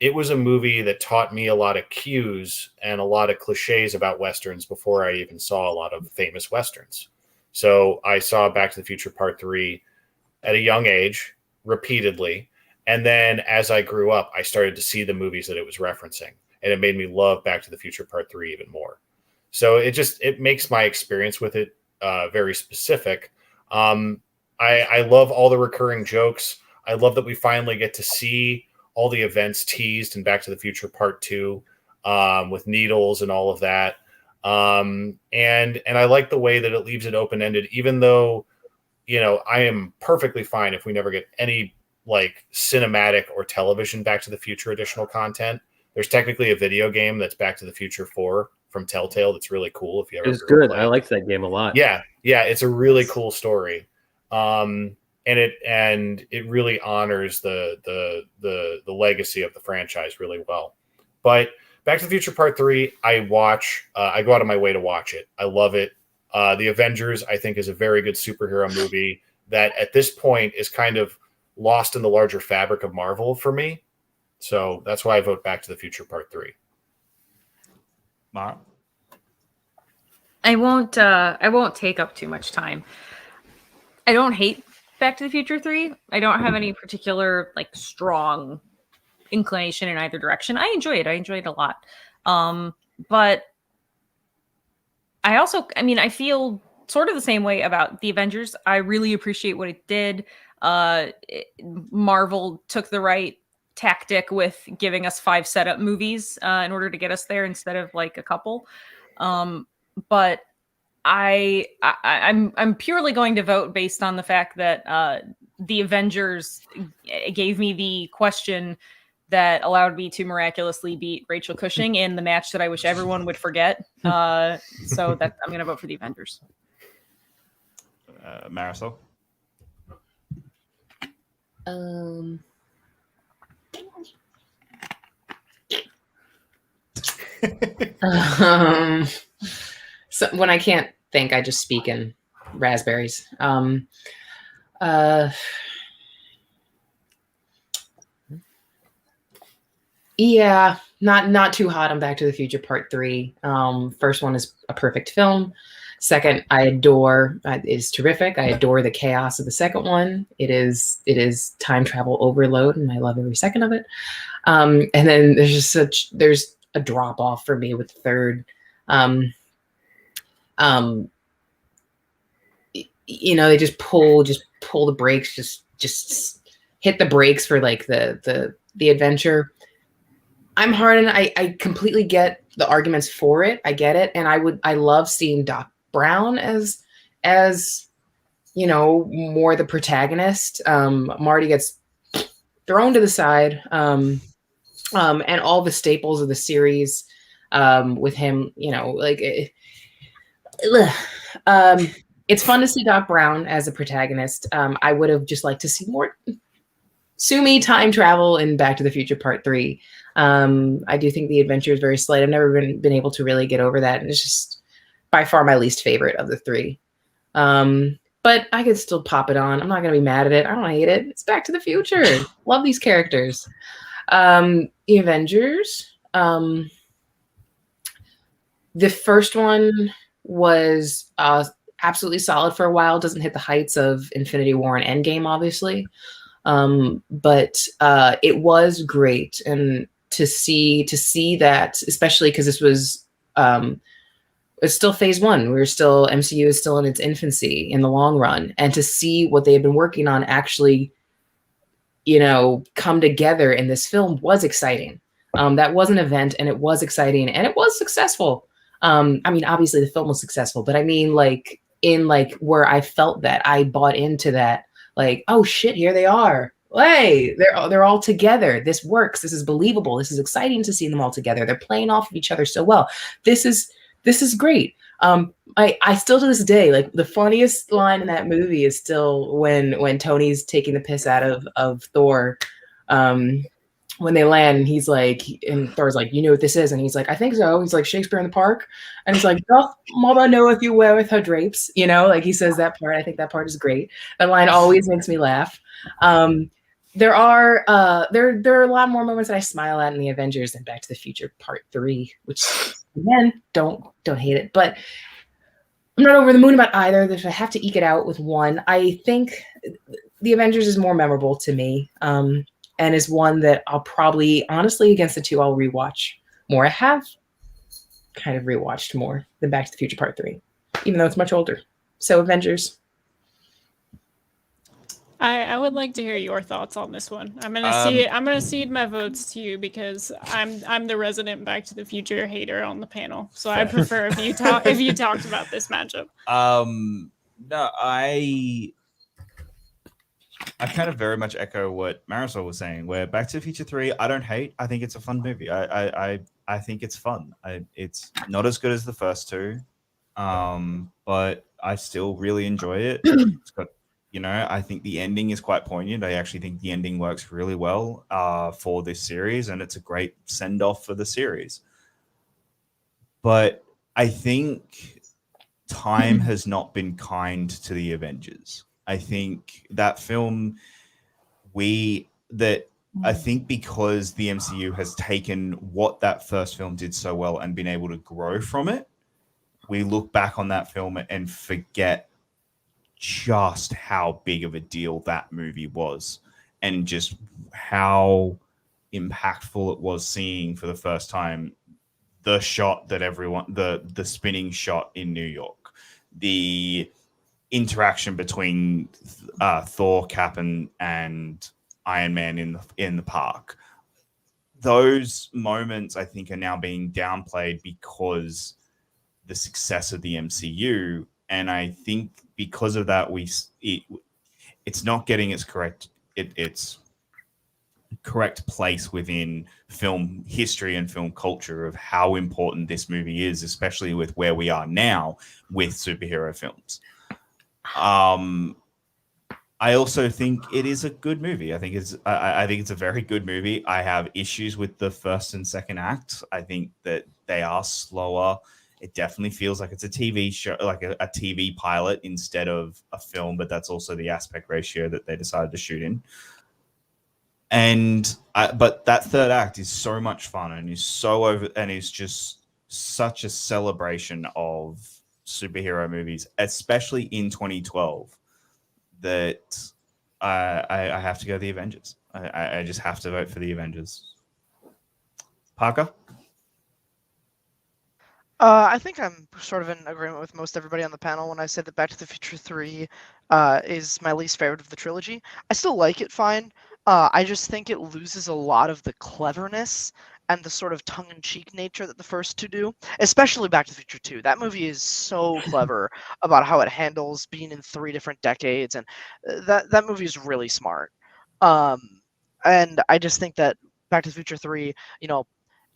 it was a movie that taught me a lot of cues and a lot of cliches about Westerns before I even saw a lot of famous Westerns. So I saw Back to the Future Part 3 at a young age, repeatedly. And then as I grew up, I started to see the movies that it was referencing. And it made me love Back to the Future Part 3 even more. So it makes my experience with it very specific. I love all the recurring jokes. I love that we finally get to see all the events teased in Back to the Future Part 2 with needles and all of that. And I like the way that it leaves it open-ended, even though, I am perfectly fine if we never get any like cinematic or television Back to the Future additional content. There's technically a video game that's Back to the Future 4 from Telltale that's really cool. If you ever It's good. I liked that game a lot. Yeah, it's a really cool story. And it really honors the legacy of the franchise really well. But Back to the Future Part 3, I go out of my way to watch it. I love it. The Avengers, I think, is a very good superhero movie that at this point is kind of lost in the larger fabric of Marvel for me. So that's why I vote Back to the Future Part 3. Mark? I won't take up too much time. I don't hate Back to the Future 3. I don't have any particular strong inclination in either direction. I enjoy it. I enjoy it a lot. But I feel sort of the same way about the Avengers. I really appreciate what it did. Marvel took the right tactic with giving us 5 setup movies in order to get us there instead of like a couple. But I'm purely going to vote based on the fact that the Avengers gave me the question that allowed me to miraculously beat Rachel Cushing in the match that I wish everyone would forget. So that I'm going to vote for the Avengers. Marisol? So when I can't think, I just speak in raspberries. Yeah, not too hot on Back to the Future Part 3. First one is a perfect film. Second, I adore is terrific. I adore the chaos of the second one. It is time travel overload, and I love every second of it. And then there's a drop off for me with the third. They just pull the brakes, just hit the brakes for like the adventure. I'm hard, and I completely get the arguments for it. I get it, and I love seeing Doc Brown as more the protagonist. Marty gets thrown to the side, and all the staples of the series with him, it's fun to see Doc Brown as a protagonist. I would have just liked to see more Sumi time travel in Back to the Future Part 3. I do think the adventure is very slight. I've never been able to really get over that, and it's just by far my least favorite of the 3. But I could still pop it on. I'm not going to be mad at it. I don't hate it. It's Back to the Future. Love these characters. The Avengers. The first one was absolutely solid for a while. Doesn't hit the heights of Infinity War and Endgame, obviously. But it was great. And to see that, especially because this was it's still phase 1. MCU is still in its infancy in the long run. And to see what they had been working on actually, come together in this film was exciting. That was an event, and it was exciting, and it was successful. Obviously the film was successful, but where I felt that I bought into that, oh shit, here they are. Hey, they're all together. This works. This is believable. This is exciting to see them all together. They're playing off of each other so well. This is great. I still to this day, the funniest line in that movie is still when Tony's taking the piss out of Thor. When they land, and he's like, and Thor's like, you know what this is? And he's like, I think so. He's like, Shakespeare in the Park. And he's like, doth mother know if you wear with her drapes? He says that part. I think that part is great. That line always makes me laugh. There are a lot more moments that I smile at in the Avengers than Back to the Future Part 3, which again, don't hate it, but I'm not over the moon about either. If I have to eke it out with one, I think the Avengers is more memorable to me. And is one that I'll probably, honestly, against the 2, I'll rewatch more. I have kind of rewatched more than Back to the Future Part 3, even though it's much older. So Avengers. I would like to hear your thoughts on this one. I'm gonna cede my votes to you because I'm the resident Back to the Future hater on the panel. So I prefer if you talked about this matchup. No, I kind of very much echo what Marisol was saying, where Back to the Future 3, I don't hate. I think it's a fun movie. I think it's fun. It's not as good as the first 2, but I still really enjoy it. It's got, I think the ending is quite poignant. I actually think the ending works really well for this series, and it's a great send-off for the series. But I think time has not been kind to the Avengers. I think that film, I think because the MCU has taken what that first film did so well and been able to grow from it, we look back on that film and forget just how big of a deal that movie was, and just how impactful it was seeing for the first time the shot that the spinning shot in New York, the interaction between Thor, Cap, and Iron Man in the park. Those moments, I think, are now being downplayed because the success of the MCU, and I think because of that, it's not getting its correct place within film history and film culture of how important this movie is, especially with where we are now with superhero films. I also think it is a good movie. I think it's a very good movie. I have issues with the first and second act. I think that they are slower. It definitely feels like it's a TV show, like a TV pilot instead of a film, but that's also the aspect ratio that they decided to shoot in. But that third act is so much fun and is so over, and is just such a celebration of superhero movies, especially in 2012, that I have to go the Avengers. I just have to vote for the Avengers. Parker? I think I'm sort of in agreement with most everybody on the panel when I say that Back to the Future 3 is my least favorite of the trilogy. I still like it fine. I just think it loses a lot of the cleverness and the sort of tongue-in-cheek nature that the first two do, especially Back to the Future 2. That movie is so clever about how it handles being in 3 different decades, and that movie is really smart. And I just think that Back to the Future 3,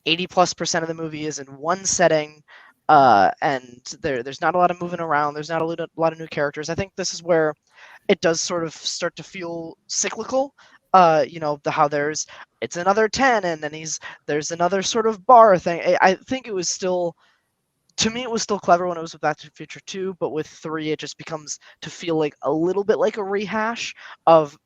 80+% of the movie is in one setting, and there's not a lot of moving around. There's not a lot of new characters. I think this is where it does sort of start to feel cyclical. How it's another 10, and then there's another sort of bar thing. I think it was still, to me, it was still clever when it was with Back to the Future 2, but with 3, it just becomes to feel like a little bit like a rehash of.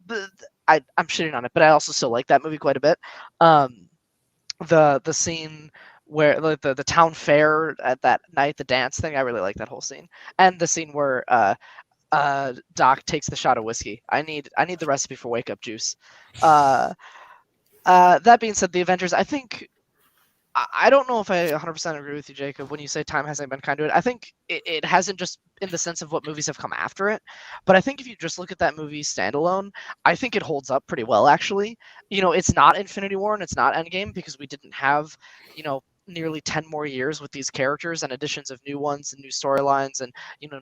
I'm shitting on it, but I also still like that movie quite a bit. The scene where the town fair at that night, the dance thing, I really like that whole scene, and the scene where Doc takes the shot of whiskey. I need the recipe for wake up juice. That being said, the Avengers, I think, I don't know if I 100% agree with you, Jacob, when you say time hasn't been kind to it. I think it hasn't, just in the sense of what movies have come after it. But I think if you just look at that movie standalone, I think it holds up pretty well, actually. It's not Infinity War and it's not Endgame because we didn't have, nearly 10 more years with these characters and additions of new ones and new storylines and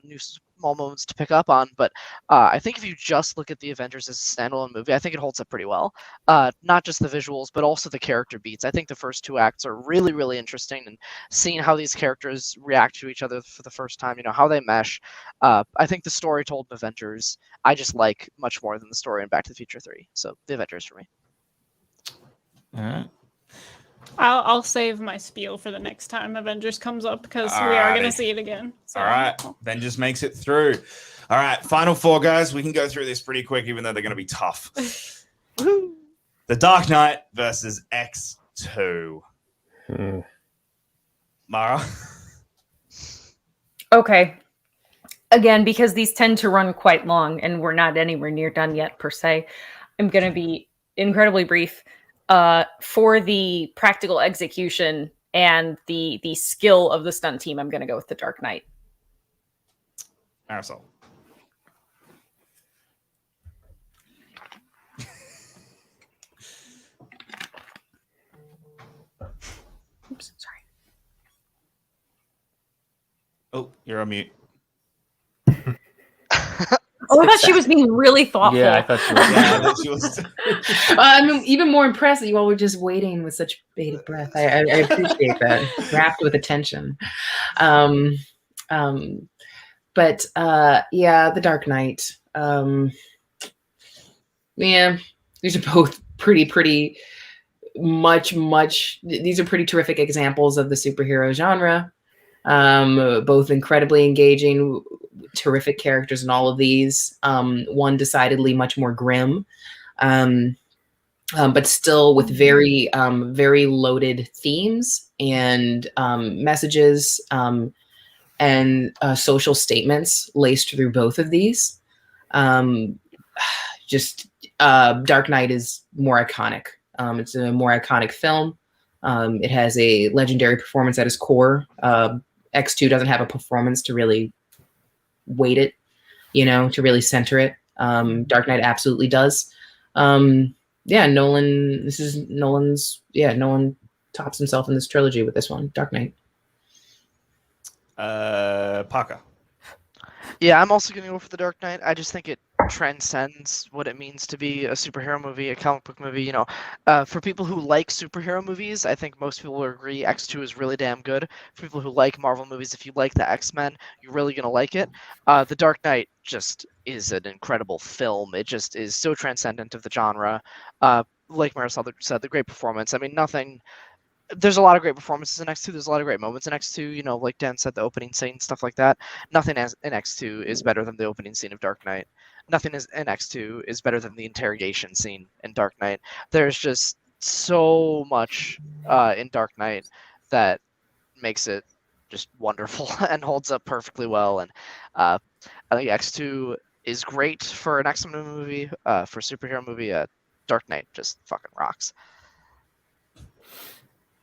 new small moments to pick up on. But I think if you just look at the Avengers as a standalone movie, I think it holds up pretty well. Not just the visuals, but also the character beats. I think the first 2 acts are really, really interesting, and seeing how these characters react to each other for the first time, how they mesh. I think the story told in Avengers I just like much more than the story in Back to the Future 3. So the Avengers for me. All right. I'll save my spiel for the next time Avengers comes up because we are going to see it again. So. All right. Avengers makes it through. All right. Final 4, guys. We can go through this pretty quick, even though they're going to be tough. The Dark Knight versus X2. Mara? Okay. Again, because these tend to run quite long and we're not anywhere near done yet, per se, I'm going to be incredibly brief. For the practical execution and the skill of the stunt team, I'm going to go with the Dark Knight. Marisol. Oops, sorry. Oh, you're on mute. Oh, I thought she was being really thoughtful. Yeah, I thought she was. I'm even more impressed that you all were just waiting with such bated breath. I appreciate that. Wrapped with attention. But the Dark Knight. Yeah, these are both pretty much. These are pretty terrific examples of the superhero genre. Both incredibly engaging, terrific characters in all of these. One decidedly much more grim, but still with very loaded themes and messages and social statements laced through both of these. Dark Knight is more iconic. It's a more iconic film. It has a legendary performance at its core. X2 doesn't have a performance to really weight it. to really center it. Dark Knight absolutely does. Nolan. This is Nolan's. Yeah, Nolan tops himself in this trilogy with this one, Dark Knight. Parker. Yeah, I'm also going to go for The Dark Knight. I just think it transcends what it means to be a superhero movie, a comic book movie. For people who like superhero movies, I think most people will agree X2 is really damn good. For people who like Marvel movies, if you like the X-Men, you're really going to like it. The Dark Knight just is an incredible film. It just is so transcendent of the genre. Like Marisol said, the great performance. I mean, there's a lot of great performances in X2. There's a lot of great moments in X2. Like Dan said, the opening scene, stuff like that. Nothing in X2 is better than the opening scene of Dark Knight. Nothing in X2 is better than the interrogation scene in Dark Knight. There's just so much in Dark Knight that makes it just wonderful and holds up perfectly well. And I think X2 is great for an X-Men movie, for a superhero movie. Dark Knight just fucking rocks.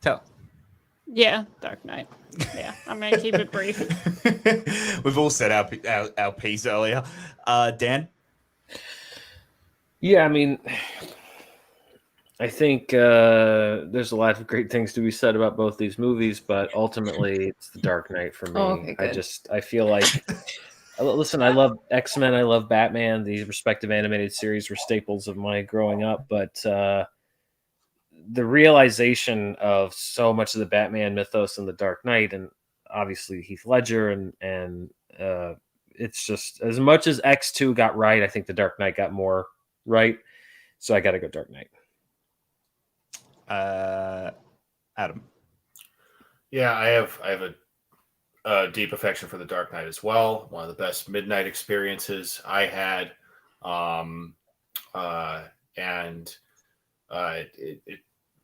Tell. Yeah, Dark Knight. Yeah, I'm gonna keep it brief. We've all said our piece earlier. Dan? Yeah, I mean, I think there's a lot of great things to be said about both these movies, but ultimately it's The Dark Knight for me. Oh, okay, good. I feel like, listen, I love X-Men, I love Batman. These respective animated series were staples of my growing up, but the realization of so much of the Batman mythos in The Dark Knight, and obviously Heath Ledger, and it's just, as much as X2 got right, I think The Dark Knight got more right. So I got to go Dark Knight. Adam. Yeah, I have a deep affection for The Dark Knight as well. One of the best midnight experiences I had,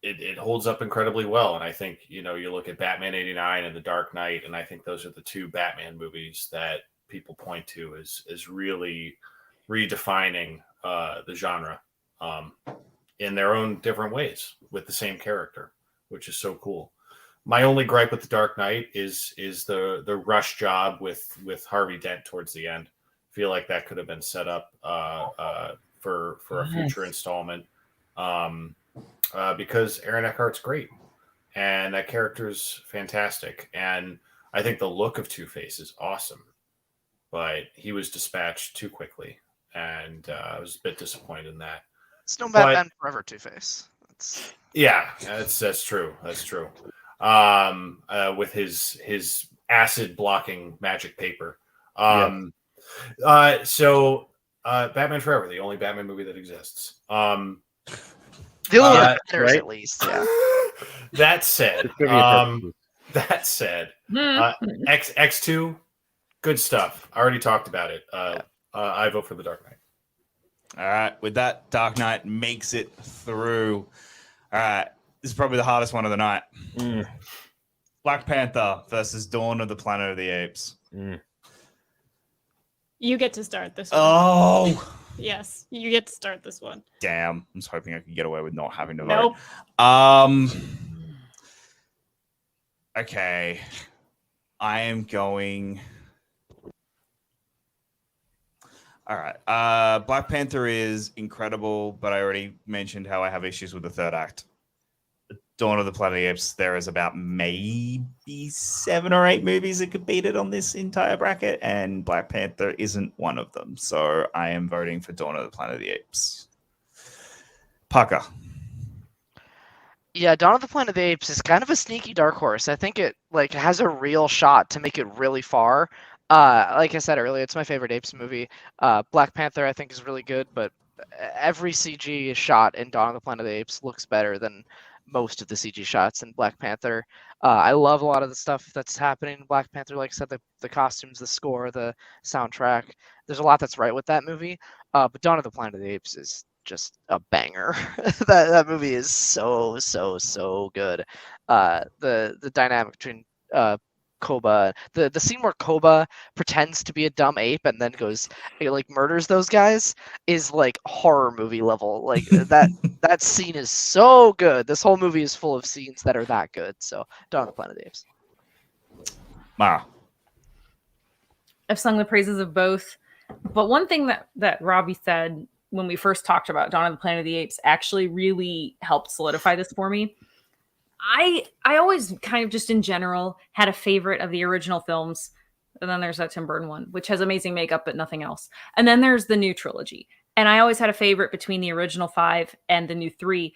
it holds up incredibly well. And I think you look at Batman '89 and The Dark Knight, and I think those are the two Batman movies that people point to as really redefining the genre in their own different ways with the same character, which is so cool. My only gripe with The Dark Knight is the rush job with Harvey Dent towards the end. I feel like that could have been set up for a future installment, because Aaron Eckhart's great and that character's fantastic, and I think the look of Two-Face is awesome, but he was dispatched too quickly, and I was a bit disappointed in that. It's no Batman Forever Two-Face. Yeah, that's true. That's true. With his acid blocking magic paper. So Batman Forever, the only Batman movie that exists. The only one that matters, right? at least. Yeah. That said, X2, good stuff. I already talked about it. I vote for The Dark Knight. All right, with that, Dark Knight makes it through. All right, this is probably the hardest one of the night. Black Panther versus Dawn of the Planet of the Apes. You get to start this one. Oh, Yes, you get to start this one. damn! I was hoping I could get away with not having to Nope. vote. Okay, I am going. All right. Black Panther is incredible, but I already mentioned how I have issues with the third act. Dawn of the Planet of the Apes, there is about maybe 7 or 8 movies that could beat it on this entire bracket, and Black Panther isn't one of them. So I am voting for Dawn of the Planet of the Apes. Parker. Yeah, Dawn of the Planet of the Apes is kind of a sneaky dark horse. I think it has a real shot to make it really far. Like I said earlier, it's my favorite Apes movie. Black Panther, I think, is really good, but every CG shot in Dawn of the Planet of the Apes looks better than most of the CG shots in Black Panther. I love a lot of the stuff that's happening in Black Panther. Like I said, the costumes, the score, the soundtrack. There's a lot that's right with that movie. But Dawn of the Planet of the Apes is just a banger. that movie is so good. The dynamic between Koba, the scene where Koba pretends to be a dumb ape and then goes murders those guys is like horror movie level. Like that scene is so good. This whole movie is full of scenes that are that good. So Dawn of the Planet of the Apes. Mara. I've sung the praises of both. But one thing that Robbie said when we first talked about Dawn of the Planet of the Apes actually really helped solidify this for me. I always kind of just in general had a favorite of the original films. And then there's that Tim Burton one, which has amazing makeup, but nothing else. And then there's the new trilogy. And I always had a favorite between the original 5 and the new 3.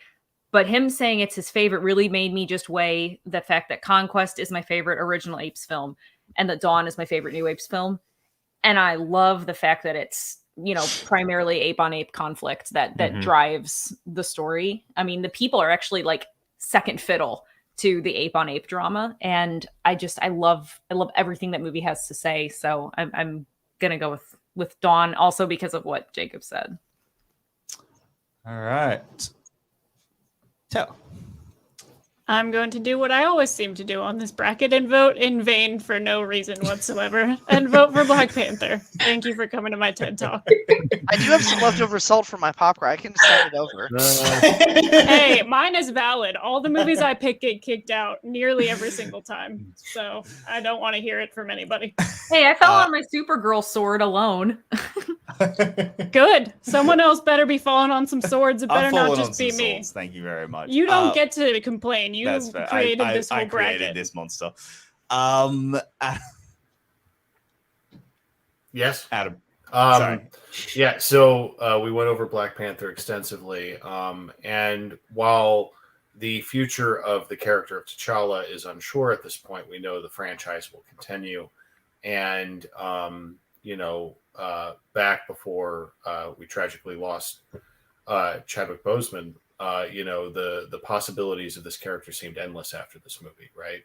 But him saying it's his favorite really made me just weigh the fact that Conquest is my favorite original Apes film and that Dawn is my favorite new Apes film. And I love the fact that it's, primarily ape on ape conflict that drives the story. I mean, the people are actually like second fiddle to the ape on ape drama. And I love everything that movie has to say. So I'm going to go with Dawn also because of what Jacob said. All right. Tell. I'm going to do what I always seem to do on this bracket and vote in vain for no reason whatsoever and vote for Black Panther. Thank you for coming to my TED Talk. I do have some leftover salt from my popcorn. I can send it over. Hey, mine is valid. All the movies I pick get kicked out nearly every single time. So I don't want to hear it from anybody. Hey, I fell on my Supergirl sword alone. Good. Someone else better be falling on some swords. It better not just be me. Swords. Thank you very much. You don't get to complain. You created this whole I bracket. created this monster. Yes, Adam. Sorry. Yeah, so we went over Black Panther extensively, and while the future of the character of T'Challa is unsure at this point, we know the franchise will continue, and back before we tragically lost Chadwick Boseman, the possibilities of this character seemed endless after this movie, right?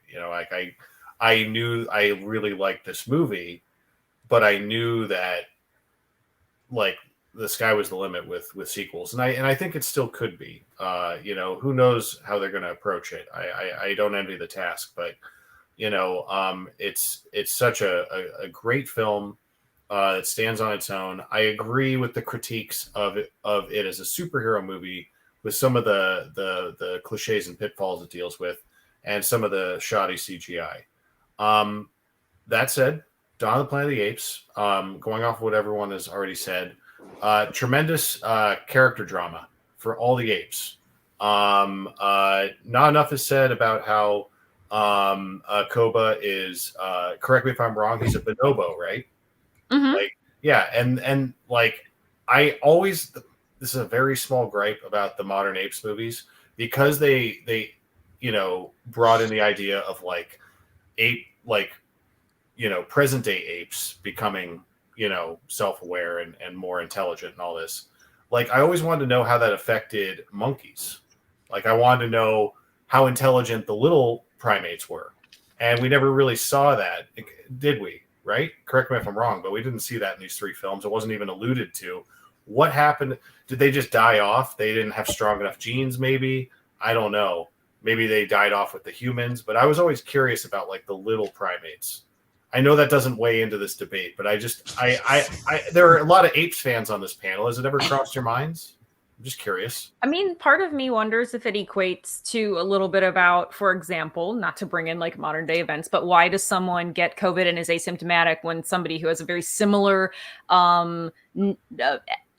I knew I really liked this movie, but I knew that like the sky was the limit with sequels, and I think it still could be. Who knows how they're going to approach it? I don't envy the task, but it's such a great film. It stands on its own. I agree with the critiques of it as a superhero movie with some of the cliches and pitfalls it deals with, and some of the shoddy CGI. That said, Dawn of the Planet of the Apes, going off of what everyone has already said, tremendous character drama for all the apes. Not enough is said about how Koba is, correct me if I'm wrong, he's a bonobo, right? Mm-hmm. And I always, this is a very small gripe about the modern Apes movies, because they brought in the idea of present day apes becoming self-aware and more intelligent and all this. I always wanted to know how that affected monkeys. I wanted to know how intelligent the little primates were, and we never really saw that, did we? Right? Correct me if I'm wrong, but we didn't see that in these 3 films. It wasn't even alluded to. What happened? Did they just die off? They didn't have strong enough genes, maybe? I don't know. Maybe they died off with the humans, but I was always curious about the little primates. I know that doesn't weigh into this debate, but I there are a lot of Apes fans on this panel. Has it ever crossed your minds? I'm just curious. I mean, part of me wonders if it equates to a little bit about, for example, not to bring in modern day events, but why does someone get COVID and is asymptomatic when somebody who has a very similar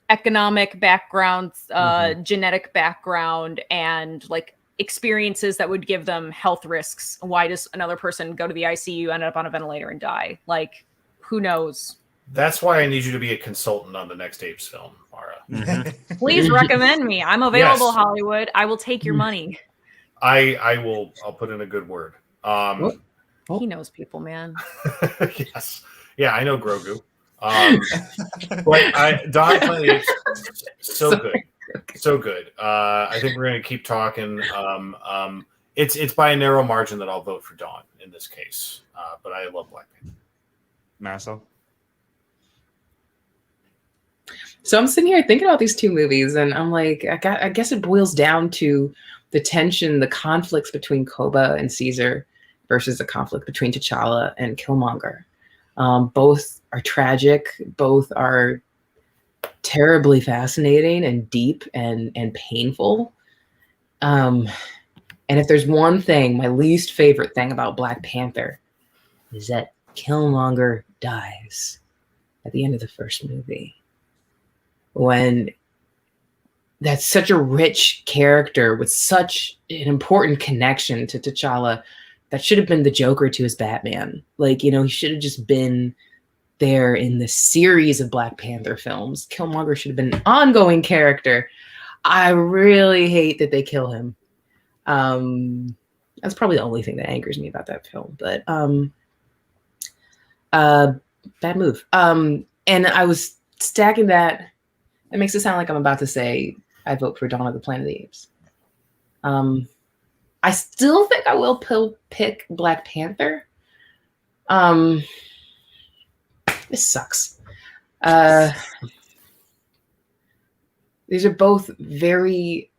economic background, genetic background, and experiences that would give them health risks? Why does another person go to the ICU, end up on a ventilator, and die? Who knows? That's why I need you to be a consultant on the next Apes film, Mara. Please recommend me. I'm available, Yes. Hollywood. I will take your money. I will. I'll put in a good word. He knows people, man. Yes. Yeah, I know Grogu. But Dawn of the Planet of the Apes, so good. So good. I think we're going to keep talking. It's by a narrow margin that I'll vote for Dawn in this case. But I love Black Panther. Marisol? So I'm sitting here thinking about these 2 movies, and I'm I guess it boils down to the tension, the conflicts between Koba and Caesar versus the conflict between T'Challa and Killmonger. Both are tragic. Both are terribly fascinating and deep and painful. And if there's one thing, my least favorite thing about Black Panther is that Killmonger dies. at the end of the first movie. When that's such a rich character with such an important connection to T'Challa, that should have been the Joker to his Batman. Like, you know, he should have just been there in the series of Black Panther films. Killmonger should have been an ongoing character. I really hate that they kill him. That's probably the only thing that angers me about that film. But bad move. And I was stacking that. It makes it sound like I'm about to say I vote for Dawn of the Planet of the Apes. I still think I will pick Black Panther. This sucks. These are both very...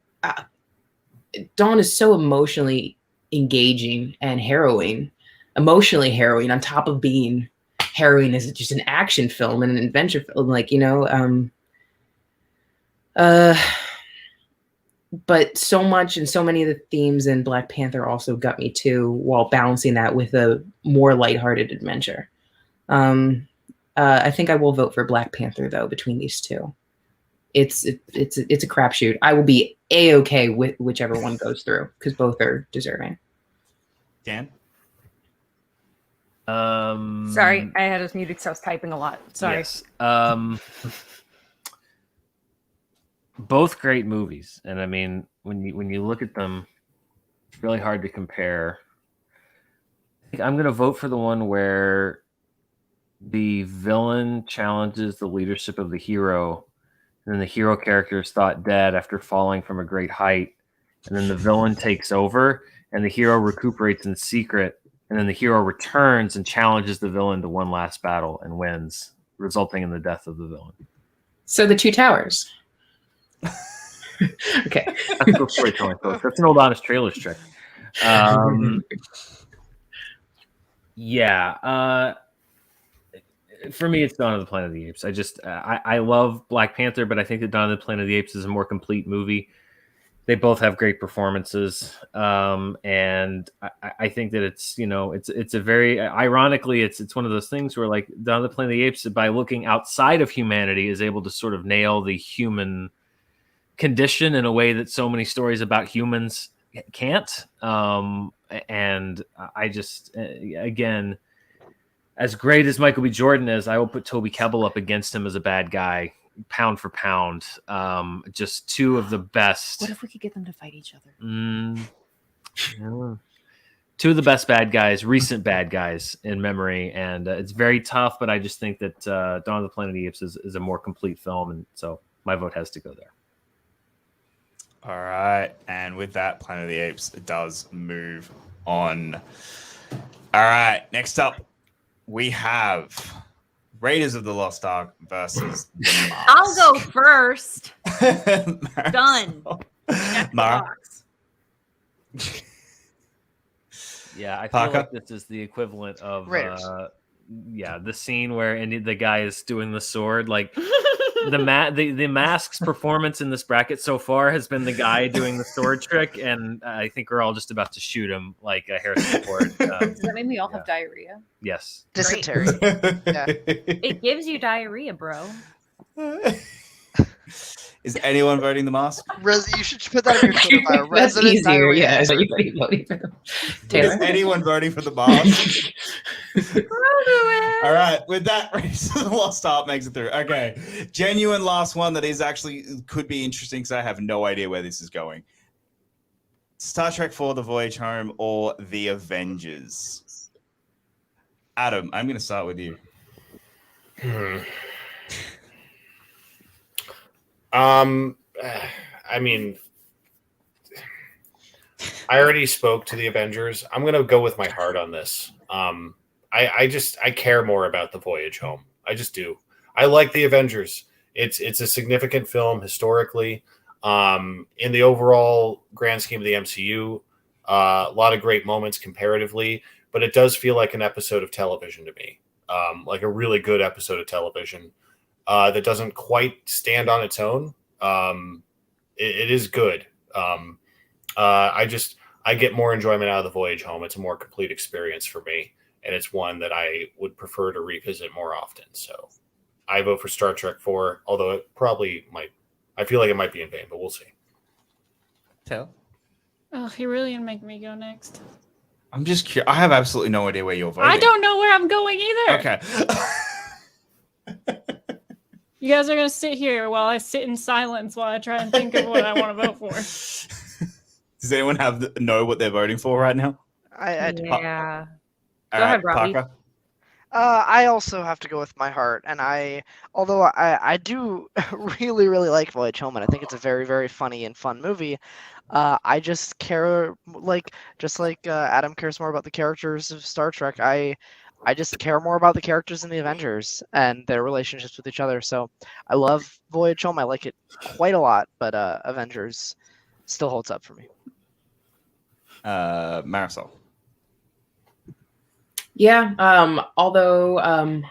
Dawn is so emotionally engaging and harrowing. Emotionally harrowing on top of being harrowing as just an action film and an adventure film. Like, you know... but so much and so many of the themes in Black Panther also got me too, while balancing that with a more lighthearted adventure. I think I will vote for Black Panther though between these two. It's a crapshoot. I will be a-okay with whichever one goes through because both are deserving. Dan? Sorry, I had us muted because I was typing a lot. Sorry. Yes. Both great movies, and I mean, when you look at them, it's really hard to compare. I think I'm going to vote for the one where the villain challenges the leadership of the hero, and then the hero character is thought dead after falling from a great height, and then the villain takes over, and the hero recuperates in secret, and then the hero returns and challenges the villain to one last battle and wins, resulting in the death of the villain. So the Two Towers. Okay. That's what storytelling, folks. That's an old Honest Trailers trick. Yeah. For me, it's Dawn of the Planet of the Apes. I love Black Panther, but I think that Dawn of the Planet of the Apes is a more complete movie. They both have great performances, and I think that it's a very ironically it's one of those things where like Dawn of the Planet of the Apes, by looking outside of humanity, is able to sort of nail the human condition in a way that so many stories about humans can't. And I just again, as great as Michael B. Jordan is, I will put Toby Kebbell up against him as a bad guy. Pound for pound, just two of the best. What if we could get them to fight each other? Yeah. Two of the best bad guys, recent bad guys in memory, and it's very tough. But I just think that Dawn of the Planet of the Apes is a more complete film, and so my vote has to go there. All right, and with that, Planet of the Apes does move on. All right, next up, we have Raiders of the Lost Ark versus the Mask. I'll go first. Done. Mara? Yeah, I feel Parker? like this is the equivalent of Raiders. the scene where the guy is doing the sword. Like the Mask's performance in this bracket so far has been the guy doing the sword trick, and I think we're all just about to shoot him like a Harrison Ford. Does that mean we all have diarrhea? Yes. Dysentery. Yeah. It gives you diarrhea, bro. Is anyone voting the Mask? You should put that in your Twitter bio. That's Resident easier. diarrhea Yeah. expert. Anybody voting for them? Is Taylor? anyone voting for the Mask? All right, with that, Raiders of the Lost Ark makes it through. Okay, genuine last one that is actually could be interesting because I have no idea where this is going. Star Trek IV: The Voyage Home or The Avengers? Adam, I'm going to start with you. I mean, I already spoke to the Avengers. I'm gonna go with my heart on this. I care more about the Voyage Home. I just do. I like the Avengers. It's a significant film historically. In the overall grand scheme of the MCU, a lot of great moments comparatively, but it does feel like an episode of television to me. Like a really good episode of television that doesn't quite stand on its own. It is good. I get more enjoyment out of the Voyage Home. It's a more complete experience for me, and it's one that I would prefer to revisit more often. So I vote for Star Trek 4, although it probably might. I feel like it might be in vain, but we'll see. Tell. Oh, you're really gonna make me go next. I'm just curious. I have absolutely no idea where you're voting. I don't know where I'm going either. Okay. You guys are gonna sit here while I sit in silence while I try and think of what I want to vote for. Does anyone know what they're voting for right now? I do. Yeah. All Go ahead, Robbie. Parker. I also have to go with my heart, and although I do really, really like Voyage Home, and I think it's a very, very funny and fun movie, I just care, just like Adam cares more about the characters of Star Trek, I just care more about the characters in the Avengers and their relationships with each other. So I love Voyage Home. I like it quite a lot, but Avengers still holds up for me. Marisol. Yeah. Although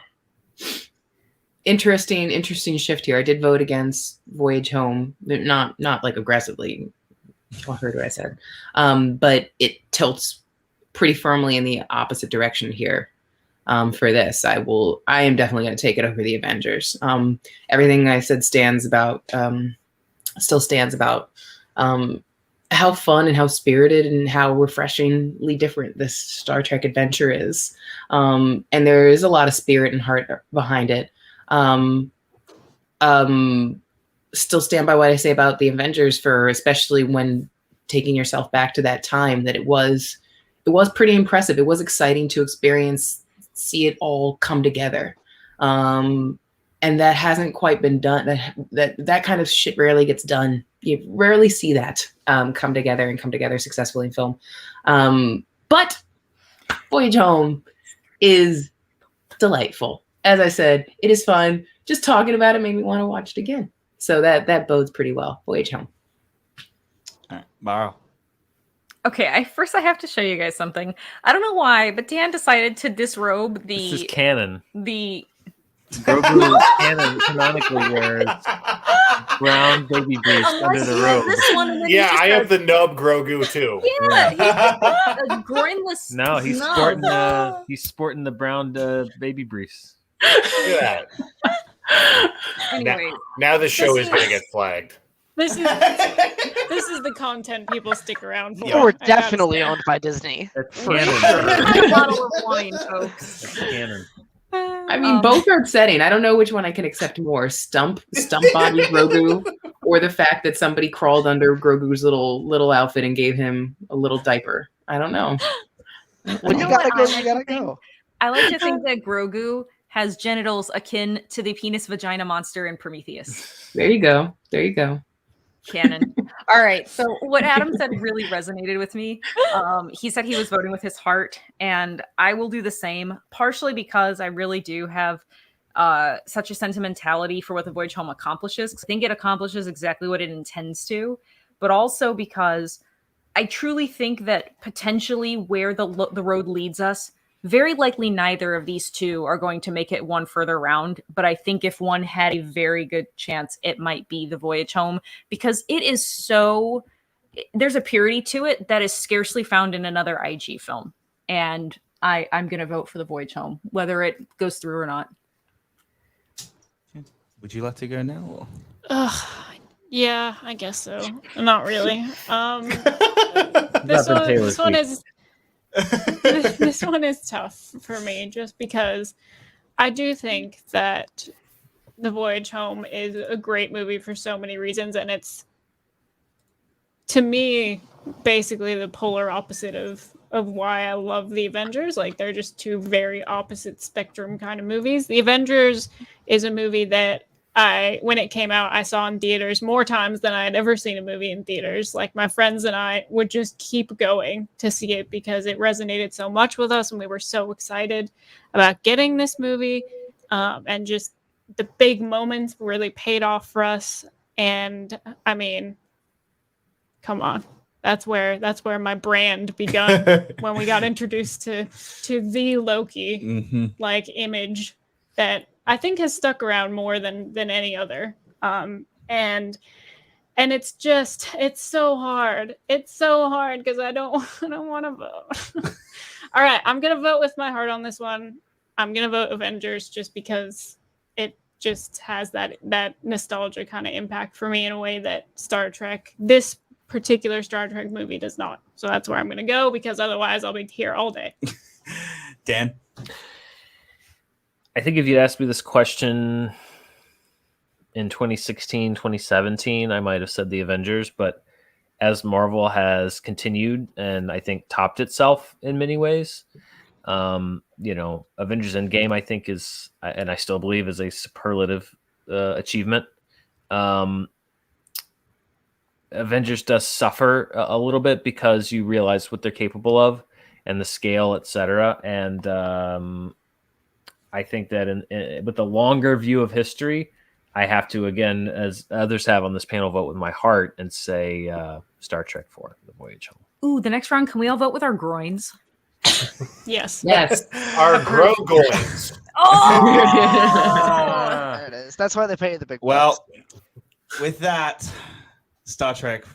interesting shift here. I did vote against Voyage Home, not like aggressively. I heard what I said, but it tilts pretty firmly in the opposite direction here. For this, I am definitely going to take it over the Avengers. Everything I said still stands about how fun and how spirited and how refreshingly different this Star Trek adventure is. And there is a lot of spirit and heart behind it. Still stand by what I say about the Avengers, for especially when taking yourself back to that time, that it was pretty impressive. It was exciting to see it all come together. And that hasn't quite been done. That kind of shit rarely gets done. You rarely see that come together successfully in film. But Voyage Home is delightful. As I said, it is fun. Just talking about it made me want to watch it again. So that bodes pretty well. Voyage Home. All right, Mara. Okay, I have to show you guys something. I don't know why, but Dan decided to disrobe This is canon. the Grogu canon canonically wears brown baby briefs under the robe. This one, and then Yeah, I have the nub Grogu too. Yeah, he's got a groinless. No, he's snub. sporting the brown baby briefs. Look at that. Anyway, Now the show is going to get flagged. This is the content people stick around for. We're definitely owned by Disney. That's For canon. sure. a bottle of wine, folks. That's canon. I mean, both are upsetting. I don't know which one I can accept more: stump body Grogu, or the fact that somebody crawled under Grogu's little outfit and gave him a little diaper. I don't know. When you gotta go, you gotta go. I like to think that Grogu has genitals akin to the penis vagina monster in Prometheus. There you go. Canon. All right. So what Adam said really resonated with me. He said he was voting with his heart, and I will do the same, partially because I really do have such a sentimentality for what the Voyage Home accomplishes. I think it accomplishes exactly what it intends to, but also because I truly think that potentially where the road leads us, very likely neither of these two are going to make it one further round. But I think if one had a very good chance, it might be the Voyage Home, because it is so, there's a purity to it that is scarcely found in another IG film. And I'm going to vote for the Voyage Home, whether it goes through or not. Would you like to go now? Yeah, I guess so. Not really. This This one is tough for me, just because I do think that The Voyage Home is a great movie for so many reasons, and it's, to me, basically the polar opposite of why I love the Avengers. Like, they're just two very opposite spectrum kind of movies. The Avengers is a movie that when it came out, I saw in theaters more times than I had ever seen a movie in theaters. Like, my friends and I would just keep going to see it because it resonated so much with us, and we were so excited about getting this movie. And just the big moments really paid off for us. And I mean, come on. That's where my brand begun when we got introduced to the Loki like image that I think has stuck around more than any other. And it's so hard. It's so hard because I don't want to vote. All right, I'm gonna vote with my heart on this one. I'm gonna vote Avengers just because just has that nostalgia kind of impact for me in a way that this particular Star Trek movie does not. So that's where I'm going to go, because otherwise I'll be here all day. Dan? I think if you'd asked me this question in 2016, 2017, I might have said the Avengers, but as Marvel has continued and I think topped itself in many ways, Avengers Endgame, I think is, and I still believe is a superlative achievement. Avengers does suffer a little bit because you realize what they're capable of and the scale, etc. And I think that with the longer view of history, I have to, again, as others have on this panel, vote with my heart and say Star Trek 4, The Voyage Home. Ooh, the next round, can we all vote with our groins? Yes. Yes. Our grogoins. Oh! There it is. That's why they pay you the big bucks. Well, with that, Star Trek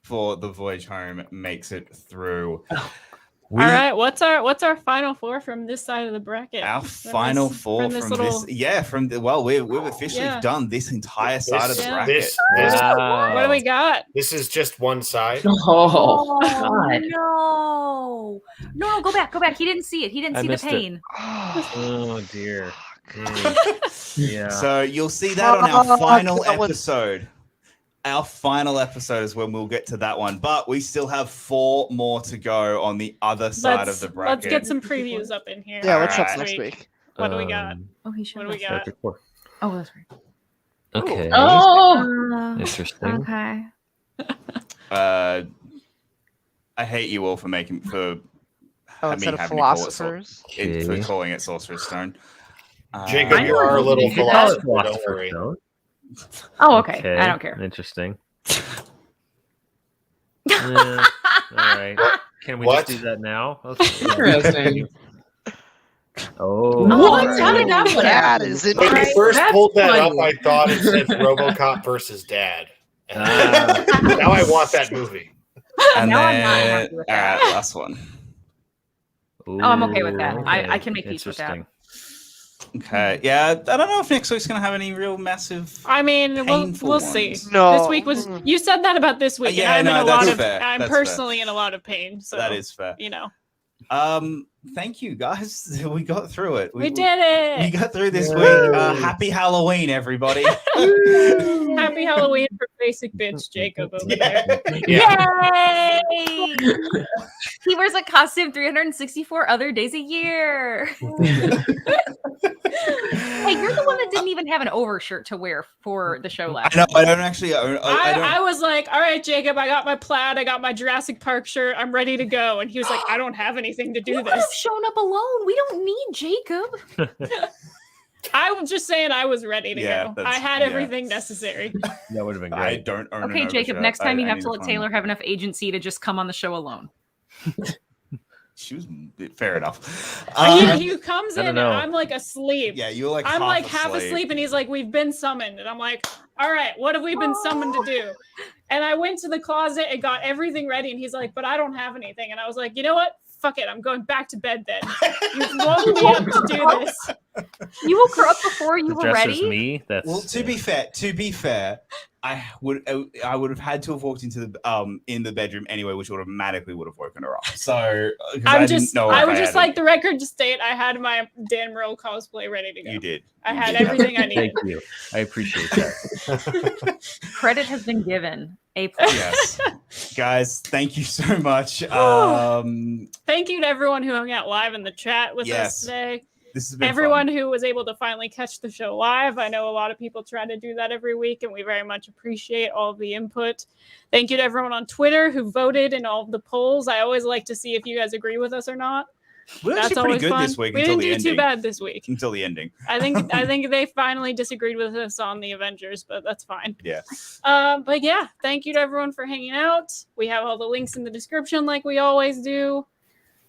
for The Voyage Home makes it through. All right, what's our final four from this side of the bracket? Our final four from this, we've officially done this entire side of the bracket. What do we got? This is just one side. Oh, God. No, go back. He didn't see it. He didn't see the pain. Oh dear. Yeah. So you'll see that on our final episode. Our final episode is when we'll get to that one, but we still have 4 more to go on the other side of the bracket. Let's get some previews up in here. Yeah, what's up next week? What do we got? Oh, he should. What do we got? Oh, that's right. Okay. Oh, Interesting. Okay. I hate you all for instead of having to philosophers. for calling it Sorcerer's Stone. Jacob, you are a little philosopher. Don't worry. Oh, okay. I don't care. Interesting. All right. Can we just do that now? interesting. Oh. What? How did that one That happen? is When you interesting. first That's pulled that up, funny. I thought it said RoboCop versus Dad. Now I want that movie. And Now I'm then, not happy with that. last one. Ooh, I'm okay with that. I can make peace with that. interesting. Okay. Yeah, I don't know if next week's going to have any real massive... I mean, Painful we'll see. ones. No. This week was. You said that about this week. Yeah, and no, I'm in a that's lot of. fair. I'm That's personally in a lot of pain. So That is fair. Thank you, guys. We got through it. We did it. We got through this week. Happy Halloween, everybody. Happy Halloween for basic bitch Jacob over there. Yeah. Yay! He wears a costume 364 other days a year. Hey, you're the one that didn't even have an overshirt to wear for the show last I know. I don't actually. I don't. I was like, all right, Jacob, I got my plaid, I got my Jurassic Park shirt, I'm ready to go. And he was like, I don't have anything to do You could have this. shown up alone. We don't need Jacob. I was just saying I was ready to Yeah, go. that's- I had yeah. everything necessary. That would have been I great. don't own Okay, an Jacob, overshirt. next time you I have need to let find Taylor one. have enough agency to just come on the show alone. She was fair enough. He comes I in don't and know. I'm like asleep. Yeah, you were like I'm half like half asleep and he's like, we've been summoned. And I'm like, all right, what have we been summoned to do? And I went to the closet and got everything ready. And he's like, but I don't have anything. And I was like, you know what? Fuck it. I'm going back to bed then. You woke me up to do this. You woke her up before you were Dressed as ready. me. That's Well, to be fair, I would have had to have walked into the in the bedroom anyway, which automatically would have woken her up. So 'cause I would just like the record to state I had my Dan Merle cosplay ready to go. You did. I You had did. everything I needed. Thank you. I appreciate that. Credit has been given. A+. Yes, guys, thank you so much. Thank you to everyone who hung out live in the chat with us today. This has been Everyone fun. who was able to finally catch the show live. I know a lot of people try to do that every week, and we very much appreciate all of the input. Thank you to everyone on Twitter who voted in all of the polls. I always like to see if you guys agree with us or not. We're That's actually pretty always good fun. this week We until didn't the do ending. too bad this week. Until the ending. I think they finally disagreed with us on the Avengers, but that's fine. Yeah. But yeah, thank you to everyone for hanging out. We have all the links in the description like we always do.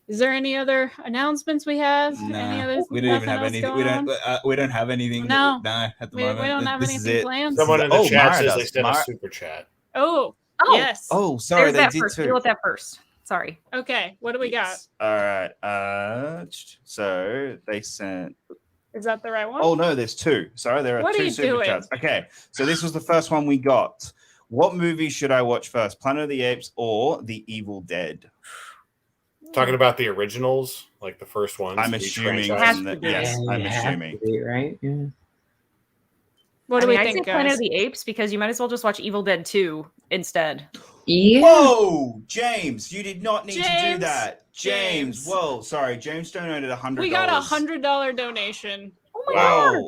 Is there any other announcements we have? Any other? We don't even have nothing else anything. going on? We don't have anything. No. At the We moment. don't have This is anything it. planned. Someone in the Oh, chat Mara says they does. sent a Mara- super chat. Oh, Oh, yes. Oh, sorry, there's they that did first. too. Deal with that first. Sorry. Okay, what do we got? All right. So they sent. Is that the right one? Oh no, there's two. Sorry, there are What are two you super doing? chats. Okay, so this was the first one we got. What movie should I watch first, Planet of the Apes or The Evil Dead? Talking about the originals, like the first ones. I'm each assuming. franchise. Yes, I'm you have assuming. to be, right? Yeah. What do I we say think, Planet guys? of the Apes because you might as well just watch Evil Dead 2 instead. Yeah. Whoa, James, you did not need to do James, that. James. Whoa, sorry. James donated $100. We got $100 donation. Oh my god!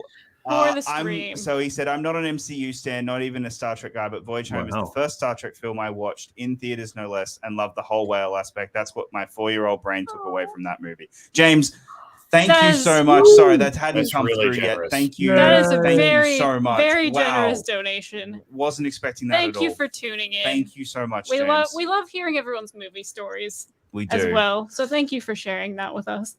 Wow. For the stream. So he said, I'm not an MCU stan, not even a Star Trek guy, but Voyage Home is the Wow. first Star Trek film I watched in theaters, no less, and loved the whole whale aspect. That's what my 4-year-old brain took away from that movie. James, thank That you is- so much. Sorry, that hadn't That's come really through generous. yet. Thank you. That is a Thank very, you so much. very Wow. generous donation. Wasn't expecting that Thank at you all. for tuning in. Thank you so much, we James. love hearing everyone's movie stories We do. as well. So thank you for sharing that with us.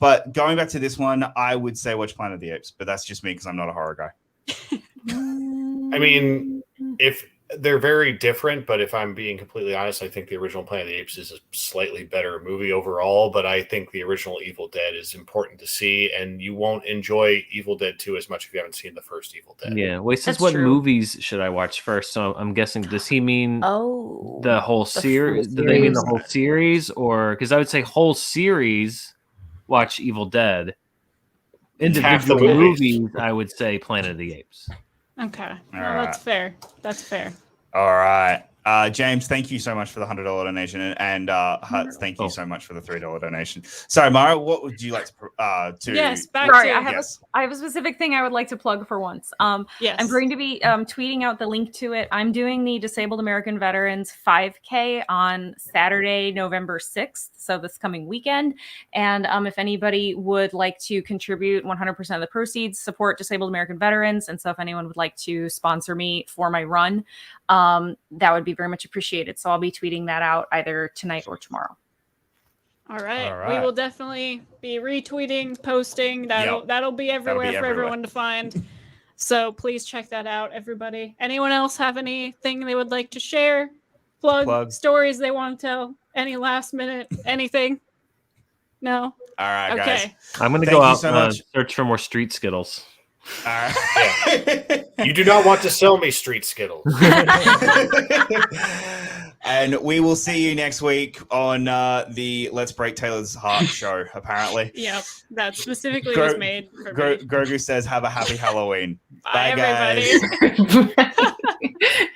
But going back to this one, I would say watch Planet of the Apes, but that's just me because I'm not a horror guy. I mean, if they're very different, but if I'm being completely honest, I think the original Planet of the Apes is a slightly better movie overall. But I think the original Evil Dead is important to see, and you won't enjoy Evil Dead 2 as much if you haven't seen the first Evil Dead. Yeah. Well, he says, That's what true. movies should I watch first? So I'm guessing, does he mean Oh, the whole series? Do they mean the whole series? Or because I would say whole series, watch Evil Dead. Half the Individual movies. movies, I would say Planet of the Apes. Okay. Well, right. that's fair. That's fair. All right. James, thank you so much for the $100 donation, and Hutz, thank you so much for the $3 donation. Sorry, Mara, what would you like to? Yes, back Sorry, to I have yes. I have a specific thing I would like to plug for once. yes. I'm going to be tweeting out the link to it. I'm doing the Disabled American Veterans 5K on Saturday, November 6th, so this coming weekend. And if anybody would like to contribute 100% of the proceeds, support Disabled American Veterans, and so if anyone would like to sponsor me for my run, that would be very much appreciated. So I'll be tweeting that out either tonight or tomorrow. All right. All right. We will definitely be retweeting, posting. That'll be everywhere for everywhere. everyone to find. So please check that out, everybody. Anyone else have anything they would like to share? Plug. Stories they want to tell? Any last minute anything? No? All right, Okay. guys. I'm going to Thank go you out so and much. search for more street Skittles. All right. You do not want to sell me street Skittles. And we will see you next week on the Let's Break Taylor's Heart show, apparently. Yep. That specifically was made for me. Grogu says, have a happy Halloween. Bye, Bye, guys. everybody.